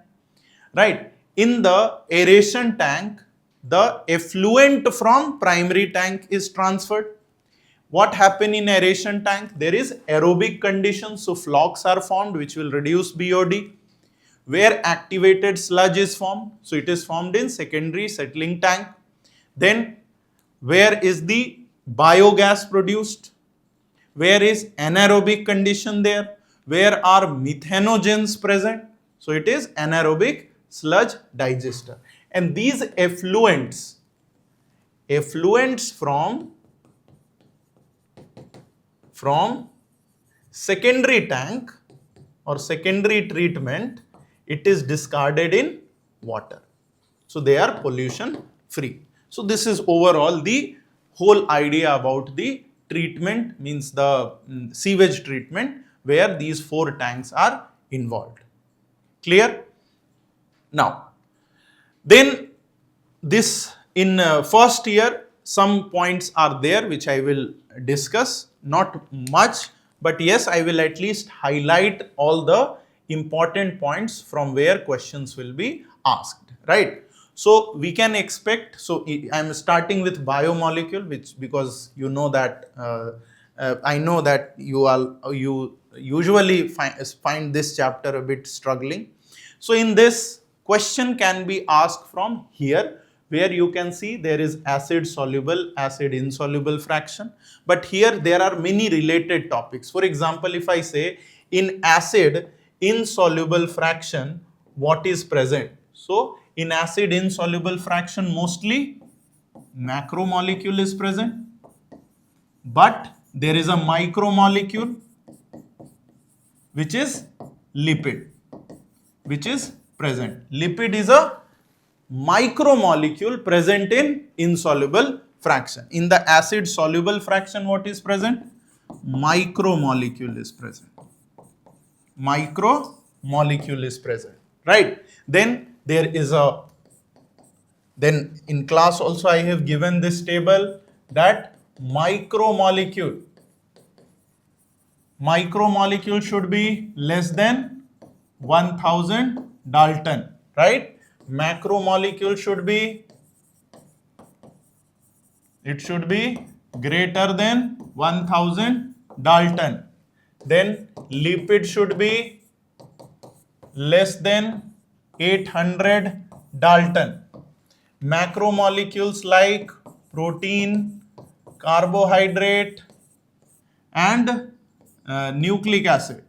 right? In the aeration tank, the effluent from primary tank is transferred. What happen in aeration tank? There is aerobic condition, so flocks are formed which will reduce BOD. Where activated sludge is formed, so it is formed in secondary settling tank. Then where is the biogas produced? Where is anaerobic condition there? Where are methanogens present? So it is anaerobic sludge digester. And these effluents from secondary tank or secondary treatment, it is discarded in water. So they are pollution free. So this is overall the whole idea about the treatment, means the sewage treatment, where these 4 tanks are involved. Clear? Now, then this in first year, some points are there which I will discuss, not much, but yes, I will at least highlight all the important points from where questions will be asked, right? So we can expect, so I am starting with biomolecule, which because you know that I know that you usually find this chapter a bit struggling. So in this, question can be asked from here, where you can see there is acid soluble, acid insoluble fraction. But here there are many related topics. For example, if I say in acid insoluble fraction, what is present? So in acid insoluble fraction, mostly macromolecule is present, but there is a micromolecule which is lipid, which is present. Lipid is a micromolecule present in insoluble fraction. In the acid soluble fraction, what is present? Micromolecule is present. Micromolecule is present, right? Then there is a, then in class also I have given this table that micromolecule should be less than 1000 Dalton, right? Macromolecule should be, it should be greater than 1000 Dalton. Then lipid should be less than 800 Dalton. Macromolecules like protein, carbohydrate and nucleic acid,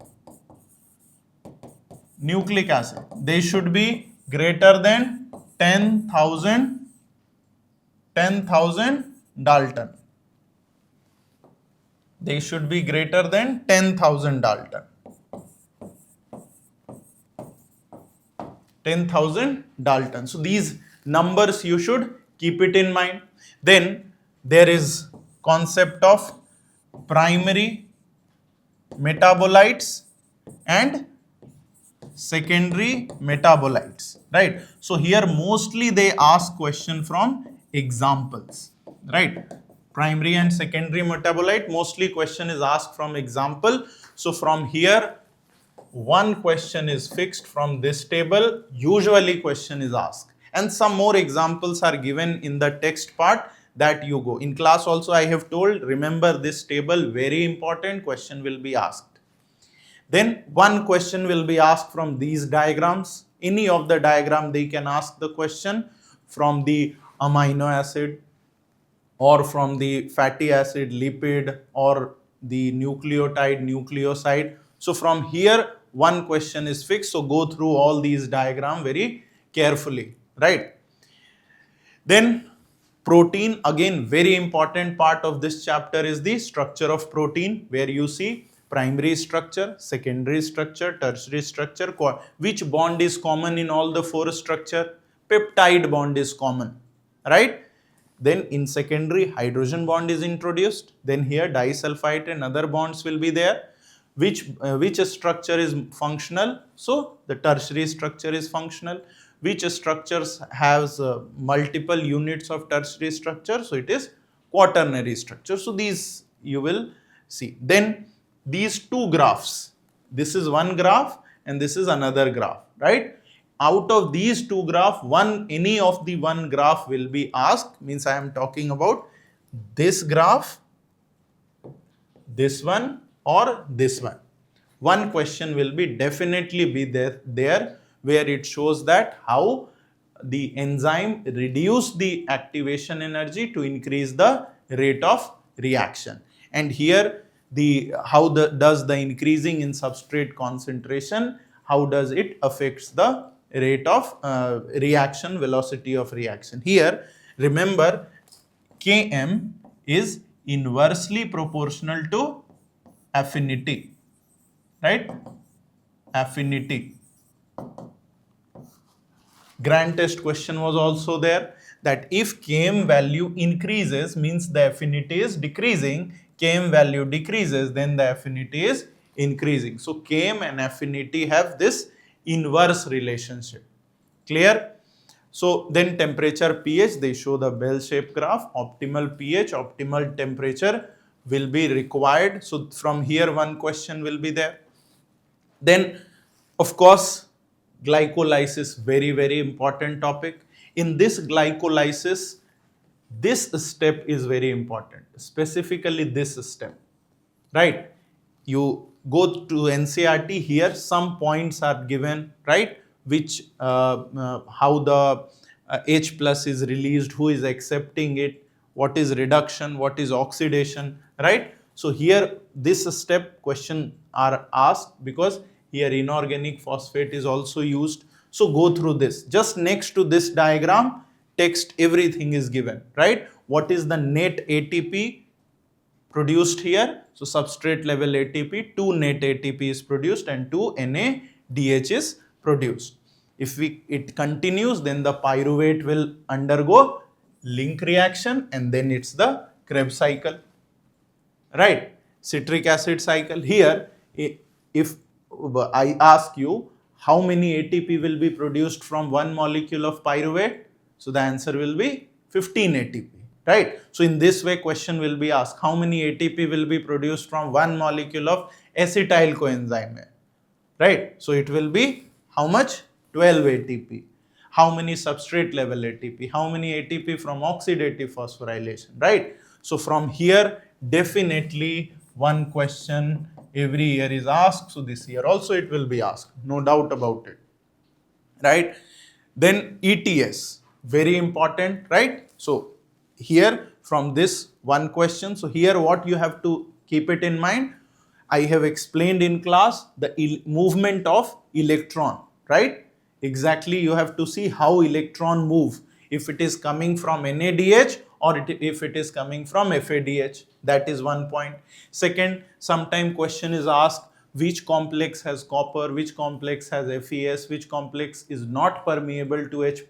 they should be greater than 10,000 Dalton. They should be greater than 10,000 Dalton. 10,000 Dalton. So these numbers you should keep it in mind. Then there is concept of primary metabolites and secondary metabolites, right? So here mostly they ask question from examples, right? Primary and secondary metabolite, mostly question is asked from example. So from here, one question is fixed from this table, usually question is asked. And some more examples are given in the text part that you go. In class also I have told, remember this table, very important, question will be asked. Then one question will be asked from these diagrams. Any of the diagram they can ask the question from the amino acid or from the fatty acid, lipid or the nucleotide, nucleoside. So from here one question is fixed. So go through all these diagrams very carefully, right? Then protein, again very important part of this chapter is the structure of protein, where you see primary structure, secondary structure, tertiary structure. Which bond is common in all the 4 structure? Peptide bond is common, right? Then in secondary, hydrogen bond is introduced. Then here disulfide and other bonds will be there. Which structure is functional? So the tertiary structure is functional. Which structures has multiple units of tertiary structure? So it is quaternary structure. So these you will see. Then these 2 graphs, this is one graph and this is another graph, right? Out of these 2 graphs, any of the one graph will be asked, means I am talking about this graph, this one or this one. One question will be definitely be there where it shows that how the enzyme reduce the activation energy to increase the rate of reaction. And here does the increasing in substrate concentration, how does it affects the rate of reaction, velocity of reaction. Here remember, Km is inversely proportional to affinity, right? Affinity. Grand test question was also there, that if Km value increases, means the affinity is decreasing, Km value decreases, then the affinity is increasing. So Km and affinity have this inverse relationship. Clear? So then temperature, pH, they show the bell-shaped graph. Optimal pH, optimal temperature will be required. So from here one question will be there. Then of course glycolysis, very important topic. In this glycolysis, this step is very important, specifically this step, right? You go to NCERT, here some points are given, right, which how the H plus is released, who is accepting it, what is reduction, what is oxidation, right? So here this step question are asked, because here inorganic phosphate is also used. So go through this. Just next to this diagram, text, everything is given, right? What is the net ATP produced here? So substrate level ATP, 2 net ATP is produced and 2 NADH is produced. If it continues, then the pyruvate will undergo link reaction, and then it's the Krebs cycle, right? Citric acid cycle. Here, if I ask you how many ATP will be produced from one molecule of pyruvate, so the answer will be 15 ATP, right? So in this way question will be asked, how many ATP will be produced from one molecule of acetyl coenzyme, right? So it will be how much? 12 ATP. How many substrate level ATP? How many ATP from oxidative phosphorylation, right? So from here definitely one question every year is asked. So this year also it will be asked, no doubt about it, right? Then ETS, very important, right? So here from this one question, so here what you have to keep it in mind, I have explained in class the movement of electron, right? Exactly, you have to see how electron move, if it is coming from NADH or if it is coming from FADH. That is one point. Second, sometime question is asked, which complex has copper, which complex has FeS, which complex is not permeable to H+,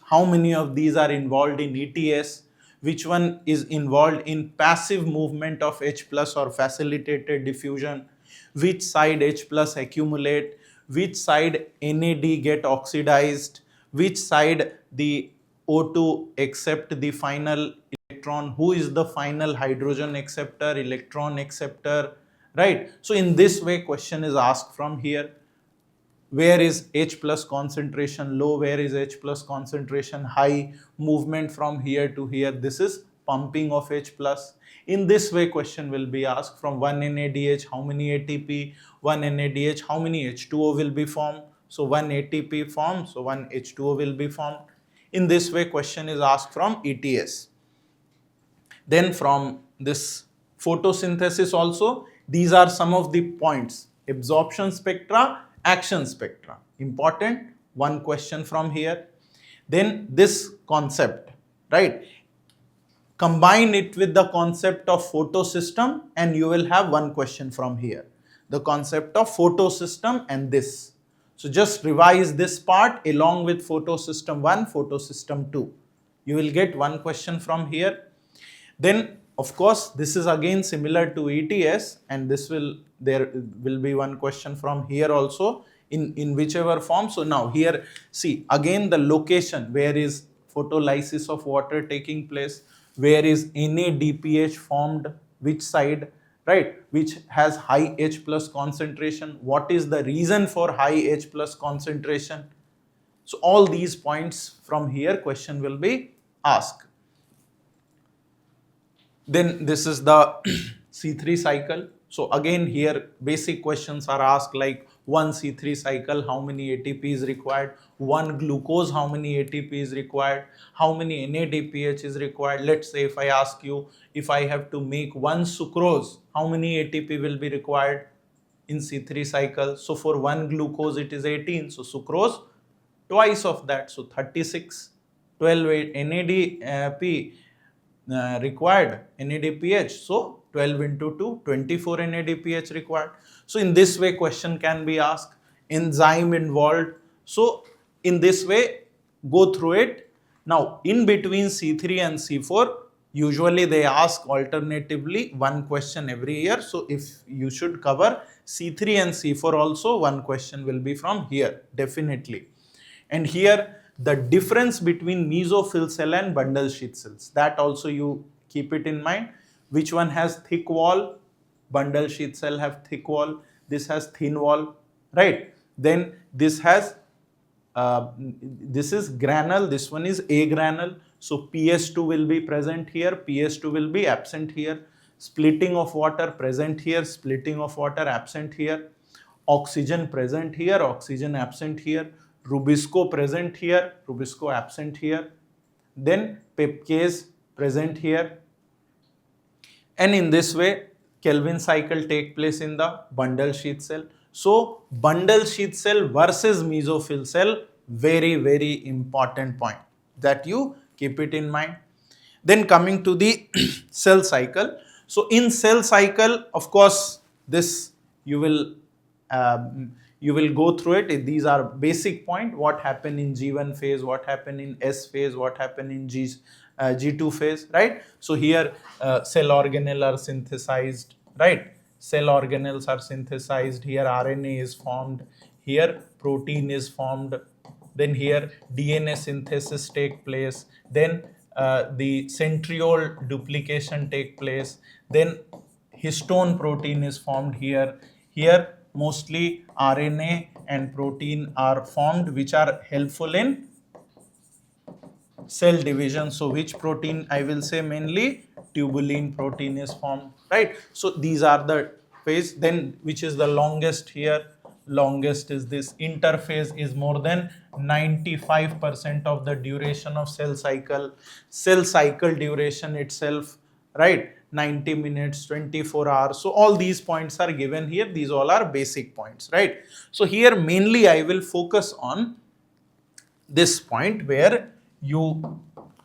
how many of these are involved in ETS, which one is involved in passive movement of H+ or facilitated diffusion, which side H+ accumulate, which side NAD get oxidized, which side the O2 accept the final electron, who is the final hydrogen acceptor, electron acceptor, right? So in this way question is asked from here. Where is H+ concentration low, where is H+ concentration high, movement from here to here, this is pumping of H+. In this way question will be asked, from 1 NADH how many ATP, 1 NADH how many H2O will be formed, so 1 ATP formed, so 1 H2O will be formed. In this way question is asked from ETS. Then from this photosynthesis also, these are some of the points, absorption spectra, action spectra, important, one question from here. Then this concept, right, combine it with the concept of photosystem and you will have one question from here, the concept of photosystem and this. So just revise this part along with photosystem 1, photosystem 2. You will get one question from here. Then of course this is again similar to ETS, and there will be one question from here also in whichever form. So now here see again the location, where is photolysis of water taking place, where is NADPH formed, which side, right, which has high H+ concentration, what is the reason for high H+ concentration. So all these points from here question will be asked. Then this is the C3 cycle. So again here basic questions are asked like one C3 cycle, how many ATP is required, one glucose, how many ATP is required, how many NADPH is required. Let's say if I ask you, if I have to make one sucrose, how many ATP will be required in C3 cycle? So for one glucose it is 18, so sucrose twice of that, so 36, 12 NADP required, NADPH, so 12 into 2, 24 NADPH required. So in this way question can be asked, enzyme involved. So in this way go through it. Now in between C3 and C4 usually they ask alternatively one question every year. So if you should cover C3 and C4 also, one question will be from here definitely. And here the difference between mesophyll cell and bundle sheath cells, that also you keep it in mind. Which one has thick wall? Bundle sheath cell have thick wall, this has thin wall, right? Then this has this is granule, this one is agranule. So PS2 will be present here, PS2 will be absent here. Splitting of water present here, splitting of water absent here. Oxygen present here, oxygen absent here. Rubisco present here, Rubisco absent here. Then peptase present here. And in this way Kelvin cycle take place in the bundle sheath cell. So bundle sheath cell versus mesophyll cell, very very important point that you keep it in mind. Then coming to the cell cycle. So in cell cycle, of course this you will go through it. These are basic point, what happened in G1 phase, what happened in S phase, what happened in G2 phase, right? So here cell organelle are synthesized, right? Cell organelles are synthesized, here RNA is formed, here protein is formed, then here DNA synthesis take place, then the centriole duplication take place, then histone protein is formed here. Here mostly RNA and protein are formed which are helpful in cell division. So which protein? I will say mainly tubulin protein is formed, right? So these are the phase. Then which is the longest here? Longest is this. Interphase is more than 95% of the duration of cell cycle. Cell cycle duration itself, right? 90 minutes, 24 hours. So all these points are given here. These all are basic points, right? So here mainly I will focus on this point where you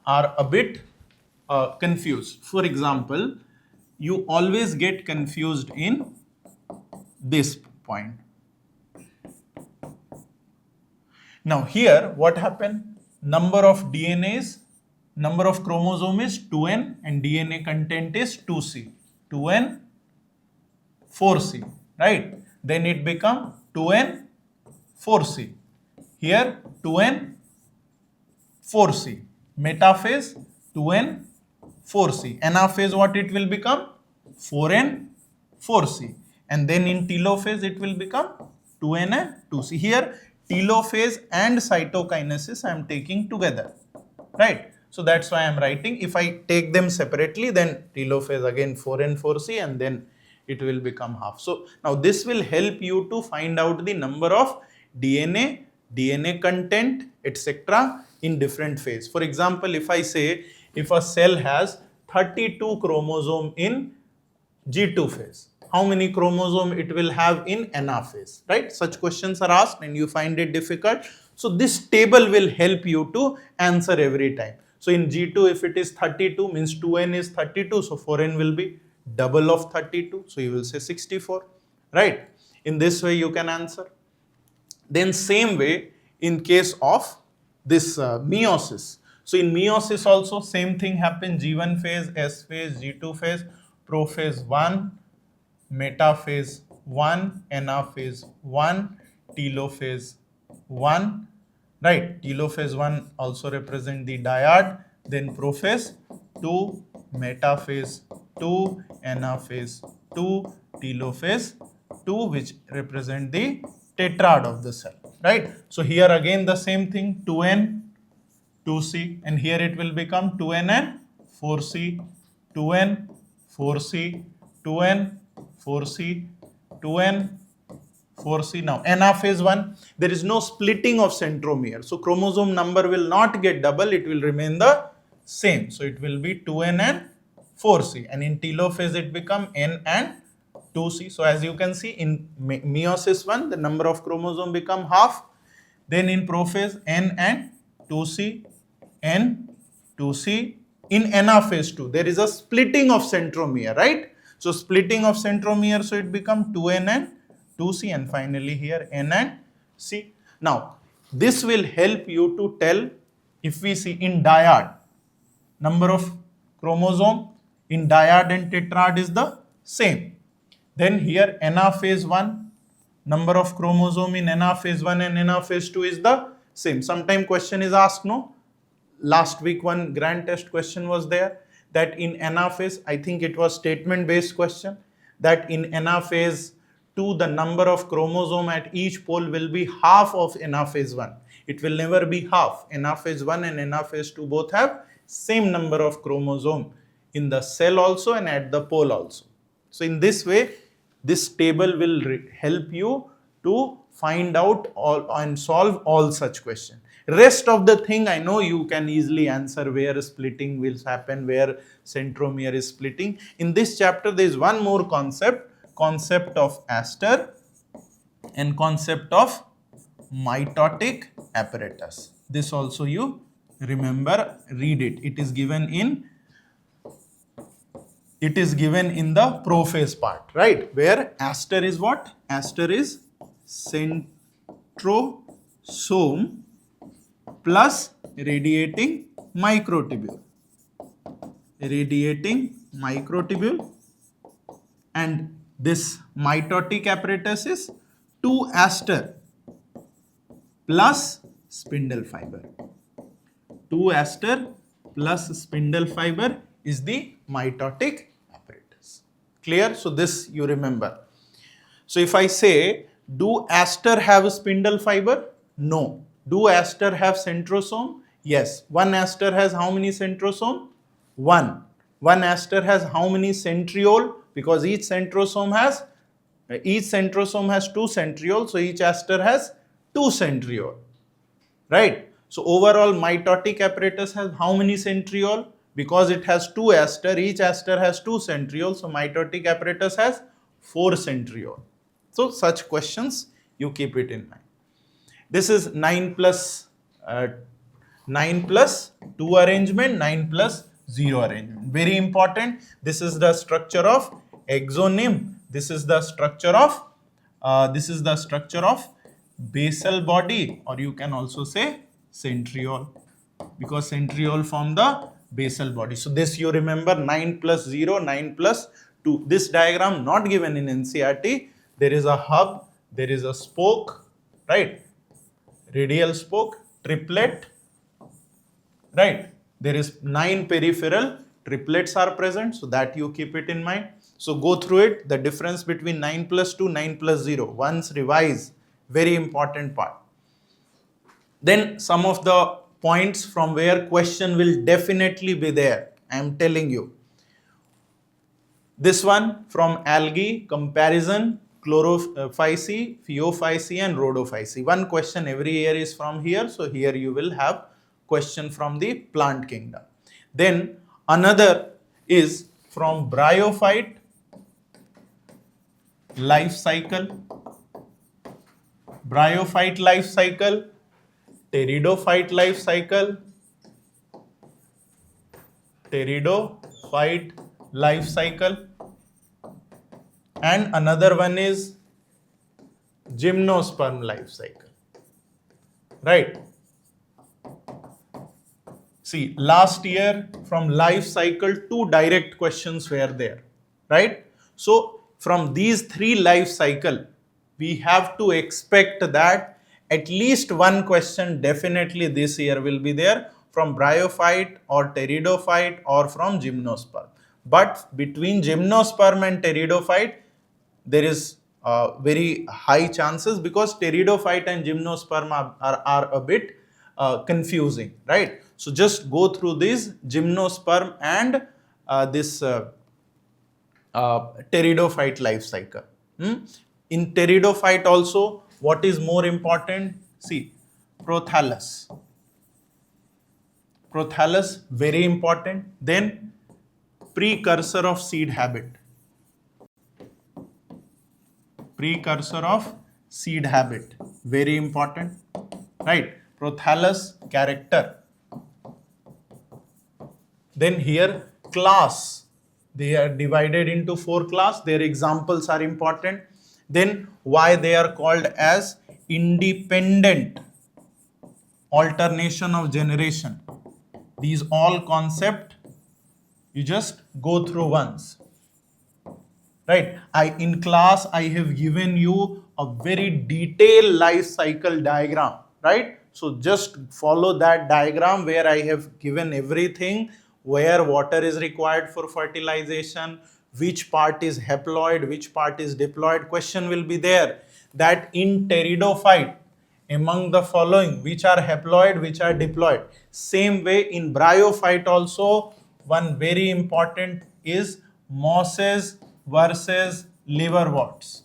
are a bit confused. For example, you always get confused in this point. Now here what happened? Number of DNAs, number of chromosome is 2n and DNA content is 2c. 2n, 4c, right? Then it become 2n, 4c. Here 2n, 4c. Metaphase 2n, 4c. Anaphase what it will become? 4n, 4c. And then in telophase it will become 2n and 2c. Here telophase and cytokinesis I am taking together, right? So that's why I am writing. If I take them separately, then telophase again 4n, 4c, and then it will become half. So now this will help you to find out the number of DNA, DNA content, etc. in different phase. For example, if I say if a cell has 32 chromosome in G2 phase, how many chromosome it will have in anaphase, right? Such questions are asked and you find it difficult. So this table will help you to answer every time. So in G2 if it is 32 means 2n is 32, so 4n will be double of 32, so you will say 64, right? In this way you can answer. Then same way in case of this meiosis. So in meiosis also same thing happens, G1 phase, S phase, G2 phase, prophase 1, metaphase 1, anaphase 1, telophase 1, right? Telophase 1 also represent the dyad, then prophase 2, metaphase 2, anaphase 2, telophase 2, which represent the tetrad of the cell, right? So here again the same thing, 2n, 2c, and here it will become 2n and 4c, 2n, 4c, 2n, 4c, 2n, 4c. Now, anaphase 1, there is no splitting of centromere. So, chromosome number will not get double, it will remain the same. So, it will be 2n and 4c. And in telophase, it become n and 2c. So, as you can see, in meiosis 1, the number of chromosome become half. Then in prophase, n and 2c, n, 2c. In anaphase 2, there is a splitting of centromere, right? So, splitting of centromere, so it become 2n and 2c, and finally here n and c. Now, this will help you to tell, if we see in dyad, number of chromosome in dyad and tetrad is the same. Then here anaphase 1, number of chromosome in anaphase 1 and anaphase 2 is the same. Sometime question is asked, no? Last week one grand test question was there, that in anaphase, I think it was statement based question, that in anaphase 2 the number of chromosome at each pole will be half of anaphase 1. It will never be half. Anaphase 1 and anaphase 2 both have same number of chromosome in the cell also and at the pole also. So in this way, this table will help you to find out all and solve all such questions. Rest of the thing I know you can easily answer, where splitting will happen, where centromere is splitting. In this chapter there is one more concept of aster and concept of mitotic apparatus. This also you remember, read it. It is given in the prophase part, right? Where aster is what? Aster is centrosome plus radiating microtubule. And this mitotic apparatus is 2 aster plus spindle fiber. 2 aster plus spindle fiber is the mitotic apparatus. Clear? So this you remember. So if I say, do aster have spindle fiber? No. Do aster have centrosome? Yes. One aster has how many centrosome? 1. One aster has how many centriole? Because each centrosome has 2 centrioles, so each aster has 2 centriole, right? So overall mitotic apparatus has how many centriole? Because it has 2 aster, each aster has 2 centrioles, so mitotic apparatus has 4 centriole. So such questions you keep it in mind. This is 9 plus 2 arrangement, 9 plus 0 arrangement. Very important. This is the structure of exonym. This is the structure of basal body, or you can also say centriole, because centriole form the basal body. So this you remember, 9 plus 0, 9 plus 2. This diagram not given in NCERT. There is a hub, there is a spoke, right? Radial spoke, triplet, right? There is 9 peripheral triplets are present, so that you keep it in mind. So go through it, the difference between 9 plus 2, 9 plus 0. Once revise, very important part. Then some of the points from where question will definitely be there, I am telling you. This one from algae, comparison, chlorophyceae, phaeophyceae and rhodophyceae. One question every year is from here, so here you will have question from the plant kingdom. Then another is from bryophyte life cycle, pteridophyte life cycle, and another one is gymnosperm life cycle, right? See, last year from life cycle 2 direct questions were there, right? So from these 3 life cycle, we have to expect that at least one question definitely this year will be there from bryophyte or pteridophyte or from gymnosperm. But between gymnosperm and pteridophyte, there is very high chances, because pteridophyte and gymnosperm are a bit confusing, right? So just go through this gymnosperm and this pteridophyte life cycle. In pteridophyte also, what is more important? See, prothallus. Prothallus, very important. Then precursor of seed habit. Precursor of seed habit, very important, right? Prothallus, character. Then here class, they are divided into 4 class. Their examples are important. Then why they are called as independent alternation of generation. These all concept you just go through once, right? In class I have given you a very detailed life cycle diagram, right? So just follow that diagram where I have given everything, where water is required for fertilization, which part is haploid, which part is diploid. Question will be there that in pteridophyte, among the following, which are haploid, which are diploid. Same way in bryophyte also, one very important is mosses versus liverworts.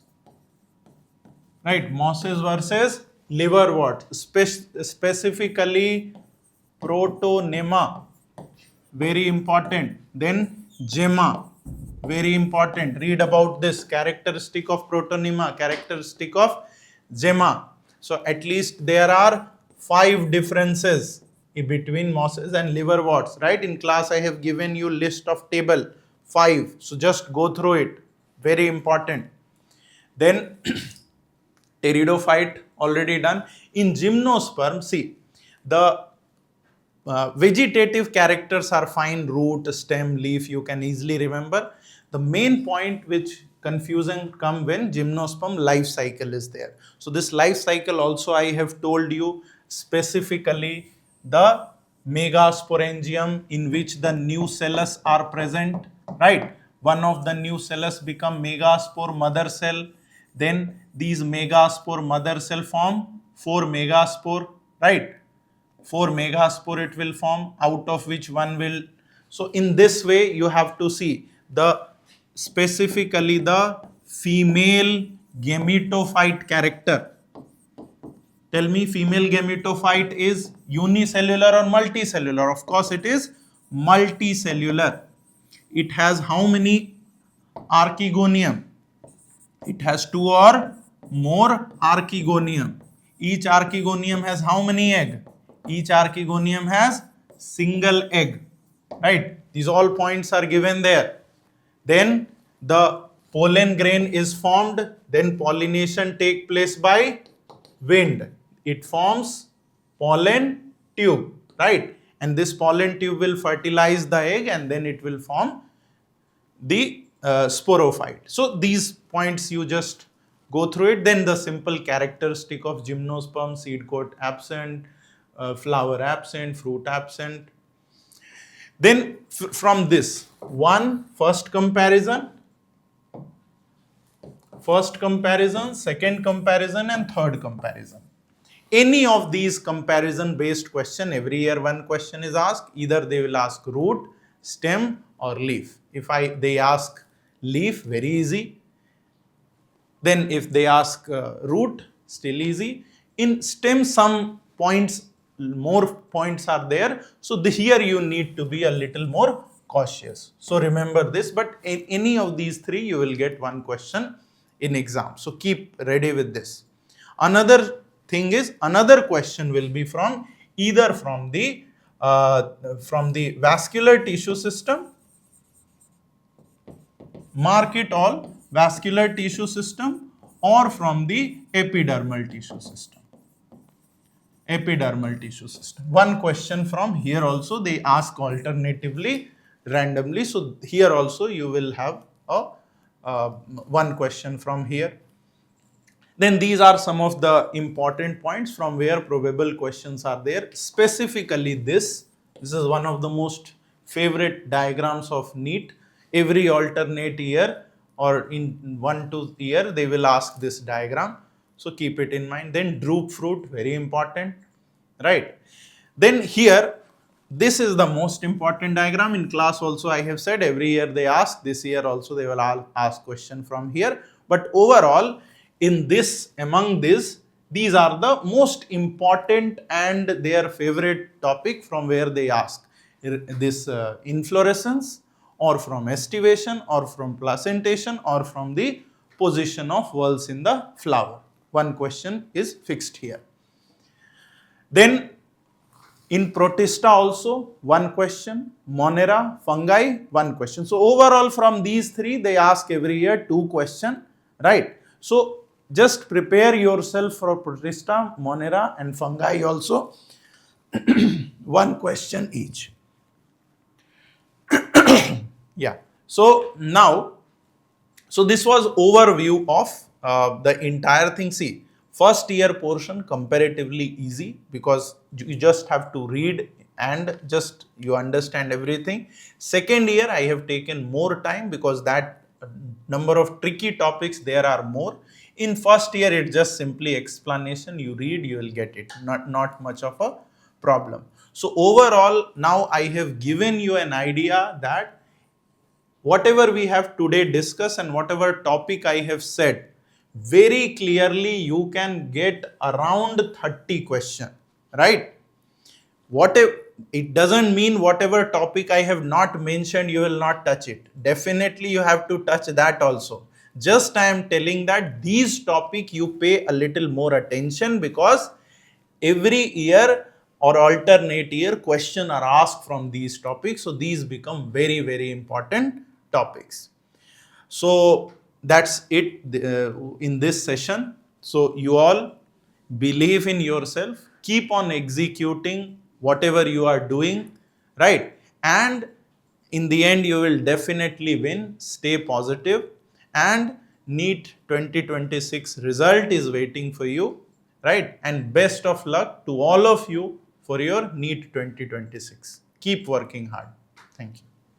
Right, mosses versus liverwort. Specifically protonema, very important. Then gemma, very important. Read about this characteristic of protonema, characteristic of gemma. So at least there are 5 differences between mosses and liverworts, right? In class I have given you list of table 5. So just go through it. Very important. Then pteridophyte already done. In gymnosperm, see, the vegetative characters are fine, root, stem, leaf, you can easily remember. The main point which confusion come when gymnosperm life cycle is there. So this life cycle also I have told you, specifically the megasporangium in which the nucellus are present, right? One of the nucellus become megaspore mother cell. Then these megaspore mother cell form 4 megaspore, right? 4 megaspore it will form, out of which one will. So in this way you have to see the specifically the female gametophyte character. Tell me, female gametophyte is unicellular or multicellular? Of course it is multicellular. It has how many archegonium? It has 2 or more archegonium. Each archegonium has how many egg? Each archegonium has single egg, right? These all points are given there. Then the pollen grain is formed. Then pollination take place by wind. It forms pollen tube, right? And this pollen tube will fertilize the egg and then it will form the sporophyte. So these points you just go through it. Then the simple characteristic of gymnosperm: seed coat absent, flower absent, fruit absent. Then from this, first comparison, second comparison and third comparison. Any of these comparison based question, every year one question is asked. Either they will ask root, stem or leaf. If they ask leaf, very easy. Then if they ask root, still easy. In stem, some points, more points are there. So here you need to be a little more cautious. So remember this, but in any of these 3 you will get one question in exam. So keep ready with this. Another thing is, another question will be from either from the vascular tissue system, mark it all, vascular tissue system, or from the epidermal tissue system. Epidermal tissue system. One question from here also, they ask alternatively, randomly. So here also you will have one question from here. Then these are some of the important points from where probable questions are there. Specifically this is one of the most favorite diagrams of NEET. Every alternate year or in 1-2 year they will ask this diagram. So keep it in mind. Then droop fruit, very important, right? Then here This is the most important diagram. In class also I have said every year they ask, this year also they will all ask question from here. But overall, in this, among this, these are the most important and their favorite topic from where they ask this inflorescence, or from estivation, or from placentation, or from the position of whorls in the flower. One question is fixed here. Then in Protista also one question, Monera, fungi, one question. So overall from these three they ask every year 2 questions, right? So just prepare yourself for Protista, Monera and fungi also, 1 question each. Yeah. So now, so this was overview of the entire thing. See, first year portion comparatively easy because you just have to read and just you understand everything. Second year I have taken more time because that number of tricky topics there are more. In first year it just simply explanation, you read, you will get it, not much of a problem. So overall now I have given you an idea that whatever we have today discussed and whatever topic I have said, very clearly you can get around 30 questions, right? It doesn't mean whatever topic I have not mentioned, you will not touch it. Definitely you have to touch that also. Just I am telling that these topics you pay a little more attention because every year or alternate year questions are asked from these topics. So these become very, very important topics. So that's it in this session. So you all believe in yourself, keep on executing whatever you are doing, right? And in the end you will definitely win. Stay positive, and NEET 2026 result is waiting for you, right? And best of luck to all of you for your NEET 2026. Keep working hard. Thank you.